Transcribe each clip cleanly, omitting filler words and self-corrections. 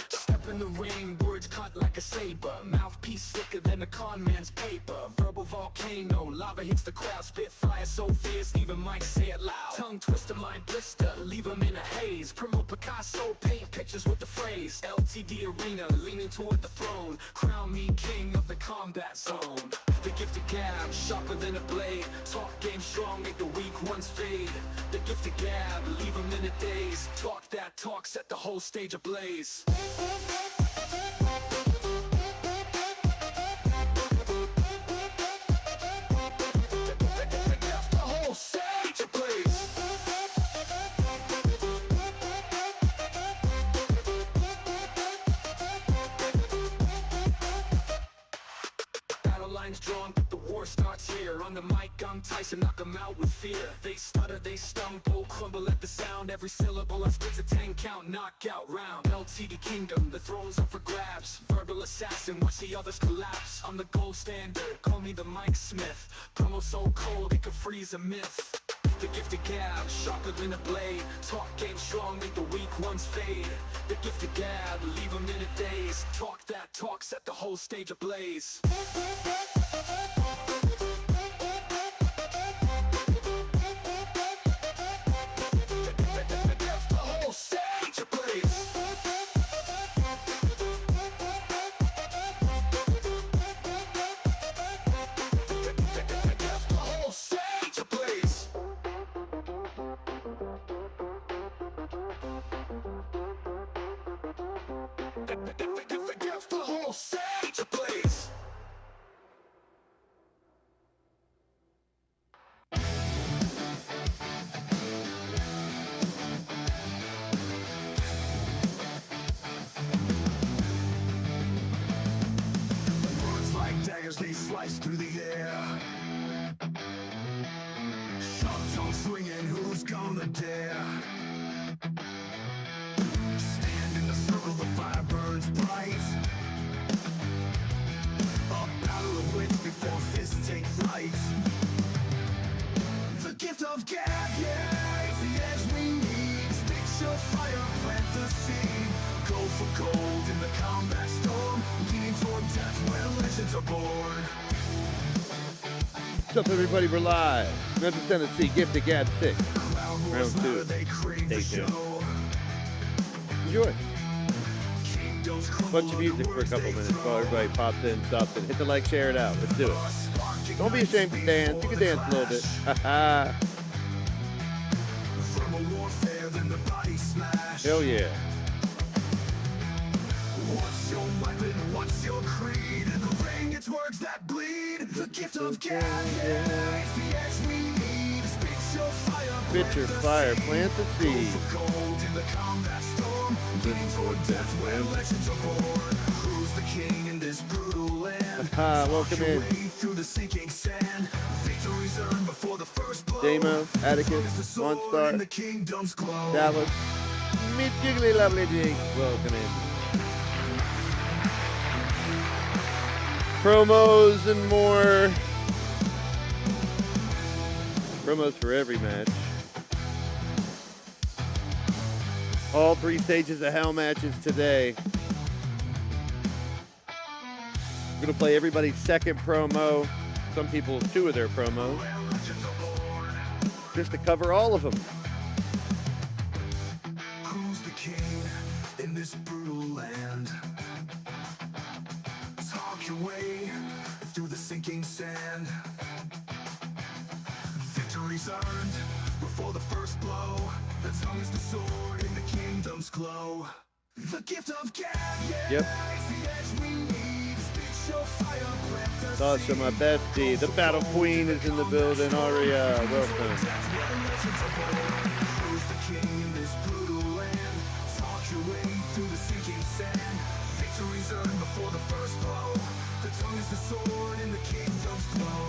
Step in the ring, words cut like a saber, mouthpiece thicker than a con man's paper. Verbal volcano, lava hits the crowd, spit fire so fierce, even might say it loud. Tongue twister, mind blister, leave 'em in a haze. Promote Picasso, paint pictures with the phrase LTD arena, leaning toward the throne. Crown me king of the combat zone. The gifted gab, sharper than a blade. Talk game strong, make the weak ones fade. The gifted gab, leave 'em in a daze. Talk that talk, set the whole stage ablaze. Lines drawn, but the war starts here. On the mic, I'm Tyson, knock 'em out with fear. They stutter, they stumble, crumble at the sound. Every syllable I spit's a 10 count, knockout round. LTD Kingdom, the throne's up for grabs. Verbal assassin, watch the others collapse. I'm the gold standard, call me the Mike Smith. Promo so cold, it could freeze a myth. The gifted gab, sharper than a blade. Talk game strong, make the weak ones fade. The gifted gab, leave 'em in a daze. Talk that talk, set the whole stage ablaze. They slice through the air. Sharp tongue swinging, who's gonna dare? Stand in the circle, the fire burns bright. A battle of wits before fists take flight. The gift of gab, yeah, it's the edge we need. Spit your fire, plant the seed. Go for gold in the combat storm. Leaning toward death where legends are born. What's up, everybody? We're live. Memphis, Tennessee. Gifted Gab 6. Round 2. Take 2. Enjoy. Bunch of music for a couple minutes while everybody pops in, stops in. Hit the like, share it out. Let's do it. Don't be ashamed to dance. You can dance a little bit. Hell yeah. What's your weapon? What's your creed? In the ring, it's words that bleed. The gift of gab, yeah, it's the edge we need. Spit your fire, plant the seed. Gold in the combat storm, leaning toward death where legends are born. Who's the king in this brutal land? Welcome in. Through the sinking sand. Victories earned before the first blow. Damo, Atticus, One-Star, Dallas, Meet Jiggly Lovely Jake. Welcome in. Promos and more. Promos for every match. All 3 stages of hell matches today. We're going to play everybody's second promo. Some people 2 of their promos. Just to cover all of them. Who's the king in this brutal land? Talk your way through the sinking sand. Victories earned before the first blow. The tongue is the sword in the kingdom's glow. The gift of gab, yeah, yep. It's the edge we need. Spit your fire, plant the Sasha, my bestie. The Battle Queen is in the building. Aria, welcome. Who's the king in this brutal land? Talk your way through the sinking sand. Victories earned before the first blow. The tongue is the sword in the kingdom's glow.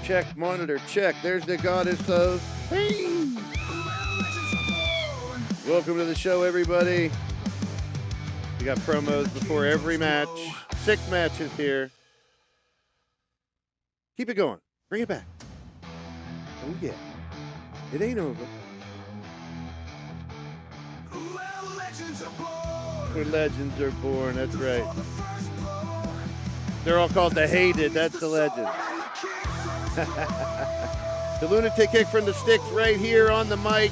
Check, monitor, check. There's the goddess of pain. Welcome to the show, everybody. We got promos before every match. 6 matches here. Keep it going. Bring it back. Oh, yeah. It ain't over. Where legends are born. That's right. They're all called the Hated. That's the legend. The Lunatic Kick from the Sticks right here on the mic.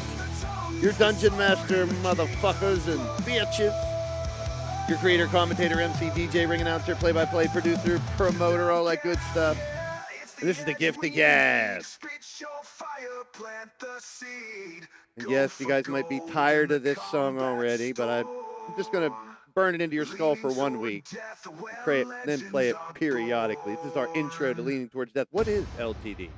Your Dungeon Master, motherfuckers and bitches. Your creator, commentator, MC, DJ, ring announcer, play-by-play producer, promoter, all that good stuff. And this is the Gift of Gab. And yes, you guys might be tired of this song already, but I'm just going to burn it into your skull for 1 week, then play it periodically. This is our intro to Leaning Towards Death. What is LTD?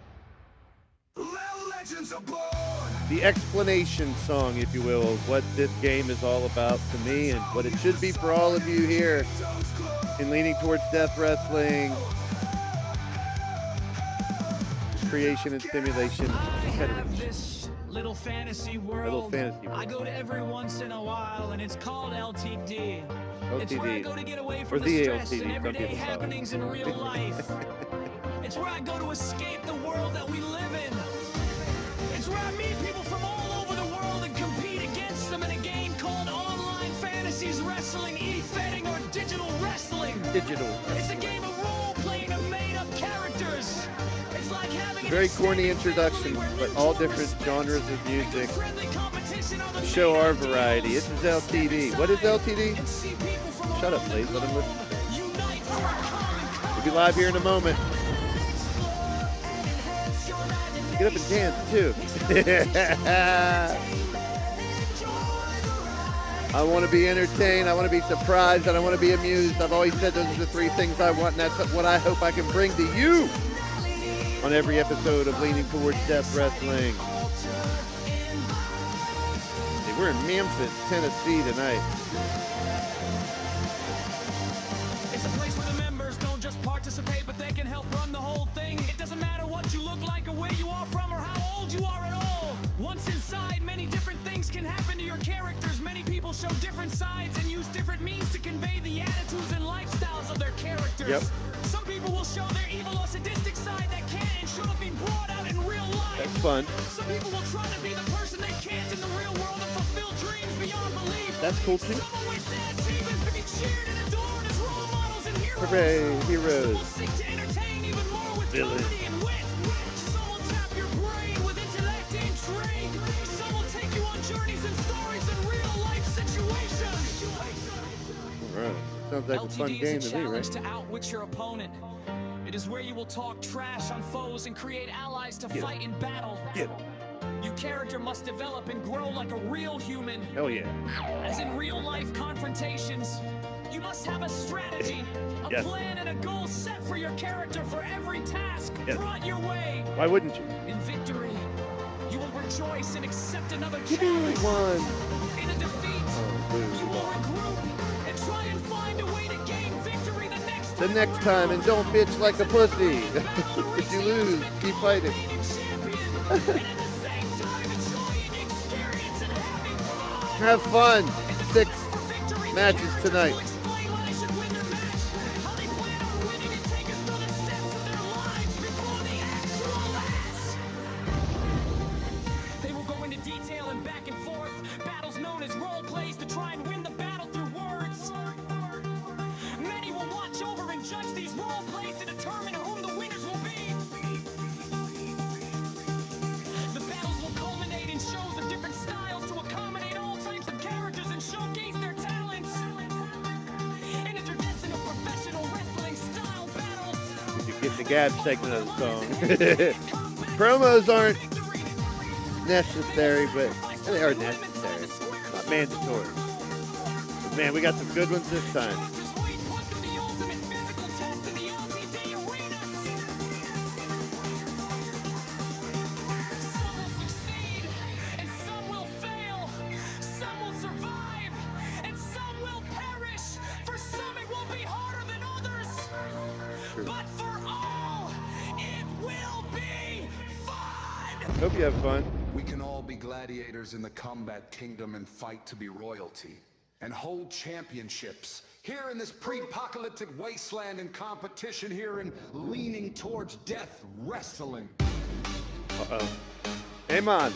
The explanation song, if you will, of what this game is all about to me and what it should be for all of you here in Leaning Towards Death Wrestling. Creation and Stimulation Federation. Little fantasy world. I go to every once in a while, and it's called LTD. It's where I go to get away from the stress and everyday happenings in real life. It's where I go to escape the world that we live in. It's where I meet people from all over the world and compete against them in a game called Online Fantasies Wrestling, e-fetting, or digital wrestling. It's a game of role-playing of made-up characters. It's like having very corny introduction, but all different genres of music show our variety. This is LTD. What is LTD? Shut up, please. Let him listen. We'll be live here in a moment. Get up and dance, too. I want to be entertained, I want to be surprised, and I want to be amused. I've always said those are the three things I want, and that's what I hope I can bring to you on every episode of Leaning Towards Death Wrestling. Hey, we're in Memphis, Tennessee tonight. It's a place where the members don't just participate, but they can help run the whole thing. It doesn't matter what you look like or where you are from or how old you are at all. Once inside, many different things can happen to your characters. Many people show different sides and use different means to convey the attitudes and lifestyles of their characters. Yep. Some people will show their evil or sadistic side that can and should have been brought out in real life. That's fun. Some people will try to be the person they can't in the real world and fulfill dreams beyond belief. That's cool too. Some will wish their achievements to be cheered and adored as role models and heroes. Hooray, heroes. Some will seek to entertain even more with comedy and wit. Some will tap your brain with intellect and intrigue. Some will take you on journeys and stories in real life situations. All right. Sounds like a fun game to me, right? To outwit your opponent. It is where you will talk trash on foes and create allies to fight in battle. Your character must develop and grow like a real human. Hell yeah. As in real life confrontations, you must have a strategy, a plan, and a goal set for your character for every task brought your way. Why wouldn't you? In victory, you will rejoice and accept another Give me challenge. one. In a defeat, you will regroup and try and find a way to gain victory the next time, and don't bitch like a pussy. If you lose, keep fighting. Have fun. 6 matches tonight. They will go into detail and back and forth. Battles known as role plays to try and win the battle through words. Many will watch over and judge these role plays to determine whom the winners will be. The battles will culminate in shows of different styles to accommodate all types of characters and showcase their talents. In a tradition of professional wrestling style battles. You get the gab segment of the song. Promos aren't necessary, but they are necessary. Not mandatory. But man, we got some good ones this time. Hope you have fun. We can all be gladiators in the combat kingdom and fight to be royalty. and hold championships. Here in this pre-apocalyptic wasteland and competition here in Leaning Towards Death Wrestling. Uh-oh. Amon.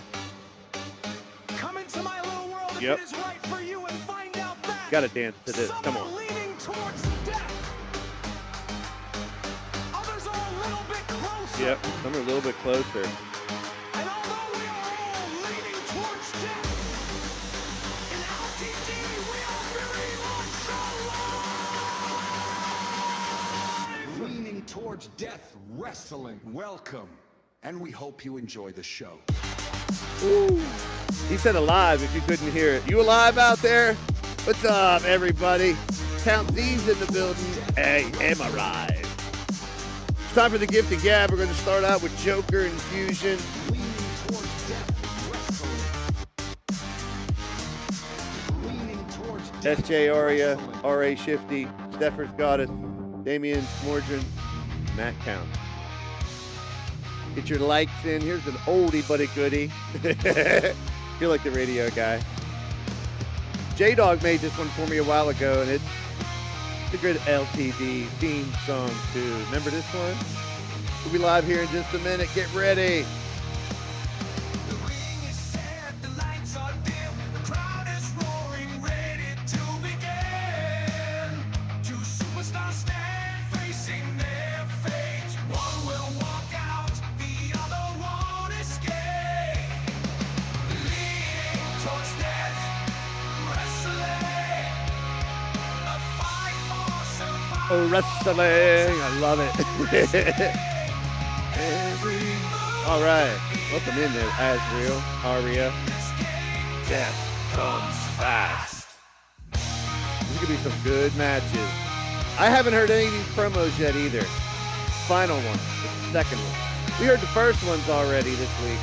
Come into my little world if Yep. it is right for you and find out that Gotta dance to this. some Come are on. leaning towards death. Others are a little bit closer. Yep. Some are a little bit closer. And although we are all leaning towards death, in LTD we are very much alive. Leaning Towards Death Wrestling. Welcome, and we hope you enjoy the show. Ooh. He said alive if you couldn't hear it. You alive out there? What's up, everybody? Count Z's in the building. I am alive. It's time for the gift of gab. We're going to start out with Joker and Fusion. Leaning Towards Death Wrestling. Leaning Towards Death S.J. Aria, Wrestling. R.A. Shifty, Steffers Goddess, Damian Smordron, Matt Count. Get your likes in. Here's an oldie but a goodie. Feel like the radio guy. J-Dog made this one for me a while ago, and it's a good LTD theme song, too. Remember this one? We'll be live here in just a minute. Get ready. The ring is set, the lights are dim, the crowd is roaring, ready to begin. Two superstars stand facing their fate. One will walk out, the other won't escape. Leaning towards death, wrestling, a fight for survival. Oh, wrestling. I love it. All right. Welcome in there, Azrael, Aria. Death comes fast. These could be some good matches. I haven't heard any of these promos yet either. Final one, the second one. We heard the first ones already this week.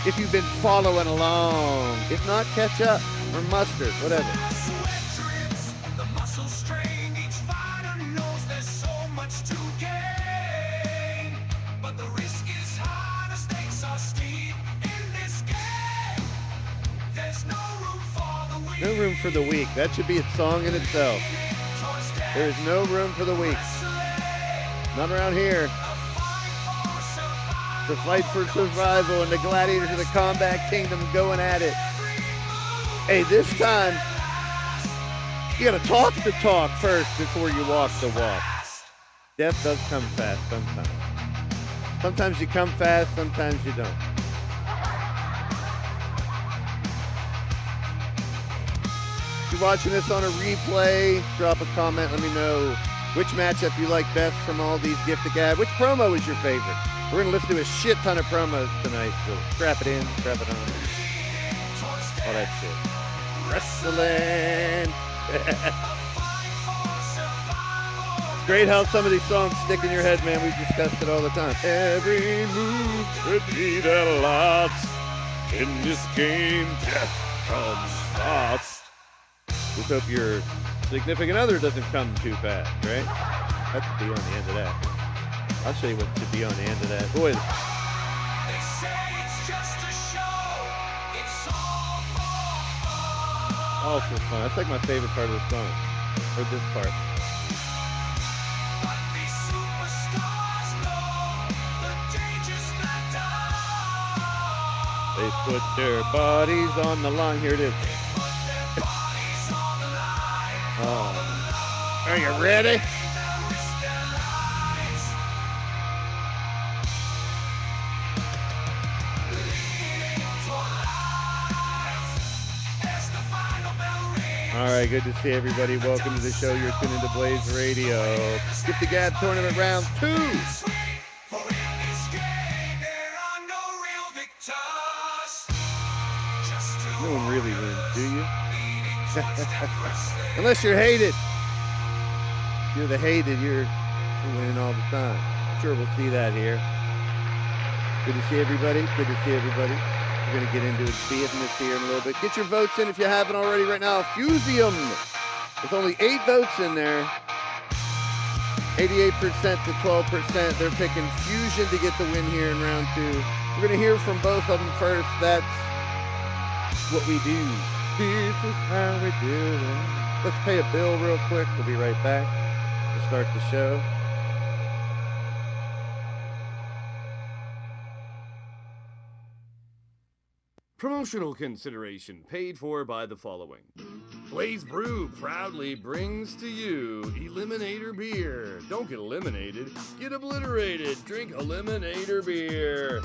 If you've been following along. If not, catch up. Or mustard, whatever. Sweat drips, the muscles strain. Each fighter knows there's so much to gain. But the risk is high, the stakes are steep. In this game, there's no room for the weak. No room for the weak. That should be a song in itself. Towards death, There is no room for the weak. wrestling, Not around here. a fight for survival. It's a fight for survival, and the gladiators of the combat kingdom going at it. Hey, this time, you gotta talk the talk first before you walk the walk. Death does come fast sometimes. Sometimes you come fast, sometimes you don't. If you're watching this on a replay, drop a comment, let me know which matchup you like best from all these gift of gab. Which promo is your favorite? We're gonna listen to a shit ton of promos tonight, so strap it in, strap it on, all that shit. Wrestling. It's great how some of these songs stick in your head, man. We've discussed it all the time. Every move could be that lot. In this game, death comes fast. Just hope your significant other doesn't come too fast, right? That should be on the end of that. I'll show you what should be on the end of that. Boy, They say it's just a show. It's all for fun. all for fun. That's like my favorite part of the song. Or this part. But these superstars know the dangers that They put their bodies on the line. Here it is. put their bodies on the line. Oh. Are you ready? They risk their lives. Leading toward life. As the final bell rings. All right, good to see everybody. Welcome to the show. You're tuned into Blaze Radio. Gift the Gab Tournament Round 2. For in this game, there are no real victors. Just two No one really wins, do you? leaning towards death wrestling. Unless you're hated. If you're the hated, you're winning all the time. I'm sure we'll see that here. Good to see everybody. Good to see everybody. We're going to get into it, this here in a little bit. Get your votes in if you haven't already right now. Fusium. With only 8 votes in there. 88% to 12%. They're picking Fusion to get the win here in round 2. We're going to hear from both of them first. That's what we do. This is how we do it. Let's pay a bill real quick. We'll be right back to start the show. Promotional consideration paid for by the following. Blaze Brew proudly brings to you Eliminator Beer. Don't get eliminated, get obliterated. Drink Eliminator Beer.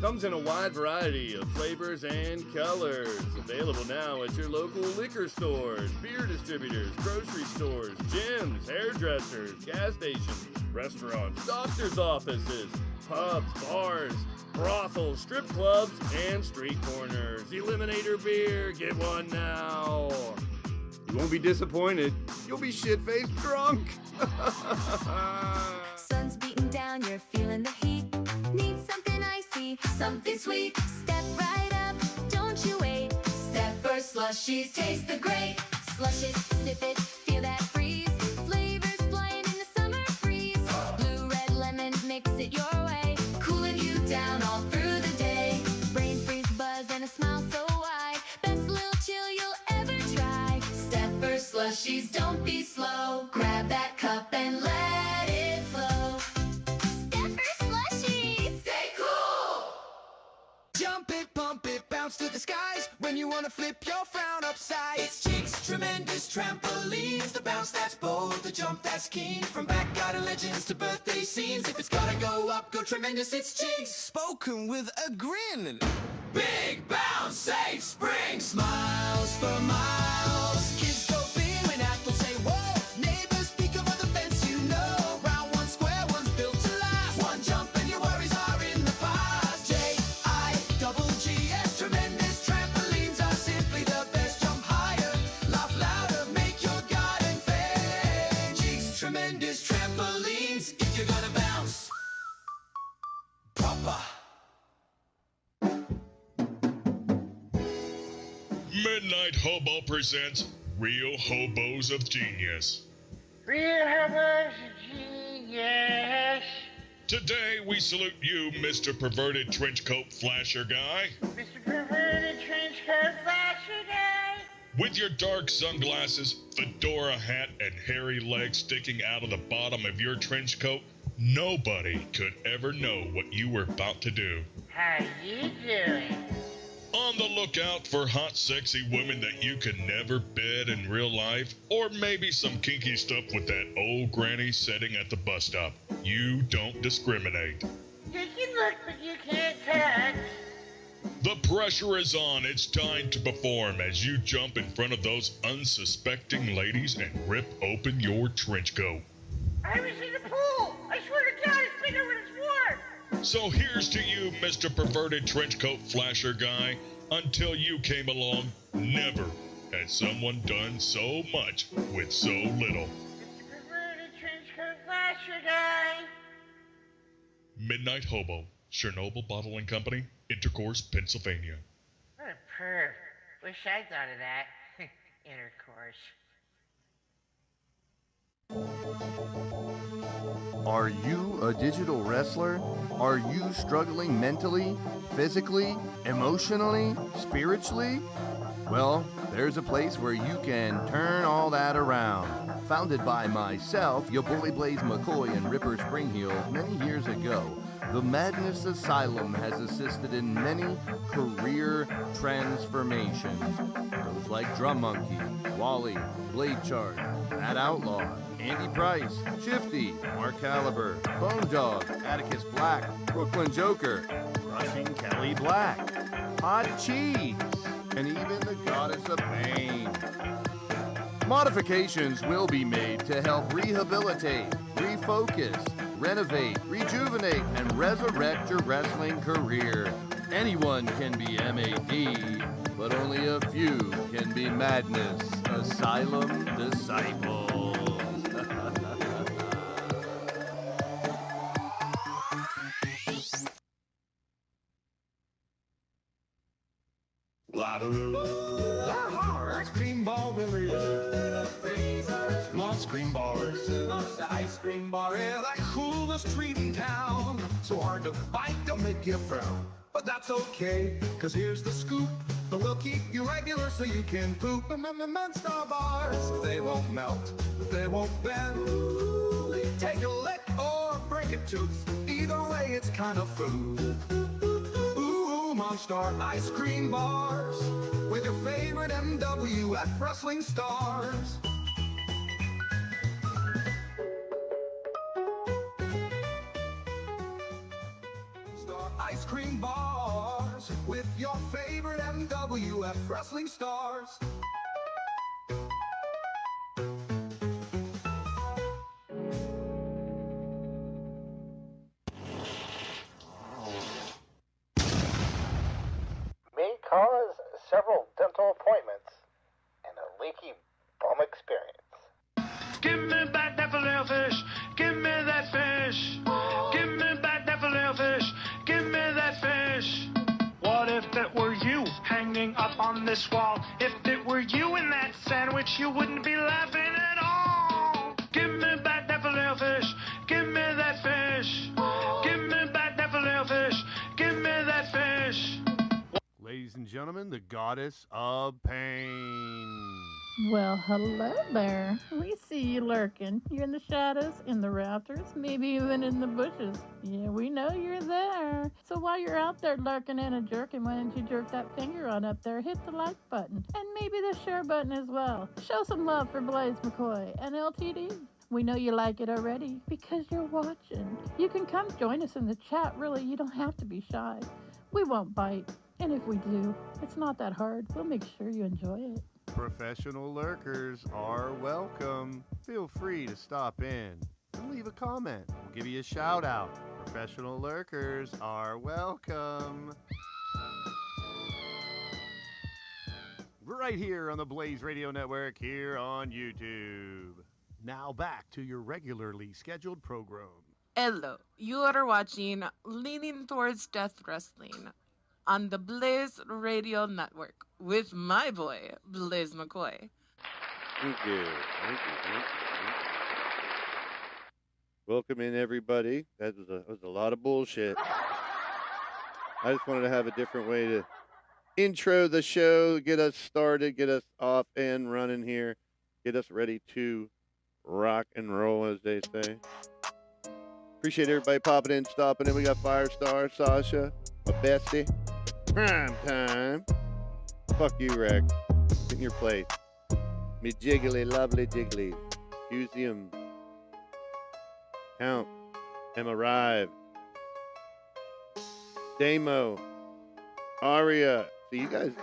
Comes in a wide variety of flavors and colors. Available now at your local liquor stores, beer distributors, grocery stores, gyms, hairdressers, gas stations, restaurants, doctor's offices, pubs, bars, brothels, strip clubs, and street corners. Eliminator Beer, get one now. You won't be disappointed. You'll be shit-faced drunk. Sun's beating down, you're feeling the heat. Need something icy, something sweet. Step right up, don't you wait. Step first, slushies taste the great. Slushes, sip it, feel that freeze. Flavors flying in the summer breeze. Blue, red, lemon, mix it your way. Cooling you down all through the day. Brain freeze, buzz, and a smile so wide. Best little chill you'll ever try. Step first, slushies, don't be slow. Grab that cup and let it flow. Step first, slushies. Stay cool. Jump it, pump it, bounce to the skies. When you wanna flip your frown upside. It's Cheeks, tremendous trampolines. The bounce that's bold, the jump that's keen. From backyard legends to birthday scenes. If it's gotta go up, go tremendous, it's Cheeks. Spoken with a grin. Big bounce, safe spring. Smiles for miles. Kids go beam and adults say whoa. Neighbors speak of other fence you know. Round one, square one's built to last. One jump and your worries are in the past. J-I-double-G-S. Tremendous trampolines are simply the best. Jump higher, laugh louder, make your garden fair. Cheeks, tremendous trampolines. If you're gonna bounce proper. Midnight Hobo presents Real Hobos of Genius. Real hobos of genius. Today we salute you, Mr. Perverted Trenchcoat Flasher Guy. Mr. Perverted Trenchcoat Flasher Guy. With your dark sunglasses, fedora hat, and hairy legs sticking out of the bottom of your trench coat, nobody could ever know what you were about to do. How you doing? On the lookout for hot, sexy women that you can never bed in real life, or maybe some kinky stuff with that old granny sitting at the bus stop. You don't discriminate. You can look, but you can't touch. The pressure is on. It's time to perform as you jump in front of those unsuspecting ladies and rip open your trench coat. I was in the pool. I swear to God, it's bigger when it's warm. So here's to you, Mr. Perverted Trenchcoat Flasher Guy. Until you came along, never had someone done so much with so little. Mr. Perverted Trenchcoat Flasher Guy. Midnight Hobo, Chernobyl Bottling Company, Intercourse, Pennsylvania. What a perv. Wish I thought of that. Intercourse. Are you a digital wrestler? Are you struggling mentally, physically, emotionally, spiritually? Well, there's a place where you can turn all that around. Founded by myself, your boy Blaze McCoy and Ripper Springheel many years ago, the Madness Asylum has assisted in many career transformations. Those like Drum Monkey, Wally, Blade Charge, Matt Outlaw, Andy Price, Shifty, Mark Caliber, Bone Dog, Atticus Black, Brooklyn Joker, Crushing Kelly Black, Hot Cheese, and even the Goddess of Pain. Modifications will be made to help rehabilitate, refocus, renovate, rejuvenate, and resurrect your wrestling career. Anyone can be MAD, but only a few can be Madness Asylum disciples. Ice cream bar, Willie. Ice cream bars. The ice cream bar is the coolest treat in town. So hard to fight, don't make you frown. but that's okay, cause here's the scoop. But we'll keep you regular so you can poop. Star bars, they won't melt, they won't bend. Take a lick or break a tooth. Either way, it's kind of food. Ooh, Monstar ice cream bars with your favorite MWF wrestling stars. Star ice cream bars with your favorite MWF wrestling stars. May cause several dental appointments and a leaky bum experience. Give me back that filet-o-fish. Give me that fish. Give me back that filet-o-fish. Give me that fish. What if it were you hanging up on this wall? If it were you in that sandwich, you wouldn't be laughing at all. Give me back that filet-o-fish. Give me that fish. Give me back that filet-o-fish. Give me that fish. Ladies and gentlemen, the goddess of pain. Well, hello there. We see you lurking. You're in the shadows, in the rafters, maybe even in the bushes. Yeah, we know you're there. So while you're out there lurking and a jerking, why don't you jerk that finger on up there, hit the like button, and maybe the share button as well. Show some love for Blaze McCoy and LTD. We know you like it already because you're watching. You can come join us in the chat, really. You don't have to be shy. We won't bite. And if we do, it's not that hard. We'll make sure you enjoy it. Professional lurkers are welcome. Feel free to stop in and leave a comment. We'll give you a shout out. Professional lurkers are welcome. We're right here on the Blaze Radio Network here on YouTube. Now back to your regularly scheduled program. Hello, you are watching Leaning Towards Death Wrestling on the Blaze Radio Network with my boy, Blaze McCoy. Thank you. Thank you. Welcome in, everybody. That was a lot of bullshit. I just wanted to have a different way to intro the show, get us started, get us off and running here, get us ready to rock and roll, as they say. Appreciate everybody popping in, stopping in. We got Firestar, Sasha, my bestie. Prime time. Fuck you, Rex. Get in your place. Me jiggly, lovely jiggly. Museum. Count. Am arrived. Damo. Aria. So you guys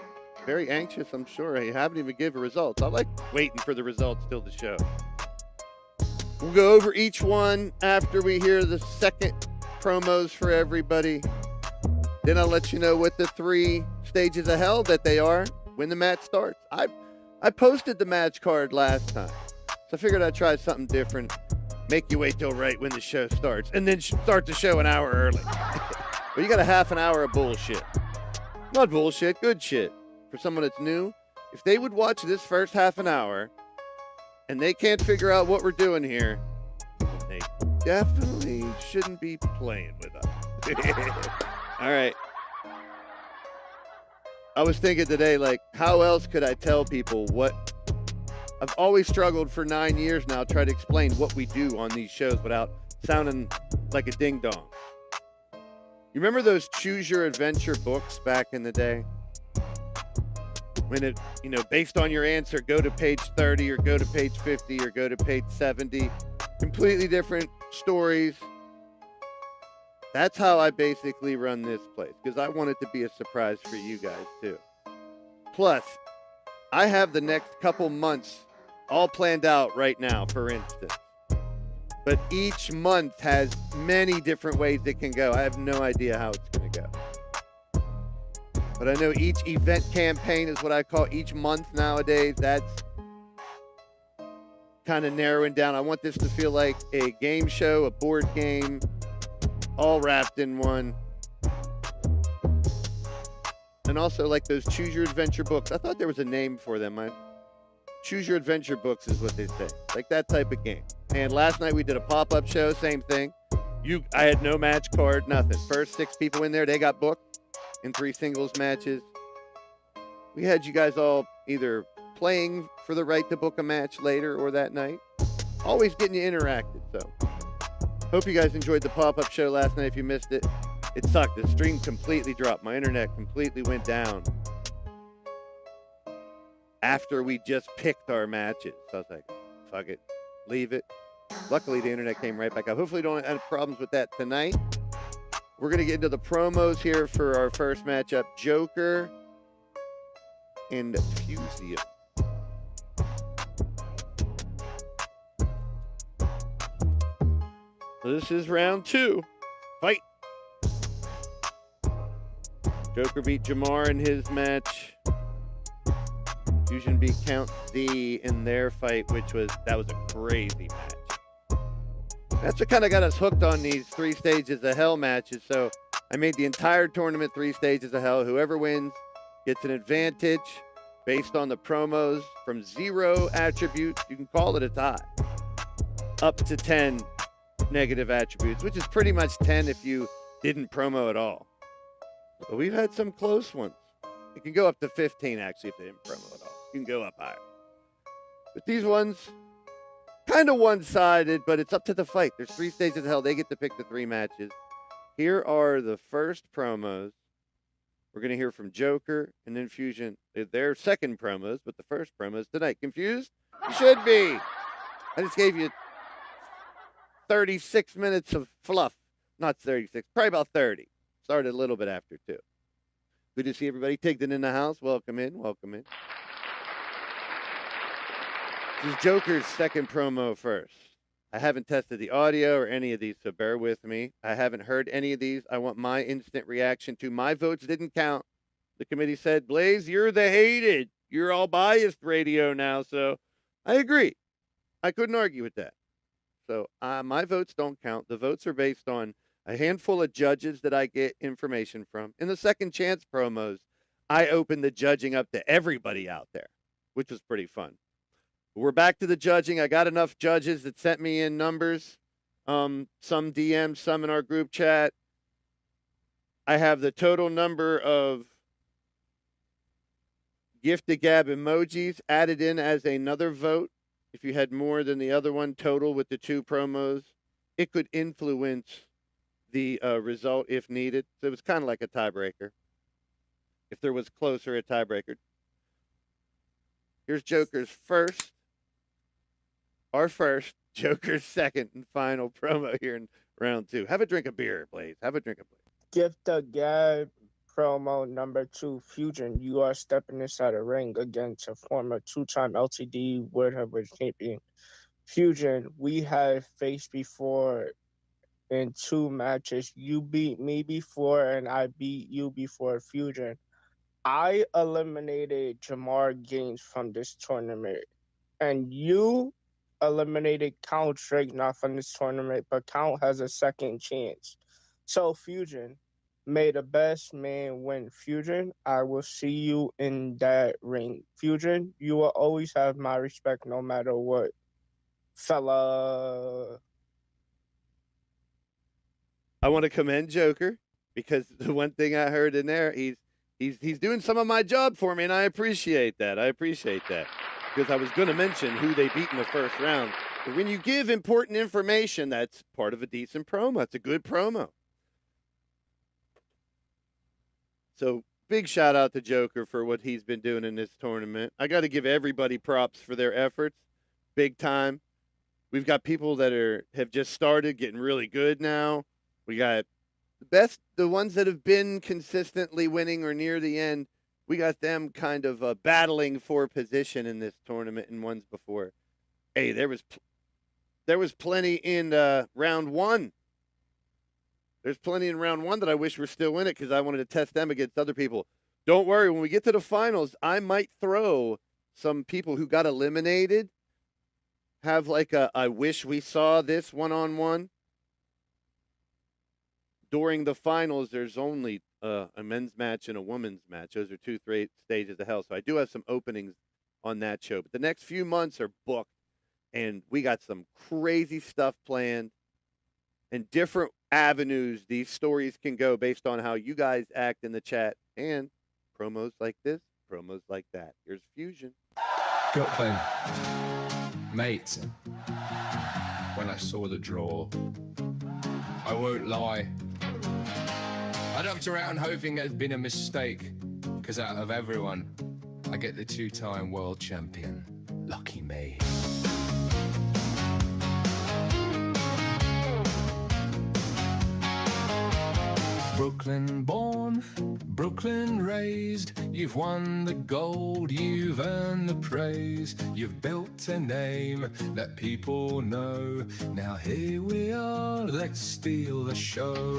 very anxious, I'm sure. You haven't even given results. I like waiting for the results till the show. We'll go over each one after we hear the second promos for everybody. Then I'll let you know what the 3 stages of hell that they are when the match starts. I posted the match card last time, so I figured I'd try something different. Make you wait till right when the show starts, and then start the show an hour early. But you got a half an hour of bullshit. Not bullshit, good shit. For someone that's new, if they would watch this first half an hour, and they can't figure out what we're doing here, they definitely shouldn't be playing with us. All right. I was thinking today, like, how else could I tell people what I've always struggled for 9 years now, try to explain what we do on these shows without sounding like a ding dong. You remember those Choose Your Adventure books back in the day? When it, based on your answer, go to page 30 or go to page 50 or go to page 70. Completely different stories. That's how I basically run this place, because I want it to be a surprise for you guys, too. Plus, I have the next couple months all planned out right now, for instance. But each month has many different ways it can go. I have no idea how it's going to go. But I know each event campaign is what I call each month nowadays. That's kind of narrowing down. I want this to feel like a game show, a board game, all wrapped in one. And also like those Choose Your Adventure books. I thought there was a name for them. Choose Your Adventure books is what they say. Like that type of game. And last night we did a pop-up show, same thing. I had no match card, nothing. First 6 people in there, they got booked. and 3 singles matches. We had you guys all either playing for the right to book a match later or that night. Always getting you interacted, so. Hope you guys enjoyed the pop-up show last night. If you missed it, it sucked. The stream completely dropped. My internet completely went down after we just picked our matches. So I was like, fuck it, leave it. Luckily, the internet came right back up. Hopefully, don't have problems with that tonight. We're going to get into the promos here for our first matchup, Joker and Fusion. So this is round 2. Fight. Joker beat Jamar in his match. Fusion beat Count Z in their fight, that was a crazy match. That's what kind of got us hooked on these 3 stages of hell matches. So I made the entire tournament 3 stages of hell. Whoever wins gets an advantage based on the promos from 0 attributes. You can call it a tie. Up to 10 negative attributes, which is pretty much 10 if you didn't promo at all. But we've had some close ones. It can go up to 15, actually, if they didn't promo at all. You can go up higher. But these ones, kind of one-sided, but it's up to the fight. There's 3 stages of hell. They get to pick the 3 matches. Here are the first promos. We're going to hear from Joker and then Fusion. Their second promos, but the first promos tonight. Confused? You should be. I just gave you 36 minutes of fluff. Not 36, probably about 30. Started a little bit after 2. Good to see everybody. Tigden in the house. Welcome in. Welcome in. This is Joker's second promo first. I haven't tested the audio or any of these, so bear with me. I haven't heard any of these. I want my instant reaction to my votes didn't count. The committee said, Blaze, you're the hated. You're all biased radio now, so I agree. I couldn't argue with that. So my votes don't count. The votes are based on a handful of judges that I get information from. In the second chance promos, I opened the judging up to everybody out there, which was pretty fun. We're back to the judging. I got enough judges that sent me in numbers, some DMs, some in our group chat. I have the total number of gift to gab emojis added in as another vote. If you had more than the other one total with the 2 promos, it could influence the result if needed. So it was kind of like a tiebreaker. If there was closer, a tiebreaker. Here's Joker's first. Our first, Joker's second and final promo here in round 2. Have a drink of beer, Blaze. Have a drink of beer. Gift the gab promo number 2, Fusion. You are stepping inside a ring against a former 2-time LTD World Heavyweight Champion. Fusion, we have faced before in 2 matches. You beat me before, and I beat you before. Fusion, I eliminated Jamar Gaines from this tournament, and you eliminated Count Drake not from this tournament, but Count has a second chance. So, Fusion, may the best man win. Fusion, I will see you in that ring. Fusion, you will always have my respect no matter what. Fella. I want to commend Joker because the one thing I heard in there, he's doing some of my job for me, and I appreciate that. Because I was going to mention who they beat in the first round. But when you give important information, that's part of a decent promo. It's a good promo. So big shout out to Joker for what he's been doing in this tournament. I got to give everybody props for their efforts, big time. We've got people that have just started getting really good now. We got the ones that have been consistently winning or near the end. We got them kind of battling for position in this tournament and ones before. Hey, there was plenty in round 1. There's plenty in round 1 that I wish were still in it because I wanted to test them against other people. Don't worry, when we get to the finals, I might throw some people who got eliminated, have like I wish we saw this one-on-one. During the finals, there's only a men's match and a women's match. Those are 2 stages of hell. So I do have some openings on that show. But the next few months are booked, and we got some crazy stuff planned and different avenues these stories can go based on how you guys act in the chat and promos like this, promos like that. Here's Fusion. Brooklyn, mate, when I saw the draw, I won't lie, I jumped around hoping it had been a mistake, because out of everyone, I get the two-time world champion. Lucky me. Brooklyn born, Brooklyn raised, you've won the gold, you've earned the praise, you've built a name that people know. Now here we are, let's steal the show.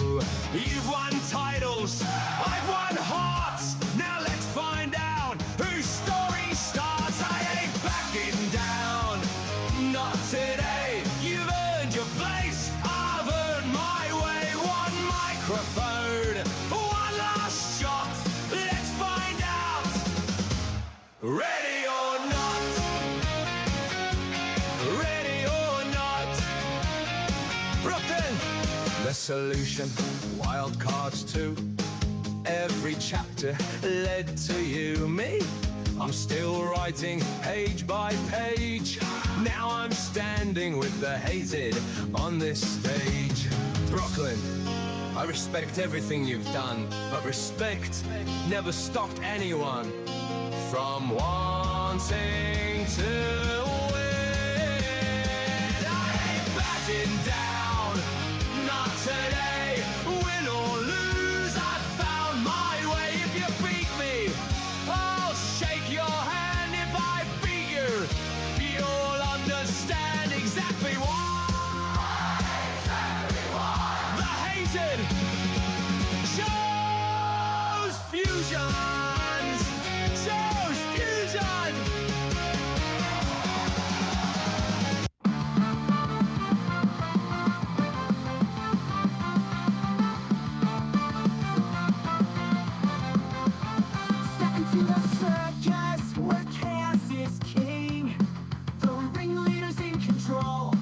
You've won titles, I've won hearts, now let's find out whose story starts. I ain't backing down, not today. You've earned your place, I've earned my way. One microphone, one last shot, let's find out. Ready or not, ready or not. Brooklyn, the solution, wild cards too. Every chapter led to you, me. I'm still writing page by page. Now I'm standing with the hated on this stage. Brooklyn, I respect everything you've done, but respect never stopped anyone from wanting to win. I ain't batting down, not today. Win or lose, I found my way. If you beat me, I'll shake your hand. If I beat you, you'll understand exactly why. The hated shows fusions, shows fusion. Step into the circus where chaos is king. The ringleader's in control.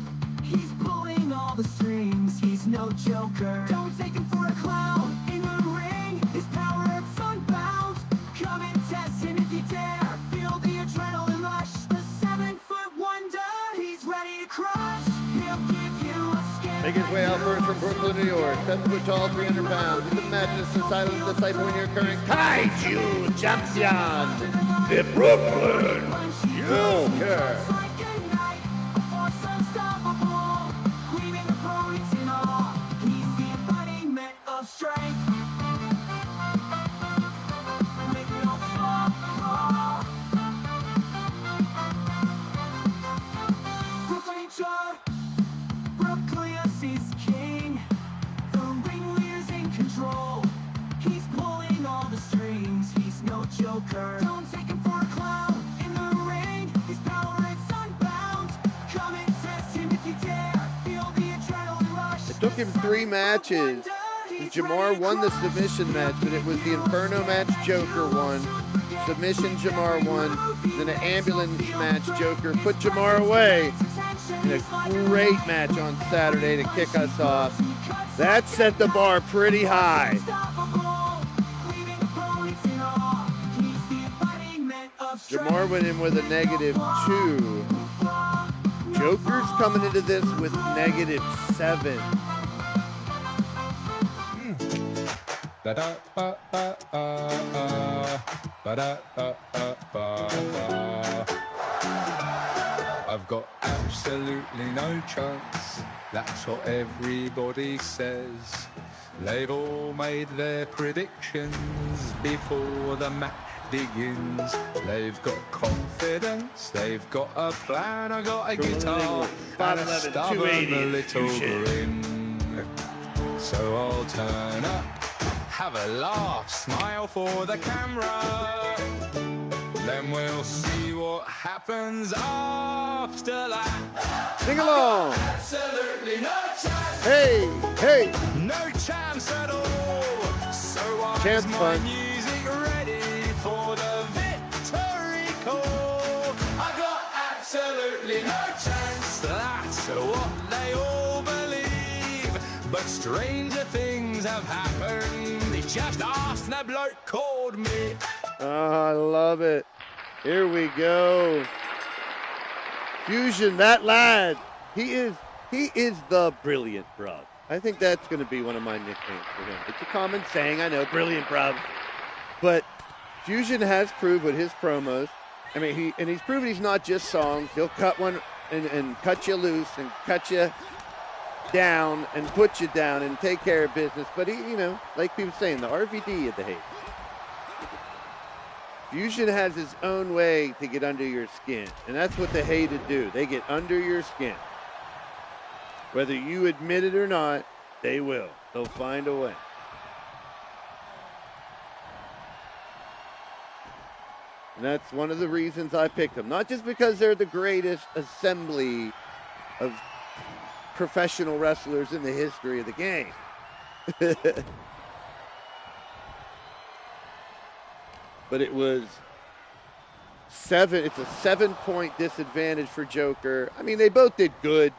He's pulling all the strings. He's no joker. Don't take him for a clown. In the ring, his power is unbound. Come and test him if you dare. Feel the adrenaline rush. The 7-foot wonder. He's ready to crush. He'll give you a scare. Making his way out first from Brooklyn, New York. 7 foot tall, 300 pounds. In the madness, the silent disciple in your current Kaiju champion, the Brooklyn Joker. Like a knight, a force unstoppable. Leaving opponents in awe. He's the embodiment of strength. Make no fall. Brooklyn Joker. Brooklyn is king. The ringleader's in control. He's pulling all the strings. He's no joker. Don't take him for a clown. In the ring, his power is unbound. Come and test him if you dare. Feel the adrenaline rush. It took him 3 matches. Jamar won the submission match, but it was the Inferno match Joker won. Submission Jamar won. Then an ambulance match Joker put Jamar away. In a great match on Saturday to kick us off. That set the bar pretty high. Jamar went in with a -2. Joker's coming into this with -7. I've got absolutely no chance. That's what everybody says. They've all made their predictions before the match begins. They've got confidence, they've got a plan. I got a guitar and a 5'11", stubborn 280 little fusion. grin. So I'll turn up, have a laugh, smile for the camera. Then we'll see what happens after that. Sing along. Absolutely no chance. Hey, hey. No chance at all. So I Chance my fun. music ready for the victory call. I got absolutely no chance. That's what they all believe. But Stranger things have happened. It's just asked the bloke called me. Oh, I love it. Here we go. Fusion, that lad, he is the brilliant bruv. I think that's going to be one of my nicknames for him. It's a common saying, I know, brilliant bruv. But Fusion has proved with his promos. I mean, he's proven he's not just songs. He'll cut one and cut you loose and cut you down and put you down and take care of business. But he, like people saying, the RVD of the hate. Fusion has his own way to get under your skin, and that's what the hated do. They get under your skin. Whether you admit it or not, they will. They'll find a way. And that's one of the reasons I picked them. Not just because they're the greatest assembly of professional wrestlers in the history of the game. But it was it's a 7-point disadvantage for Joker. I mean, they both did good.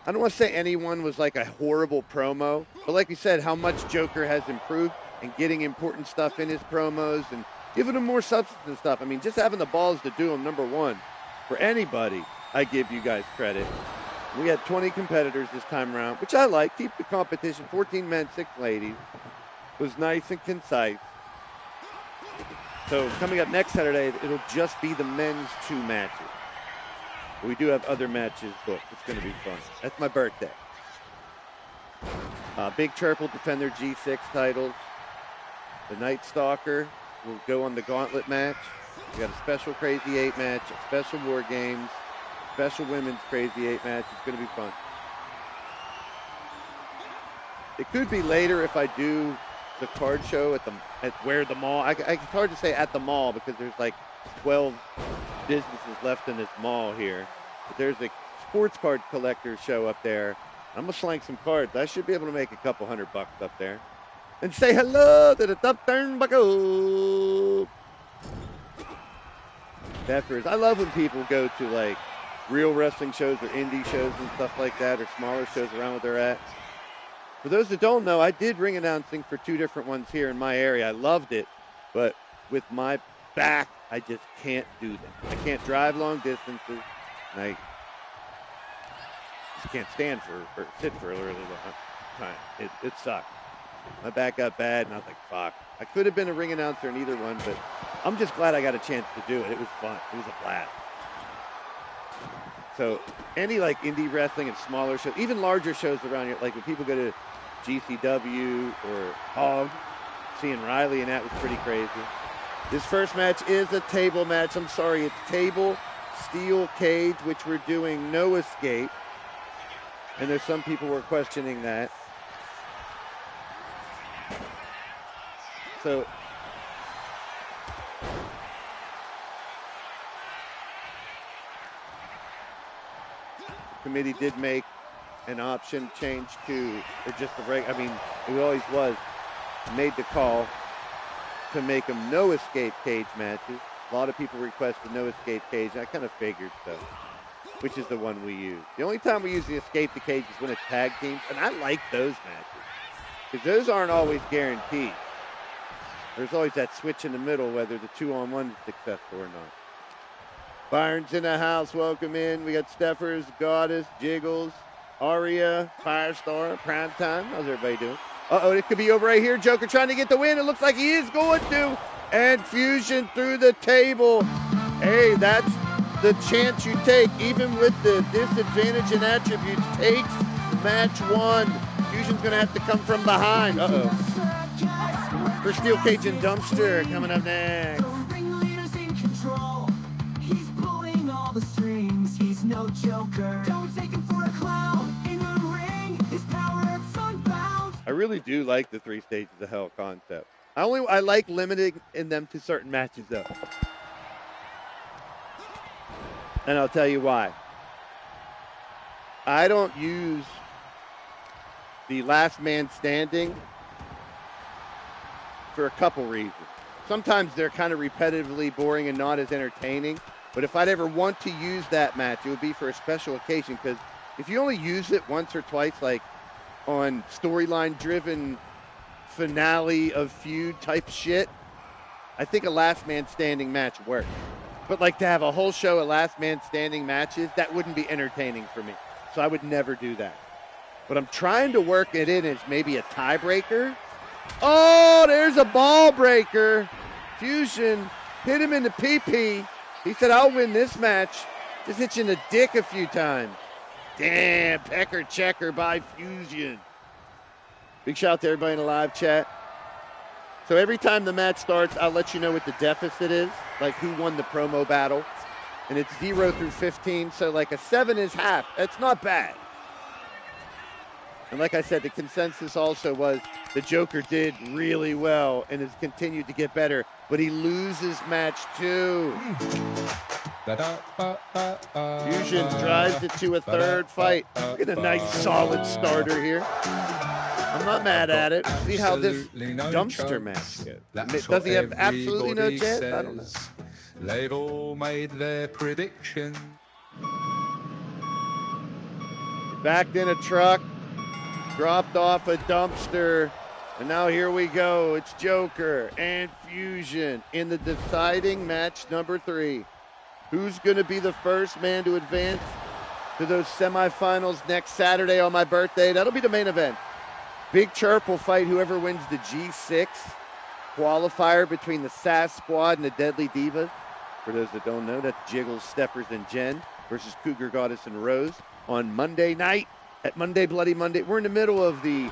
I don't want to say anyone was like a horrible promo, but like we said, how much Joker has improved and getting important stuff in his promos and giving him more substance and stuff. I mean, just having the balls to do them, number one. For anybody, I give you guys credit. We had 20 competitors this time around, which I like. Keep the competition, 14 men, 6 ladies. It was nice and concise. So coming up next Saturday, it'll just be the men's 2 matches. We do have other matches booked. It's going to be fun. That's my birthday. Big Chirp will defend their G6 titles. The Night Stalker will go on the gauntlet match. We got a special Crazy 8 match, a special War Games, special Women's Crazy 8 match. It's going to be fun. It could be later if I do the card show at where the mall. It's hard to say at the mall because there's like 12 businesses left in this mall here. But there's a sports card collector show up there. I'm gonna slang some cards. I should be able to make a couple $100 up there. And say hello to the top turnbuckle. Peppers. I love when people go to like real wrestling shows or indie shows and stuff like that, or smaller shows around where they're at. For those that don't know, I did ring announcing for 2 different ones here in my area. I loved it, but with my back, I just can't do them. I can't drive long distances, and I just can't stand or sit for a really long time. It sucked. My back got bad, and I was like, fuck. I could have been a ring announcer in either one, but I'm just glad I got a chance to do it. It was fun. It was a blast. So any like indie wrestling and smaller shows, even larger shows around here, like when people go to GCW or Hog, seeing Riley and that was pretty crazy. This first match is a table match. I'm sorry, it's table steel cage, which we're doing no escape. And there's some people who are questioning that. So the committee did make an option change to, or just the regular, I mean, it always was, made the call to make them no escape cage matches. A lot of people requested no escape cage, and I kind of figured so, which is the one we use. The only time we use the escape the cage is when it's tag teams, and I like those matches, because those aren't always guaranteed. There's always that switch in the middle, whether the 2-on-1 is successful or not. Byron's in the house. Welcome in. We got Steffers, Goddess, Jiggles, Aria, Firestar, Primetime. How's everybody doing? Uh-oh, it could be over right here. Joker trying to get the win. It looks like he is going to. And Fusion through the table. Hey, that's the chance you take. Even with the disadvantage and attributes, takes match 1. Fusion's going to have to come from behind. Uh-oh. For Steel Cage and Dumpster coming up next. The strings, he's no joker. Don't take him for a clown. In the ring, his power is unbound. I really do like the 3 stages of hell concept. I like limiting in them to certain matches though. And I'll tell you why. I don't use the last man standing for a couple reasons. Sometimes they're kind of repetitively boring and not as entertaining. But if I'd ever want to use that match, it would be for a special occasion, because if you only use it once or twice, like on storyline-driven finale of feud type shit, I think a last man standing match works. But like to have a whole show of last man standing matches, that wouldn't be entertaining for me. So I would never do that. But I'm trying to work it in as maybe a tiebreaker. Oh, there's a ball breaker. Fusion hit him in the PP. He said, I'll win this match. Just hit you in the dick a few times. Damn, pecker checker by Fusion. Big shout out to everybody in the live chat. So every time the match starts, I'll let you know what the deficit is, like who won the promo battle. And it's 0 through 15, so like a 7 is half. That's not bad. And like I said, the consensus also was the Joker did really well and has continued to get better, but he loses match 2. Fusion drives it to a third fight. Look at a nice solid starter here. I'm not mad at it. See how this dumpster match goes. Does he have absolutely no chance? I don't know. They've all made their prediction. Backed in a truck, dropped off a dumpster, and now here we go. It's Joker and Fusion in the deciding match number 3. Who's going to be the first man to advance to those semifinals next Saturday on my birthday? That'll be the main event. Big Chirp will fight whoever wins the G6 qualifier between the SAS Squad and the Deadly Divas. For those that don't know, that's Jiggles, Steppers, and Jen versus Cougar Goddess and Rose on Monday night at Monday Bloody Monday. We're in the middle of the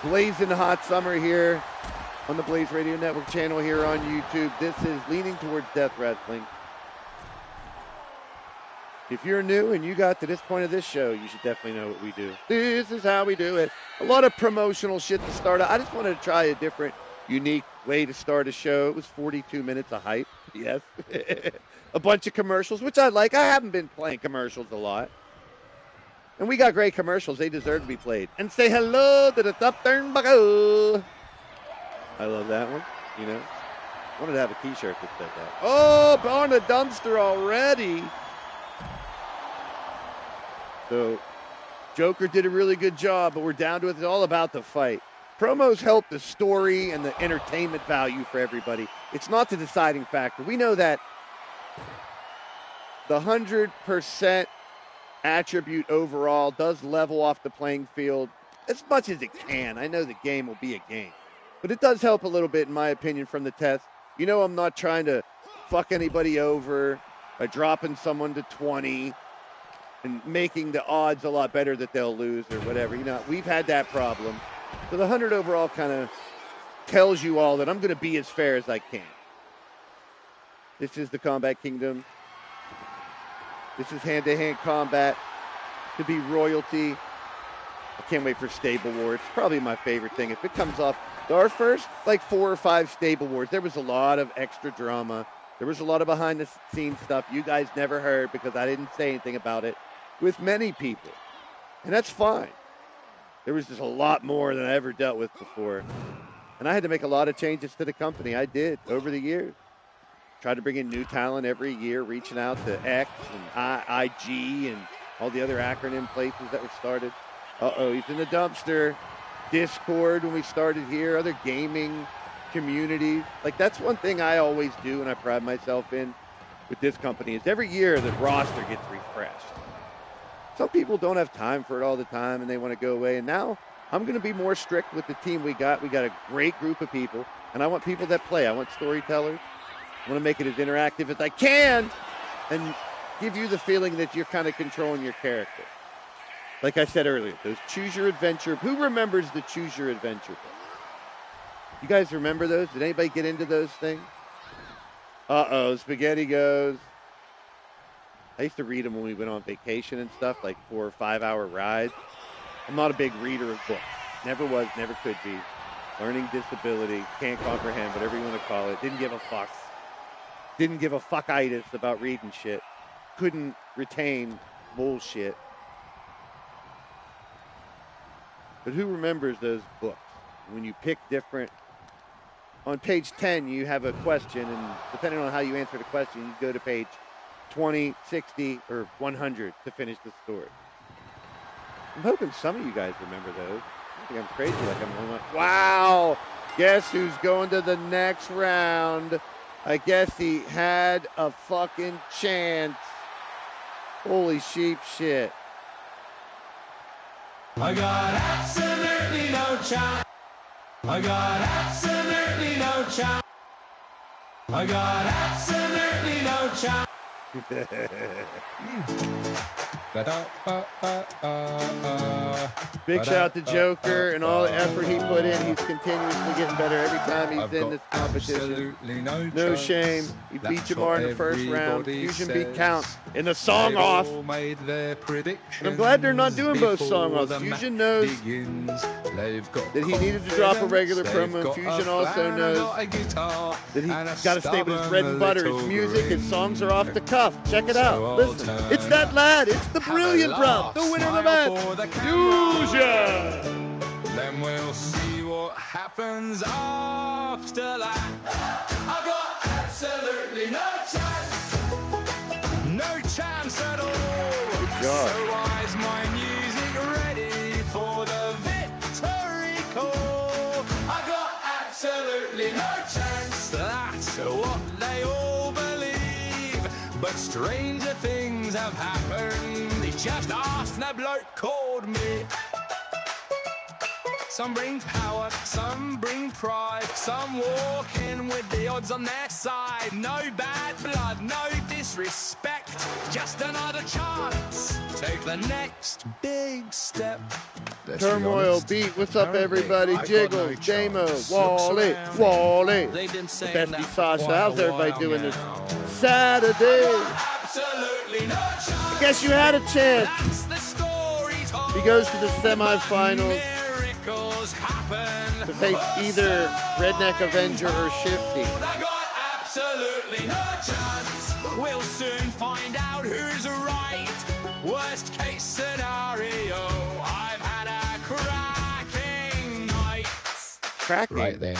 blazing hot summer here on the Blaze Radio Network channel here on YouTube. This is Leaning Towards Death Wrestling. If you're new and you got to this point of this show, you should definitely know what we do. This is how we do it. A lot of promotional shit to start. I just wanted to try a different, unique way to start a show. It was 42 minutes of hype, yes. A bunch of commercials, which I like. I haven't been playing commercials a lot. And we got great commercials. They deserve to be played. And say hello to the top turnbuckle. I love that one, you know. I wanted to have a t-shirt that said that. Oh, on a dumpster already. So, Joker did a really good job, but we're down to it. It's all about the fight. Promos help the story and the entertainment value for everybody. It's not the deciding factor. We know that the 100% attribute overall does level off the playing field as much as it can. I know the game will be a game, but it does help a little bit, in my opinion, from the test. You know, I'm not trying to fuck anybody over by dropping someone to 20 and making the odds a lot better that they'll lose or whatever. You know, we've had that problem. So the 100 overall kind of tells you all that I'm going to be as fair as I can. This is the Combat Kingdom. This is hand-to-hand combat to be royalty. I can't wait for Stable War. It's probably my favorite thing. If it comes off, our first like 4 or 5 Stable Wars, there was a lot of extra drama. There was a lot of behind-the-scenes stuff you guys never heard because I didn't say anything about it with many people. And that's fine. There was just a lot more than I ever dealt with before. And I had to make a lot of changes to the company. I did over the years. Tried to bring in new talent every year, reaching out to X and IG and all the other acronym places that were started. Uh-oh, he's in the dumpster. Discord when we started here, other gaming communities. Like, that's one thing I always do and I pride myself in with this company is every year the roster gets refreshed. Some people don't have time for it all the time and they want to go away. And now I'm going to be more strict with the team we got. We got a great group of people, and I want people that play. I want storytellers. I want to make it as interactive as I can and give you the feeling that you're kind of controlling your character. Like I said earlier, those Choose Your Adventure. Who remembers the Choose Your Adventure book? You guys remember those? Did anybody get into those things? Uh-oh, Spaghetti goes. I used to read them when we went on vacation and stuff, like 4 or 5 hour rides. I'm not a big reader of books. Never was, never could be. Learning disability, can't comprehend, whatever you want to call it. Didn't give a fuck. Didn't give a fuckitis about reading shit. Couldn't retain bullshit. But who remembers those books? When you pick different... On page 10, you have a question, and depending on how you answer the question, you go to page 20, 60, or 100 to finish the story. I'm hoping some of you guys remember those. think I'm crazy like I'm like, wow. Guess who's going to the next round? I guess he had a fucking chance. Holy sheep shit. I got absolutely no chance. I got absolutely no chance. I got absolutely no chance. Big shout out to Joker and all the effort he put in. He's continuously getting better every time he's in this competition. No shame. He beat Jamar in the first round. Fusion beat Count in the song off. And I'm glad they're not doing both song offs. Fusion knows that he needed to drop a regular promo. And Fusion also knows that he's got to stay with his bread and butter. His music, his songs are off the cuff. Check it out. Listen. It's that lad. It's the brilliant bruv. The winner of the match. Fusion. Then we'll see what happens after that. I've got absolutely no chance. No chance at all. Good job. So why is my music ready for the victory call? I've got absolutely no chance. That's what they all believe. But stranger things have happened. They just asked the bloke called me. Some bring power, some bring pride, some walk in with the odds on their side. No bad blood, no disrespect, just another chance. Take the next big step. Turmoil beat. What's up, everybody? Jiggles, Damo, Wally, Wally. Bestie Sasha. How's everybody doing this Saturday? I guess you had a chance. He goes to the semifinals to face either Redneck Avenger or Shifty. Absolutely no chance. We'll soon find out who's right. Worst case scenario, I've had a cracking night. Cracking? Right then.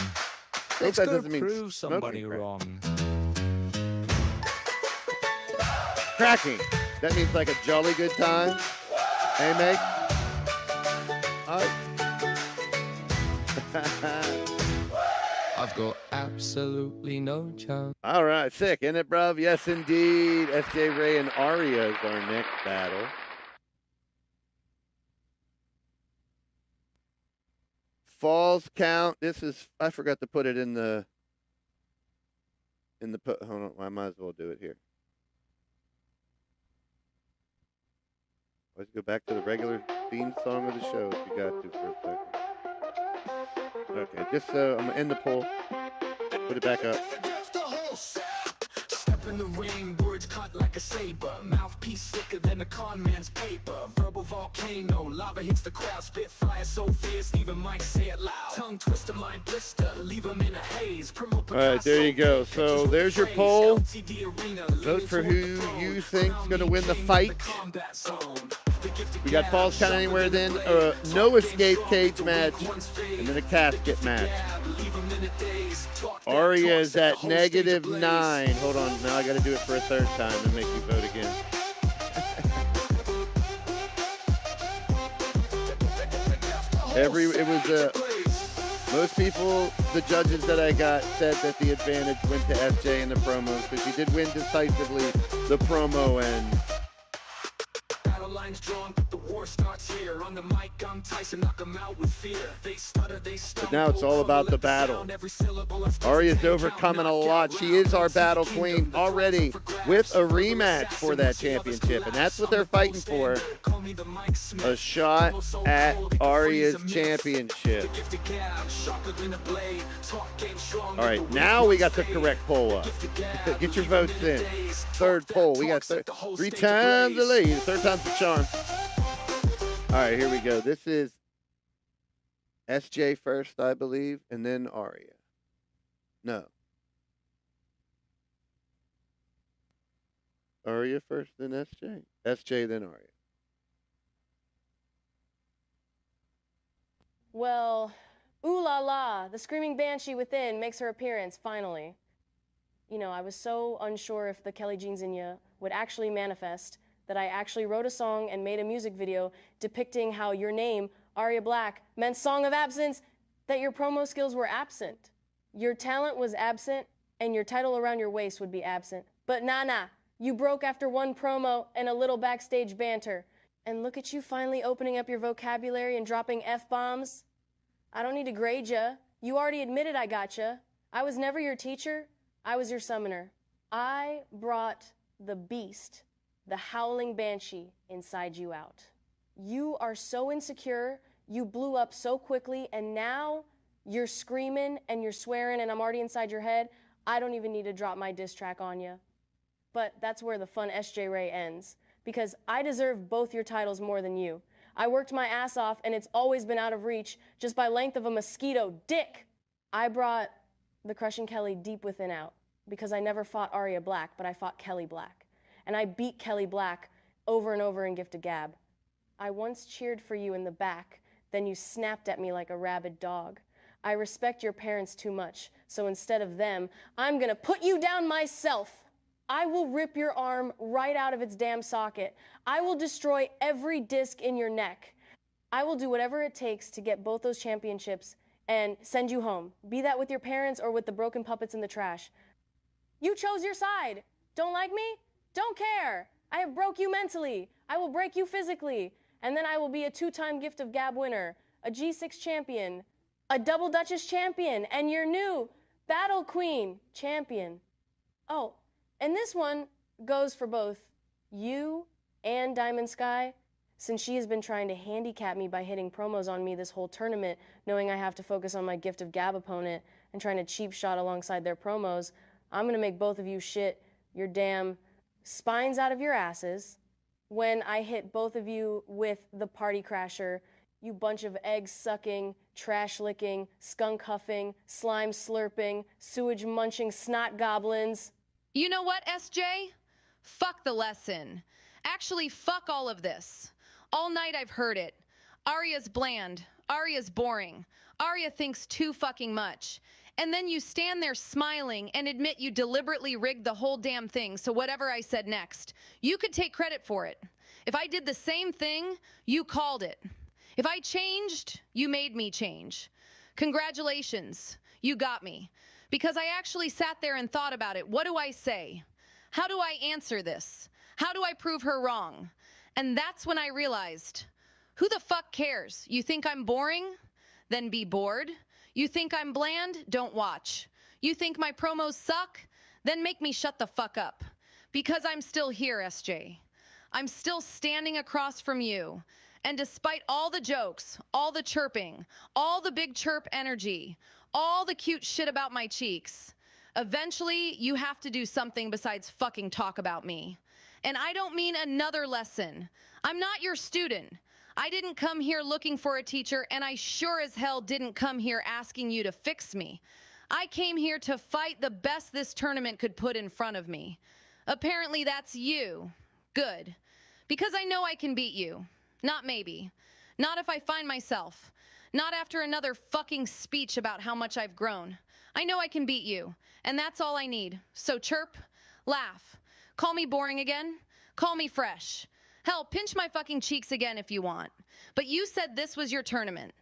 Let's Let's go go prove somebody wrong. Cracking. That means like a jolly good time. Hey, mate. I've got absolutely no chance. All right, sick, isn't it, bruv? Yes, indeed. SJ Ray and Aria is our next battle. Falls count. This is, I forgot to put it in the, hold on, I might as well do it here. Let's go back to the regular theme song of the show if you got to for a second. Okay, just so I'm going to end the poll. Put it back up. Step in the ring, words cut like a saber. Mouthpiece thicker than a con man's paper. Verbal volcano, lava hits the crowd. Spit fire so fierce, even might say it loud. Tongue twister, mind blister, leave them in a haze. All right, there you go. So there's your poll. Vote for who you think's going to win the fight. We got Falls Count Anywhere, then no escape cage match, and then a casket match. Aria is at -9. Hold on, now I got to do it for a third time and make you vote again. Most people, the judges that I got, said that the advantage went to FJ in the promos because he did win decisively the promo end. But now it's all about the battle. Aria's overcoming a lot. She is our battle queen already with a rematch for that championship, and that's what they're fighting for. A shot at Aria's championship. All right, now we got the correct poll up. Get your votes in. Third poll. We got 3 times the lead. Third time's the charm. All right, here we go. This is SJ first, I believe, and then Aria. No. Aria first, then SJ. SJ, then Aria. Well, ooh la la, the screaming banshee within makes her appearance, finally. You know, I was so unsure if the Kelly Jeans in Ya would actually manifest that I actually wrote a song and made a music video depicting how your name, Aria Black meant song of absence, that your promo skills were absent. Your talent was absent, and your title around your waist would be absent. But nah, you broke after one promo and a little backstage banter. And look at you finally opening up your vocabulary and dropping F-bombs. I don't need to grade ya. You already admitted I gotcha. I was never your teacher. I was your summoner. I brought the beast, the howling banshee, inside you out. You are so insecure, you blew up so quickly, and now you're screaming and you're swearing and I'm already inside your head. I don't even need to drop my diss track on you. But that's where the fun SJ Ray ends, because I deserve both your titles more than you. I worked my ass off, and it's always been out of reach, just by length of a mosquito dick. I brought the Crushing Kelly deep within out, because I never fought Aria Black, but I fought Kelly Black. And I beat Kelly Black over and over in Gift of Gab. I once cheered for you in the back, then you snapped at me like a rabid dog. I respect your parents too much, so instead of them, I'm gonna put you down myself. I will rip your arm right out of its damn socket. I will destroy every disc in your neck. I will do whatever it takes to get both those championships and send you home. Be that with your parents or with the broken puppets in the trash. You chose your side. Don't like me? Don't care. I have broke you mentally. I will break you physically. And then I will be a 2-time Gift of Gab winner, a G6 champion, a double Duchess champion, and your new Battle Queen champion. Oh, and this one goes for both you and Diamond Sky, since she has been trying to handicap me by hitting promos on me this whole tournament, knowing I have to focus on my Gift of Gab opponent and trying to cheap shot alongside their promos. I'm going to make both of you shit your damn spines out of your asses when I hit both of you with the Party Crasher, you bunch of egg-sucking, trash-licking, skunk-huffing, slime-slurping, sewage-munching snot goblins. You know what, SJ? Fuck the lesson. Actually, fuck all of this. All night I've heard it. Arya's bland. Arya's boring. Arya thinks too fucking much. And then you stand there smiling and admit you deliberately rigged the whole damn thing, so whatever I said next, you could take credit for it. If I did the same thing, you called it. If I changed, you made me change. Congratulations. You got me. Because I actually sat there and thought about it. What do I say? How do I answer this? How do I prove her wrong? And that's when I realized, who the fuck cares? You think I'm boring? Then be bored. You think I'm bland? Don't watch. You think my promos suck? Then make me shut the fuck up. Because I'm still here, SJ. I'm still standing across from you. And despite all the jokes, all the chirping, all the big chirp energy, all the cute shit about my cheeks, eventually you have to do something besides fucking talk about me. And I don't mean another lesson. I'm not your student. I didn't come here looking for a teacher, and I sure as hell didn't come here asking you to fix me. I came here to fight the best this tournament could put in front of me. Apparently that's you. Good. Because I know I can beat you. Not maybe. Not if I find myself. Not after another fucking speech about how much I've grown. I know I can beat you, and that's all I need. So chirp, laugh. Call me boring again. Call me fresh. Hell, pinch my fucking cheeks again if you want. But you said this was your tournament.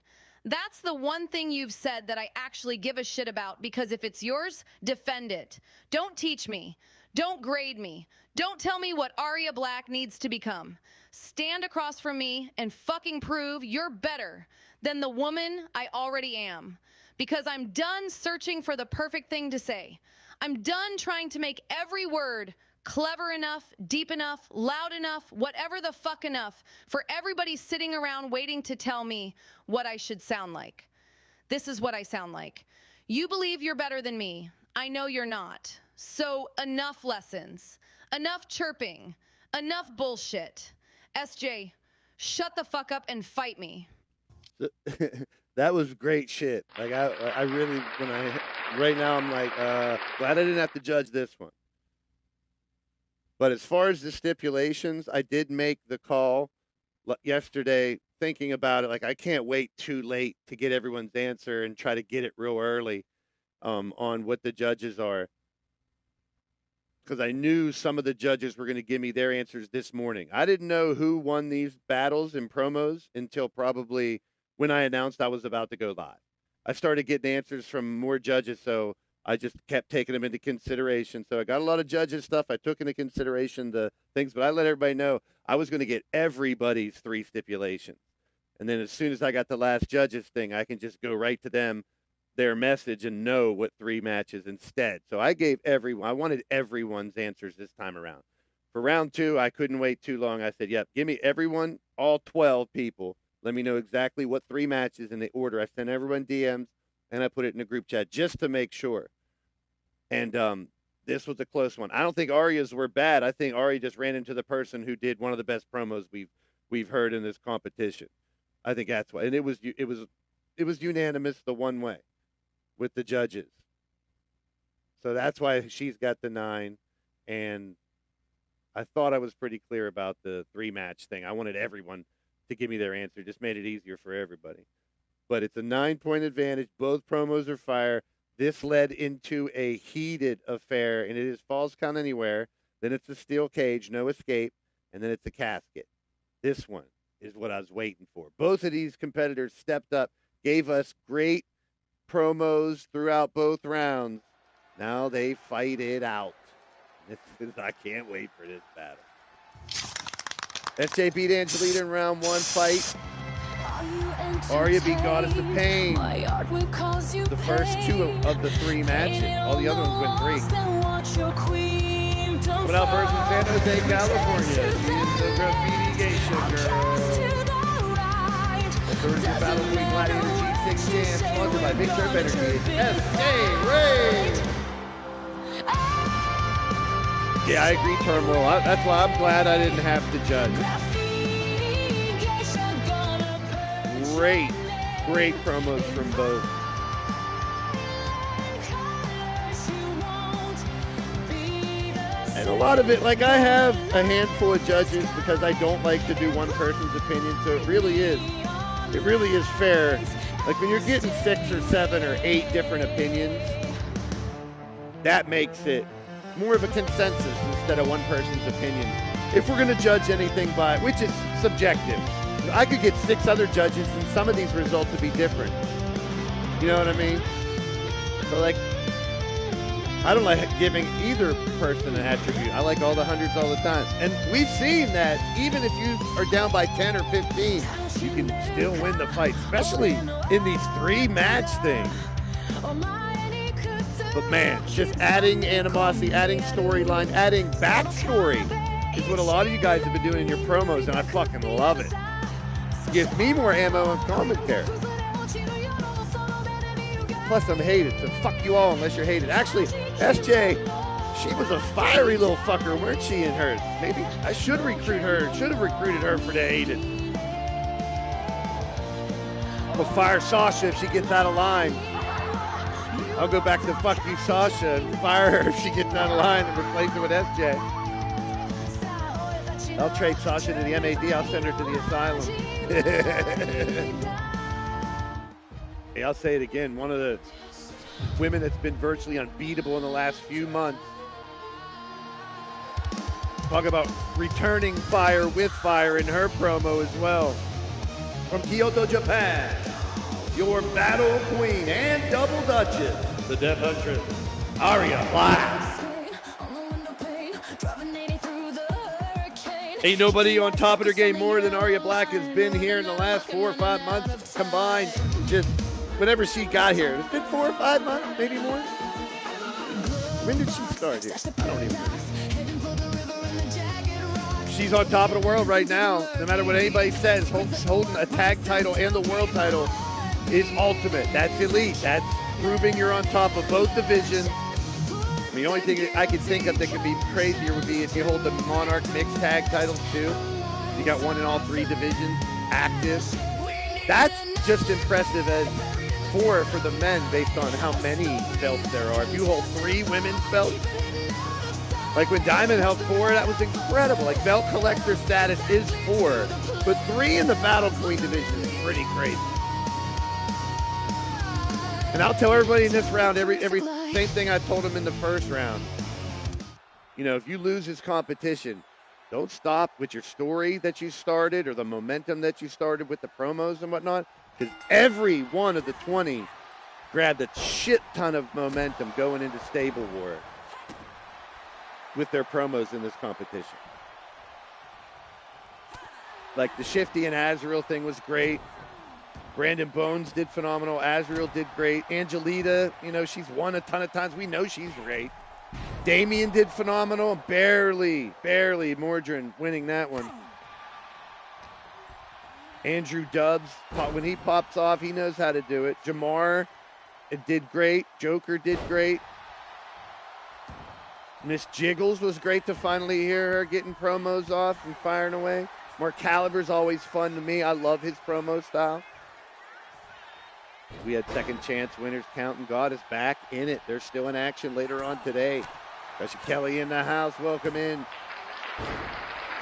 That's the one thing you've said that I actually give a shit about, because if it's yours, defend it. Don't teach me. Don't grade me. Don't tell me what Arya Black needs to become. Stand across from me and fucking prove you're better than the woman I already am. Because I'm done searching for the perfect thing to say. I'm done trying to make every word clever enough, deep enough, loud enough, whatever the fuck enough for everybody sitting around waiting to tell me what I should sound like. This is what I sound like. You believe you're better than me. I know you're not. So enough lessons. Enough chirping. Enough bullshit. SJ, shut the fuck up and fight me. That was great shit. Like I really, right now I'm like, glad I didn't have to judge this one. But as far as the stipulations, I did make the call yesterday thinking about it. Like, I can't wait too late to get everyone's answer and try to get it real early on what the judges are. Because I knew some of the judges were going to give me their answers this morning. I didn't know who won these battles and promos until probably when I announced I was about to go live. I started getting answers from more judges, so I just kept taking them into consideration. So I got a lot of judges stuff. I took into consideration the things, but I let everybody know I was going to get everybody's 3 stipulations. And then as soon as I got the last judges thing, I can just go right to them, their message, and know what 3 matches instead. So I gave everyone, I wanted everyone's answers this time around. For round 2, I couldn't wait too long. I said, yep, give me everyone, all 12 people. Let me know exactly what 3 matches in the order. I sent everyone DMs, and I put it in a group chat just to make sure. And this was a close one. I don't think Arya's were bad. I think Arya just ran into the person who did one of the best promos we've heard in this competition. I think that's why. And it was unanimous the one way with the judges. So that's why she's got the 9. And I thought I was pretty clear about the 3 match thing. I wanted everyone to give me their answer. Just made it easier for everybody. But it's a 9-point advantage. Both promos are fire. This led into a heated affair, and it is falls count anywhere. Then it's a steel cage, no escape, and then it's a casket. This one is what I was waiting for. Both of these competitors stepped up, gave us great promos throughout both rounds. Now they fight it out. I can't wait for this battle. SJ beat Angelina in round 1 fight. Arya beat Goddess of Pain. The first 2 of the 3 matches. All the other ones went 3. Coming out versus San Jose, California. She is the graffiti geisha girl. The third year battle between Gladiator G6 champ, sponsored by Big Surf Energy. SJ Ray. Yeah, I agree, Turmoil. That's why I'm glad I didn't have to judge. Great promos from both. And a lot of it, like I have a handful of judges because I don't like to do one person's opinion, so it really is fair. Like when you're getting 6 or 7 or 8 different opinions, that makes it more of a consensus instead of one person's opinion. If we're going to judge anything by, which is subjective, I could get 6 other judges and some of these results would be different. You know what I mean? So like, I don't like giving either person an attribute. I like all the hundreds all the time. And we've seen that even if you are down by 10 or 15, you can still win the fight, especially in these 3 match things. But man, just adding animosity, adding storyline, adding backstory is what a lot of you guys have been doing in your promos, and I fucking love it. Gives me more ammo and commentary. Plus, I'm hated, so fuck you all unless you're hated. Actually, SJ, she was a fiery little fucker, weren't she, in hers? Maybe I should recruit her. Should have recruited her for the hated. We'll fire Sasha if she gets out of line. I'll go back to fuck you, Sasha, and fire her if she gets out of line and replace her with SJ. I'll trade Sasha to the MAD. I'll send her to the asylum. Hey, I'll say it again. One of the women that's been virtually unbeatable in the last few months. Talk about returning fire with fire in her promo as well. From Kyoto, Japan, your battle queen and double duchess, the Death Huntress, Arya Black. Ain't nobody on top of their game more than Arya Black has been here in the last 4 or 5 months combined. Just whenever she got here. It's been 4 or 5 months, maybe more. When did she start here? I don't even know. She's on top of the world right now. No matter what anybody says, holding a tag title and the world title is ultimate. That's elite. That's proving you're on top of both divisions. I mean, the only thing I could think of that could be crazier would be if you hold the Monarch mixed tag titles too. You got one in all 3 divisions active. That's just impressive as 4 for the men based on how many belts there are. If you hold 3 women's belts, like when Diamond held 4, that was incredible. Like belt collector status is 4, but 3 in the Battle Queen division is pretty crazy. And I'll tell everybody in this round, every same thing I told them in the first round. You know, if you lose this competition, don't stop with your story that you started or the momentum that you started with the promos and whatnot. Because every one of the 20 grabbed a shit ton of momentum going into Stable War with their promos in this competition. Like the Shifty and Azrael thing was great. Brandon Bones did phenomenal. Azrael did great. Angelita, she's won a ton of times. We know she's great. Damien did phenomenal. Barely Mordrin winning that one. Andrew Dubs, when he pops off, he knows how to do it. Jamar did great. Joker did great. Miss Jiggles was great to finally hear her getting promos off and firing away. Mark Caliber's always fun to me. I love his promo style. We had second chance winners counting. God is back in it. They're still in action later on today. Russia Kelly in the house. Welcome in.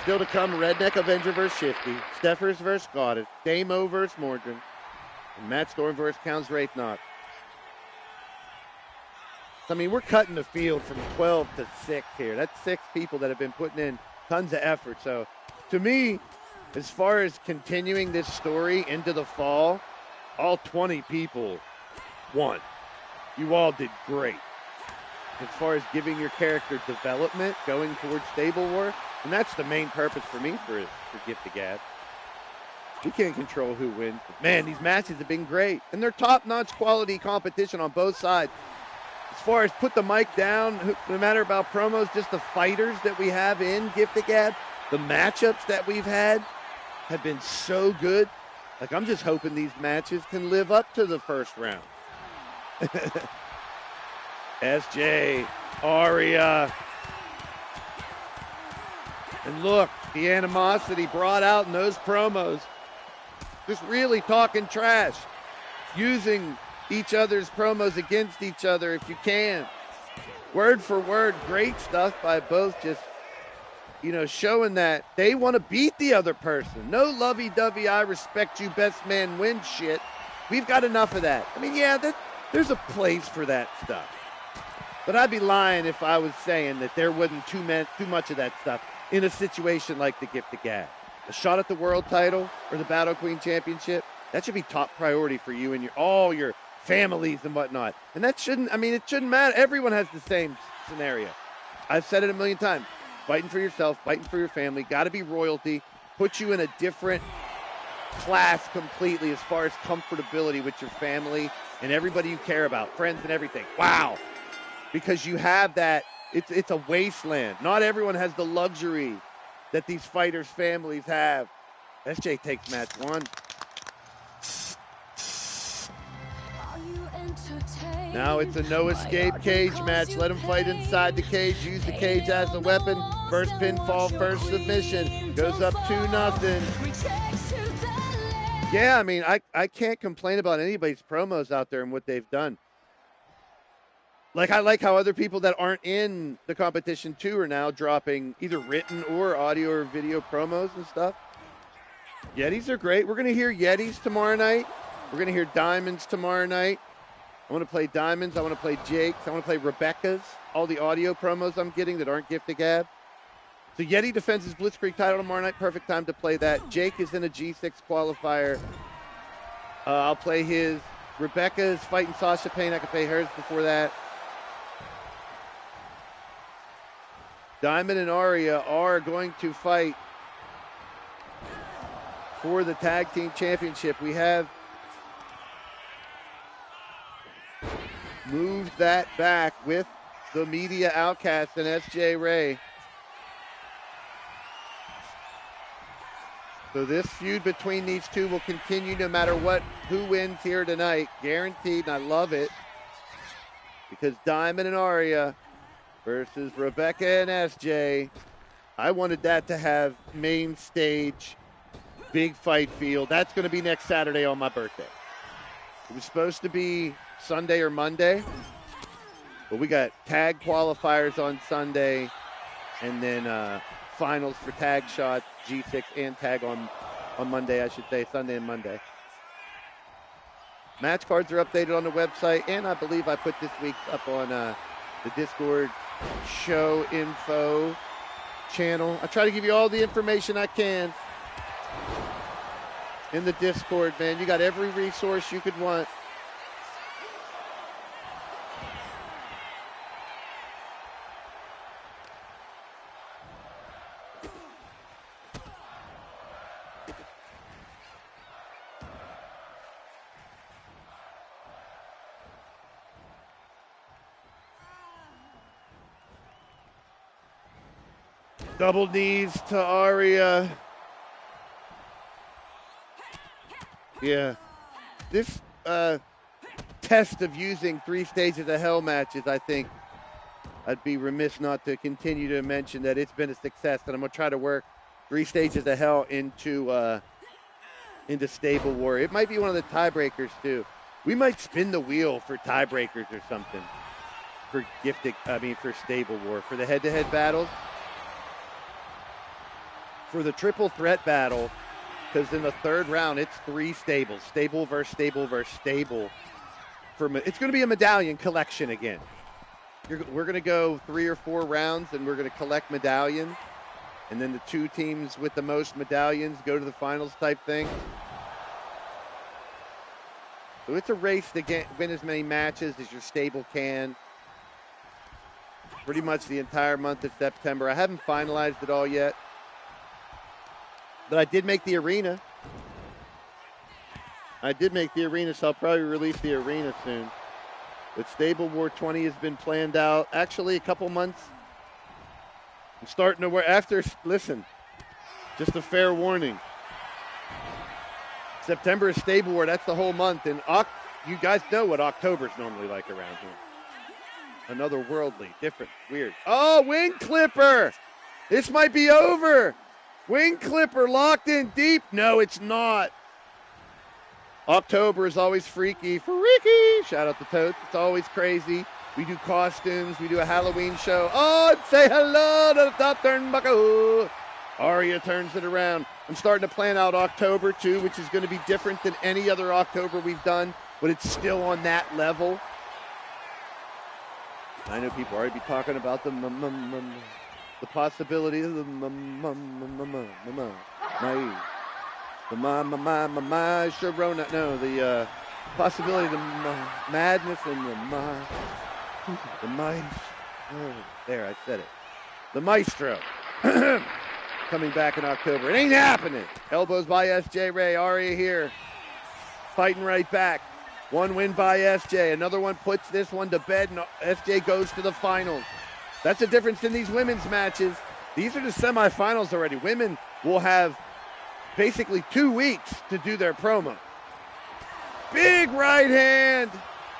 Still to come, Redneck Avenger versus Shifty. Steffers versus Goddess. Damo versus Mordrin. And Matt Storm versus Counts Wraithnock. I mean, we're cutting the field from 12 to 6 here. That's 6 people that have been putting in tons of effort. So, to me, as far as continuing this story into the fall, all 20 people won. You all did great. As far as giving your character development, going towards Stable War, and that's the main purpose for me for Gift of Gab. We can't control who wins. But man, these matches have been great. And they're top-notch quality competition on both sides. As far as put the mic down, no matter about promos, just the fighters that we have in Gift of Gab, the matchups that we've had have been so good. Like, I'm just hoping these matches can live up to the first round. SJ, Aria. And look, the animosity brought out in those promos. Just really talking trash. Using each other's promos against each other if you can. Word for word, great stuff by both, just, showing that they want to beat the other person. No lovey-dovey, I respect you, best man win shit. We've got enough of that. I mean, yeah, there's a place for that stuff. But I'd be lying if I was saying that there wasn't too much of that stuff in a situation like the Gift of Gab. A shot at the world title or the Battle Queen Championship, that should be top priority for you and all your families and whatnot. And it shouldn't matter. Everyone has the same scenario. I've said it a million times. Fighting for yourself, fighting for your family, got to be royalty. Put you in a different class completely as far as comfortability with your family and everybody you care about, friends and everything. Wow. Because you have that, it's a wasteland. Not everyone has the luxury that these fighters' families have. SJ takes match 1. Now it's a no escape cage match. Let him fight inside the cage. Use the cage as a weapon. First pinfall, first submission. Goes up 2-0. Yeah, I mean, I can't complain about anybody's promos out there and what they've done. Like, I like how other people that aren't in the competition too are now dropping either written or audio or video promos and stuff. Yetis are great. We're going to hear Yetis tomorrow night. We're going to hear Diamonds tomorrow night. I want to play Diamonds. I want to play Jake's. I want to play Rebecca's. All the audio promos I'm getting that aren't Gift of Gab. So Yeti defends his Blitzkrieg title tomorrow night. Perfect time to play that. Jake is in a G6 qualifier. I'll play his. Rebecca is fighting Sasha Payne. I can play hers before that. Diamond and Aria are going to fight for the tag team championship. We have moved that back with the Media Outcast and SJ Ray. So this feud between these two will continue no matter who wins here tonight. Guaranteed, and I love it. Because Diamond and Aria versus Rebecca and SJ. I wanted that to have main stage, big fight field. That's going to be next Saturday on my birthday. It was supposed to be Sunday or Monday, but we got tag qualifiers on Sunday, and then finals for tag shots, G6 and tag on Monday, I should say, Sunday and Monday. Match cards are updated on the website, and I believe I put this week's up on the Discord show info channel. I try to give you all the information I can. in the Discord, man. You got every resource you could want. Double knees to Arya. Yeah. This test of using 3 stages of hell matches, I think I'd be remiss not to continue to mention that it's been a success, and I'm going to try to work 3 stages of hell into Stable War. It might be one of the tiebreakers, too. We might spin the wheel for tiebreakers or something for Stable War. For the head-to-head battles. For the triple threat battle, because in the third round, it's 3 stables. Stable versus stable versus stable. It's going to be a medallion collection again. We're going to go 3 or 4 rounds, and we're going to collect medallions. And then the 2 teams with the most medallions go to the finals type thing. So it's a race to win as many matches as your stable can. Pretty much the entire month of September. I haven't finalized it all yet. But I did make the arena. So I'll probably release the arena soon. But Stable War 20 has been planned out. Actually, a couple months. I'm starting to wear listen, just a fair warning. September is Stable War. That's the whole month. And you guys know what October's normally like around here. Another worldly, different, weird. Oh, Wing Clipper! This might be over. Wing Clipper locked in deep. No, it's not. October is always freaky. Shout out to Totes. It's always crazy. We do costumes. We do a Halloween show. Oh, and say hello to the top turnbuckle. Arya turns it around. I'm starting to plan out October, too, which is going to be different than any other October we've done, but it's still on that level. I know people already be talking about the possibility of the Sharona. No, the possibility of the madness and the mice. Oh, there, I said it. The Maestro coming back in October. It ain't happening. Elbows by SJ Ray. Arya here, fighting right back. 1 win by SJ. Another one puts this one to bed, and SJ goes to the finals. That's the difference in these women's matches. These are the semifinals already. Women will have basically 2 weeks to do their promo. Big right hand.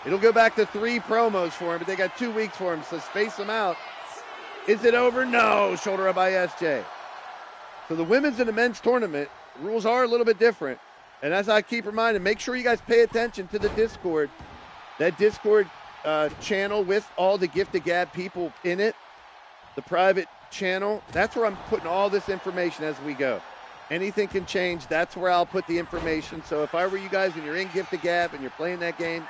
It'll go back to 3 promos for him, but they got 2 weeks for him, so space them out. Is it over? No. Shoulder up by SJ. So the women's and the men's tournament rules are a little bit different. And as I keep reminding, make sure you guys pay attention to the Discord. That Discord channel with all the Gift of Gab people in it, the private channel, that's where I'm putting all this information as we go. Anything can change. That's where I'll put the information. So if I were you guys and you're in Gift of Gab and you're playing that game,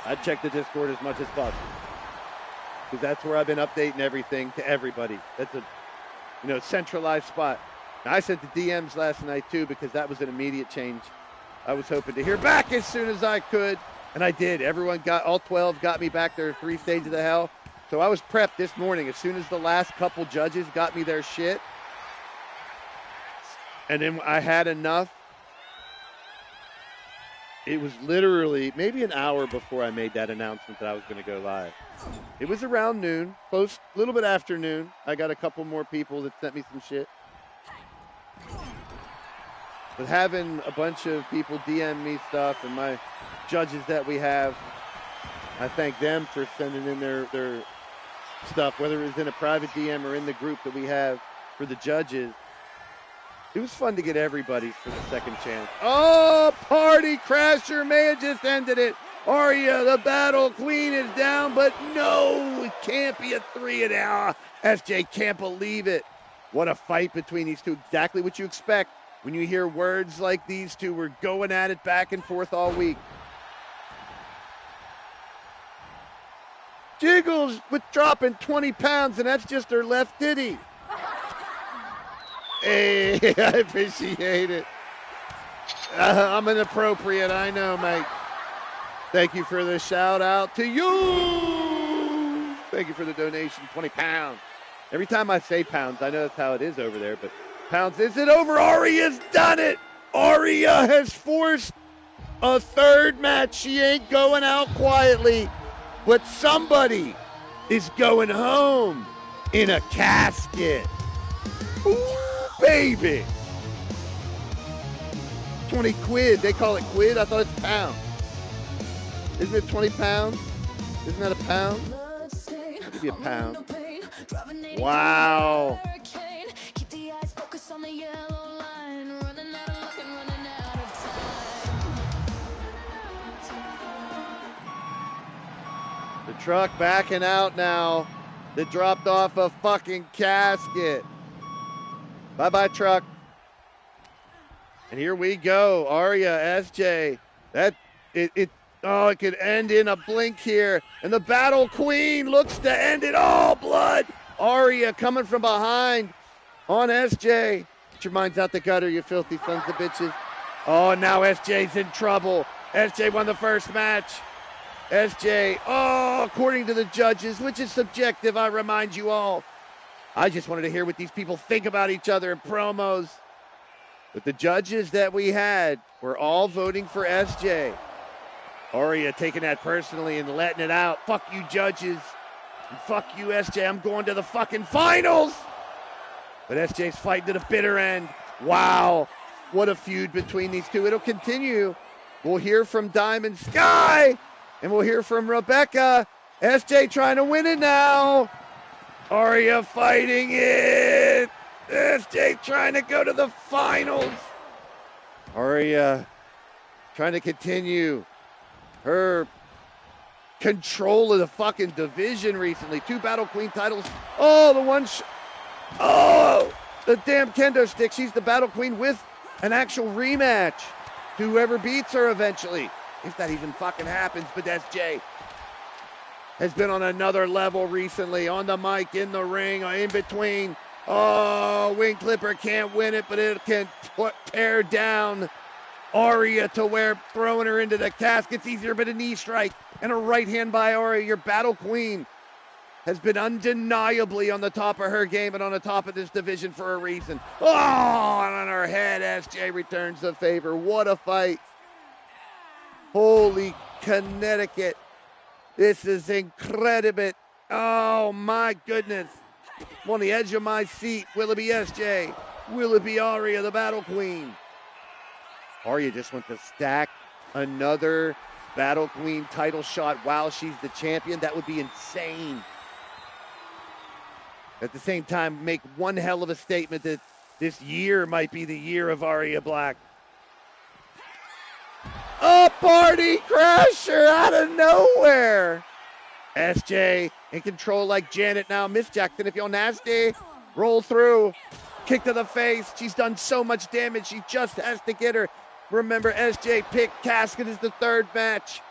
I'd check the Discord as much as possible. Because that's where I've been updating everything to everybody. That's a centralized spot. Now, I sent the DMs last night too because that was an immediate change. I was hoping to hear back as soon as I could. And I did. All 12 got me back their 3 stages of hell. So I was prepped this morning as soon as the last couple judges got me their shit. And then I had enough. It was literally maybe an hour before I made that announcement that I was going to go live. It was around noon, a little bit after noon. I got a couple more people that sent me some shit. But having a bunch of people DM me stuff and my judges that we have, I thank them for sending in their stuff, whether it was in a private DM or in the group that we have for the judges. It was fun to get everybody's for the second chance. Oh, Party Crasher may have just ended it. Arya, the battle queen, is down, but no, it can't be a 3 and out. SJ can't believe it. What a fight between these two. Exactly what you expect when you hear words like these two. We're going at it back and forth all week. Jiggles with dropping 20 pounds, and that's just her left titty. Hey, I appreciate it. I'm inappropriate, I know, mate. Thank you for the shout out to you. Thank you for the donation, 20 pounds. Every time I say pounds, I know that's how it is over there, but pounds, is it over? Aria's done it. Aria has forced a third match. She ain't going out quietly, but somebody is going home in a casket. Ooh, baby. 20 quid. They call it quid? I thought it's pound. Isn't it 20 pounds? Isn't that a pound? Maybe a pound. Wow. The truck backing out now. They dropped off a fucking casket. Bye-bye, truck. And here we go. Aria, SJ. It could end in a blink here. And the Battle Queen looks to end it all. Blood. Aria coming from behind on SJ. Get your minds out the gutter, you filthy sons of bitches. Oh, now SJ's in trouble. SJ won the first match. SJ, according to the judges, which is subjective, I remind you all. I just wanted to hear what these people think about each other in promos. But the judges that we had were all voting for SJ. Aria taking that personally and letting it out. Fuck you, judges. And fuck you, SJ. I'm going to the fucking finals. But SJ's fighting to the bitter end. Wow. What a feud between these two. It'll continue. We'll hear from Diamond Sky. And we'll hear from Rebecca. SJ trying to win it now. Aria fighting it. SJ trying to go to the finals. Aria trying to continue her control of the fucking division recently. 2 Battle Queen titles. Oh, the damn kendo stick. She's the Battle Queen with an actual rematch to whoever beats her eventually. If that even fucking happens, but SJ has been on another level recently. On the mic, in the ring, in between. Oh, Wing Clipper can't win it, but it can tear down Aria to where throwing her into the casket's easier, but a knee strike and a right hand by Aria. Your Battle Queen has been undeniably on the top of her game and on the top of this division for a reason. Oh, and on her head, SJ returns the favor. What a fight. Holy Connecticut. This is incredible. Oh, my goodness. I'm on the edge of my seat. Will it be SJ? Will it be Aria, the Battle Queen? Aria just went to stack another Battle Queen title shot while she's the champion. That would be insane. At the same time, make one hell of a statement that this year might be the year of Aria Black. A party crasher out of nowhere. SJ in control like Janet now. Miss Jackson, if you're nasty, roll through. Kick to the face. She's done so much damage. She just has to get her. Remember, SJ picked Casket as the third match.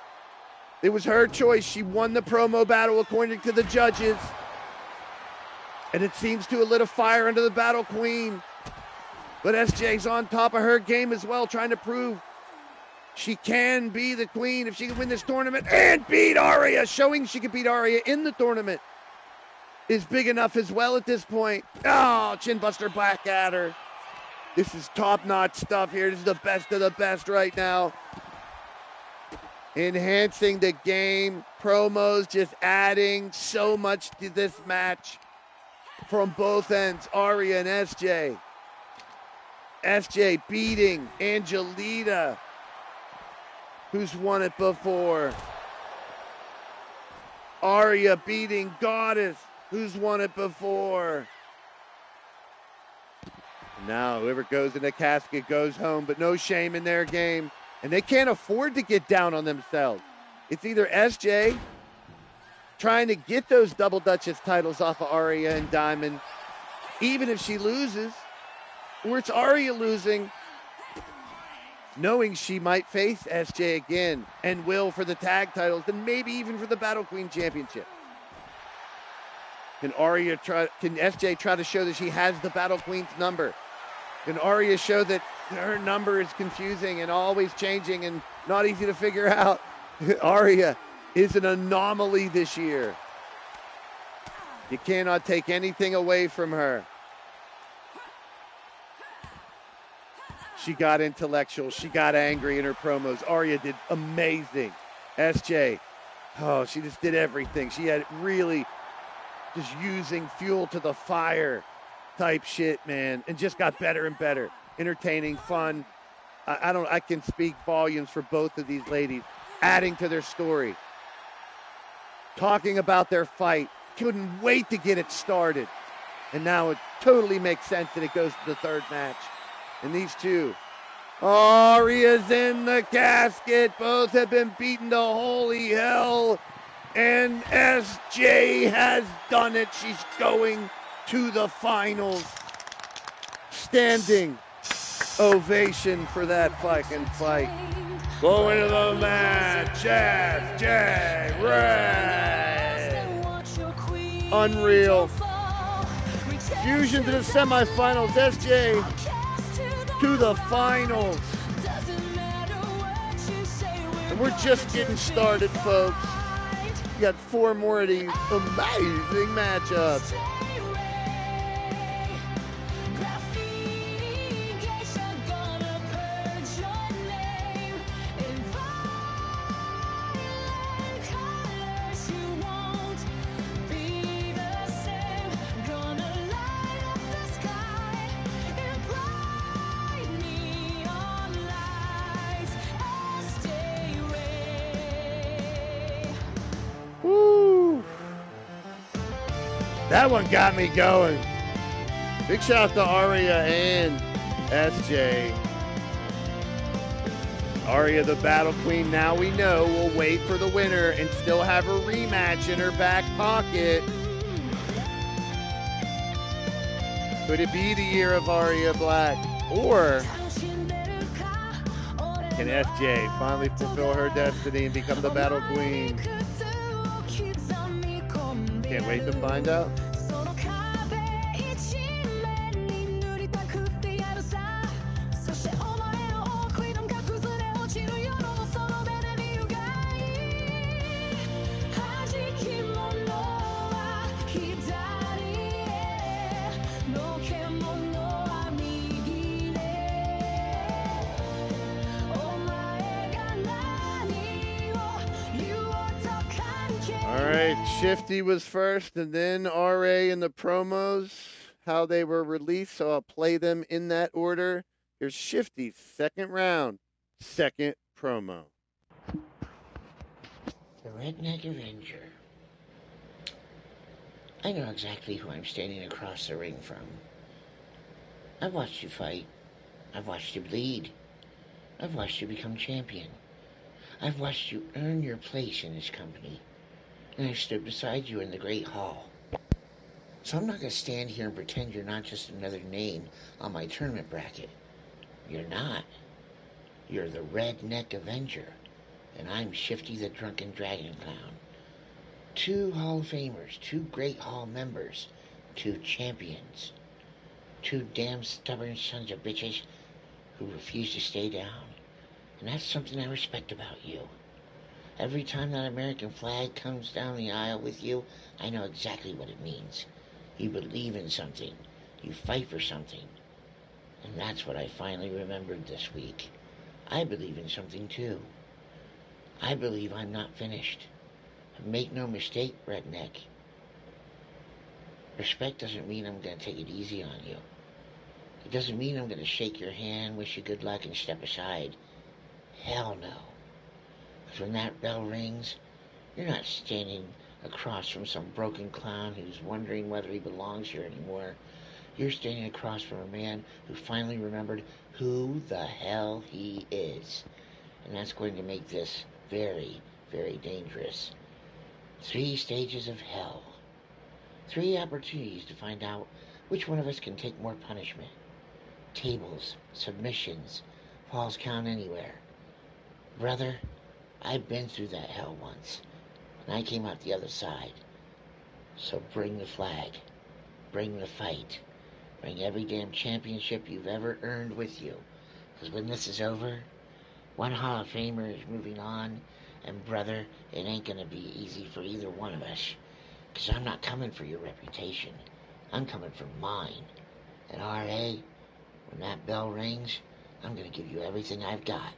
It was her choice. She won the promo battle according to the judges. And it seems to have lit a fire under the Battle Queen. But SJ's on top of her game as well, trying to prove she can be the queen if she can win this tournament and beat Aria. Showing she can beat Aria in the tournament is big enough as well at this point. Oh, Chinbuster back at her. This is top-notch stuff here. This is the best of the best right now. Enhancing the game. Promos just adding so much to this match from both ends. Aria and SJ. SJ beating Angelita, who's won it before. Aria beating Goddess, who's won it before. Now, whoever goes in the casket goes home, but no shame in their game. And they can't afford to get down on themselves. It's either SJ trying to get those Double Duchess titles off of Aria and Diamond, even if she loses, or it's Aria losing, knowing she might face SJ again and will for the tag titles and maybe even for the Battle Queen Championship. Can SJ try to show that she has the Battle Queen's number? Can Aria show that Her number is confusing and always changing and not easy to figure out. Arya is an anomaly this year. You cannot take anything away from her. She got intellectual. She got angry in her promos. Arya did amazing. SJ, oh, she just did everything. She had really just using fuel to the fire type shit, man, and just got better and better. Entertaining, fun. I can speak volumes for both of these ladies, adding to their story. Talking about their fight. Couldn't wait to get it started. And now it totally makes sense that it goes to the third match. And these two, Arya's in the casket. Both have been beaten to holy hell. And SJ has done it. She's going to the finals. Standing ovation for that fucking fight. Going to the match, SJ Ray. Unreal. Fusion to the semifinals, SJ to the finals. And we're just getting started, folks. We got 4 more of these amazing matchups. Woo! That one got me going. Big shout out to Arya and SJ. Arya, the Battle Queen, now we know will wait for the winner and still have a rematch in her back pocket. Could it be the year of Arya Black? Or can SJ finally fulfill her destiny and become the Battle Queen? Can't wait to find out. All right, Shifty was first, and then RA in the promos, how they were released, so I'll play them in that order. Here's Shifty's second round, second promo. The Redneck Avenger. I know exactly who I'm standing across the ring from. I've watched you fight. I've watched you bleed. I've watched you become champion. I've watched you earn your place in this company. And I've stood beside you in the Great Hall. So I'm not going to stand here and pretend you're not just another name on my tournament bracket. You're not. You're the Redneck Avenger. And I'm Shifty the Drunken Dragon Clown. 2 Hall of Famers, 2 Great Hall members, 2 champions, 2 damn stubborn sons of bitches who refuse to stay down. And that's something I respect about you. Every time that American flag comes down the aisle with you, I know exactly what it means. You believe in something. You fight for something. And that's what I finally remembered this week. I believe in something too. I believe I'm not finished. Make no mistake, Redneck. Respect doesn't mean I'm going to take it easy on you. It doesn't mean I'm going to shake your hand, wish you good luck, and step aside. Hell no. Because when that bell rings, you're not standing across from some broken clown who's wondering whether he belongs here anymore. You're standing across from a man who finally remembered who the hell he is. And that's going to make this very, very dangerous. 3 stages of hell. 3 opportunities to find out which one of us can take more punishment. Tables, submissions, falls count anywhere. Brother, I've been through that hell once, and I came out the other side. So bring the flag. Bring the fight. Bring every damn championship you've ever earned with you. Because when this is over, one Hall of Famer is moving on, and brother, it ain't gonna be easy for either one of us. Because I'm not coming for your reputation. I'm coming for mine. And R.A., when that bell rings, I'm gonna give you everything I've got.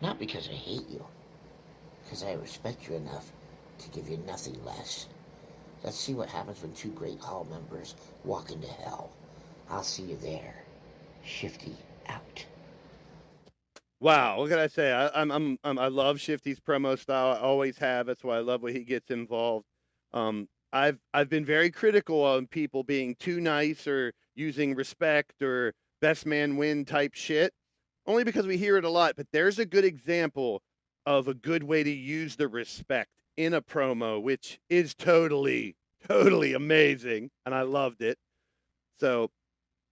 Not because I hate you, because I respect you enough to give you nothing less. Let's see what happens when two great Hall members walk into hell. I'll see you there. Shifty out. Wow, what can I say? I love Shifty's promo style. I always have. That's why I love when he gets involved. I've been very critical on people being too nice or using respect or best man win type shit, only because we hear it a lot. But there's a good example of a good way to use the respect in a promo, which is totally amazing, and I loved it. So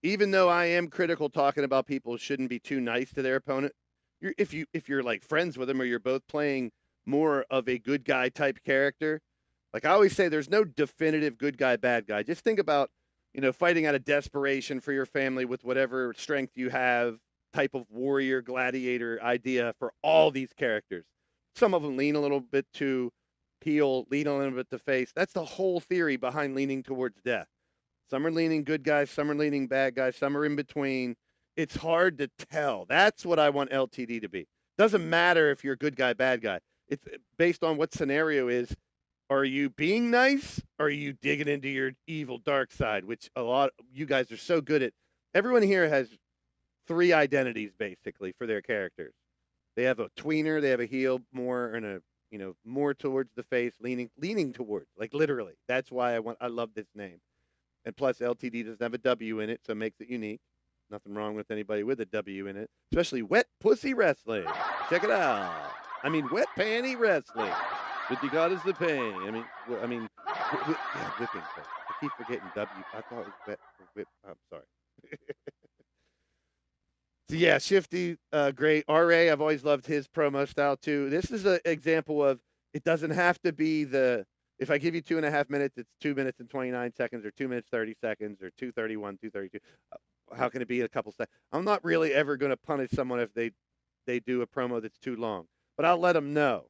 even though I am critical talking about people shouldn't be too nice to their opponent, if you're like friends with them or you're both playing more of a good guy type character, like I always say, there's no definitive good guy bad guy. Just think about fighting out of desperation for your family with whatever strength you have, type of warrior gladiator idea for all these characters. Some of them lean a little bit to heel, lean a little bit to face. That's the whole theory behind leaning towards death. Some are leaning good guys, some are leaning bad guys, some are in between. It's hard to tell. That's what I want LTD to be. Doesn't matter if you're a good guy, bad guy. It's based on what scenario is. Are you being nice? Or are you digging into your evil dark side? Which a lot you guys are so good at. Everyone here has three identities basically for their characters. They have a tweener, they have a heel, more and a more towards the face, leaning towards, like literally. That's why I love this name. And plus, LTD doesn't have a W in it, so it makes it unique. Nothing wrong with anybody with a W in it, especially wet pussy wrestling. Check it out. I mean, wet panty wrestling. What you got is the pain. Yeah, whipping. I keep forgetting W. I thought it was wet for whip. I'm sorry. So yeah, Shifty, great. RA, I've always loved his promo style too. This is an example of it doesn't have to be the. If I give you 2.5 minutes, it's 2 minutes and 29 seconds, or 2 minutes 30 seconds, or 2:31, 2:32. How can it be a couple seconds? I'm not really ever going to punish someone if they do a promo that's too long, but I'll let them know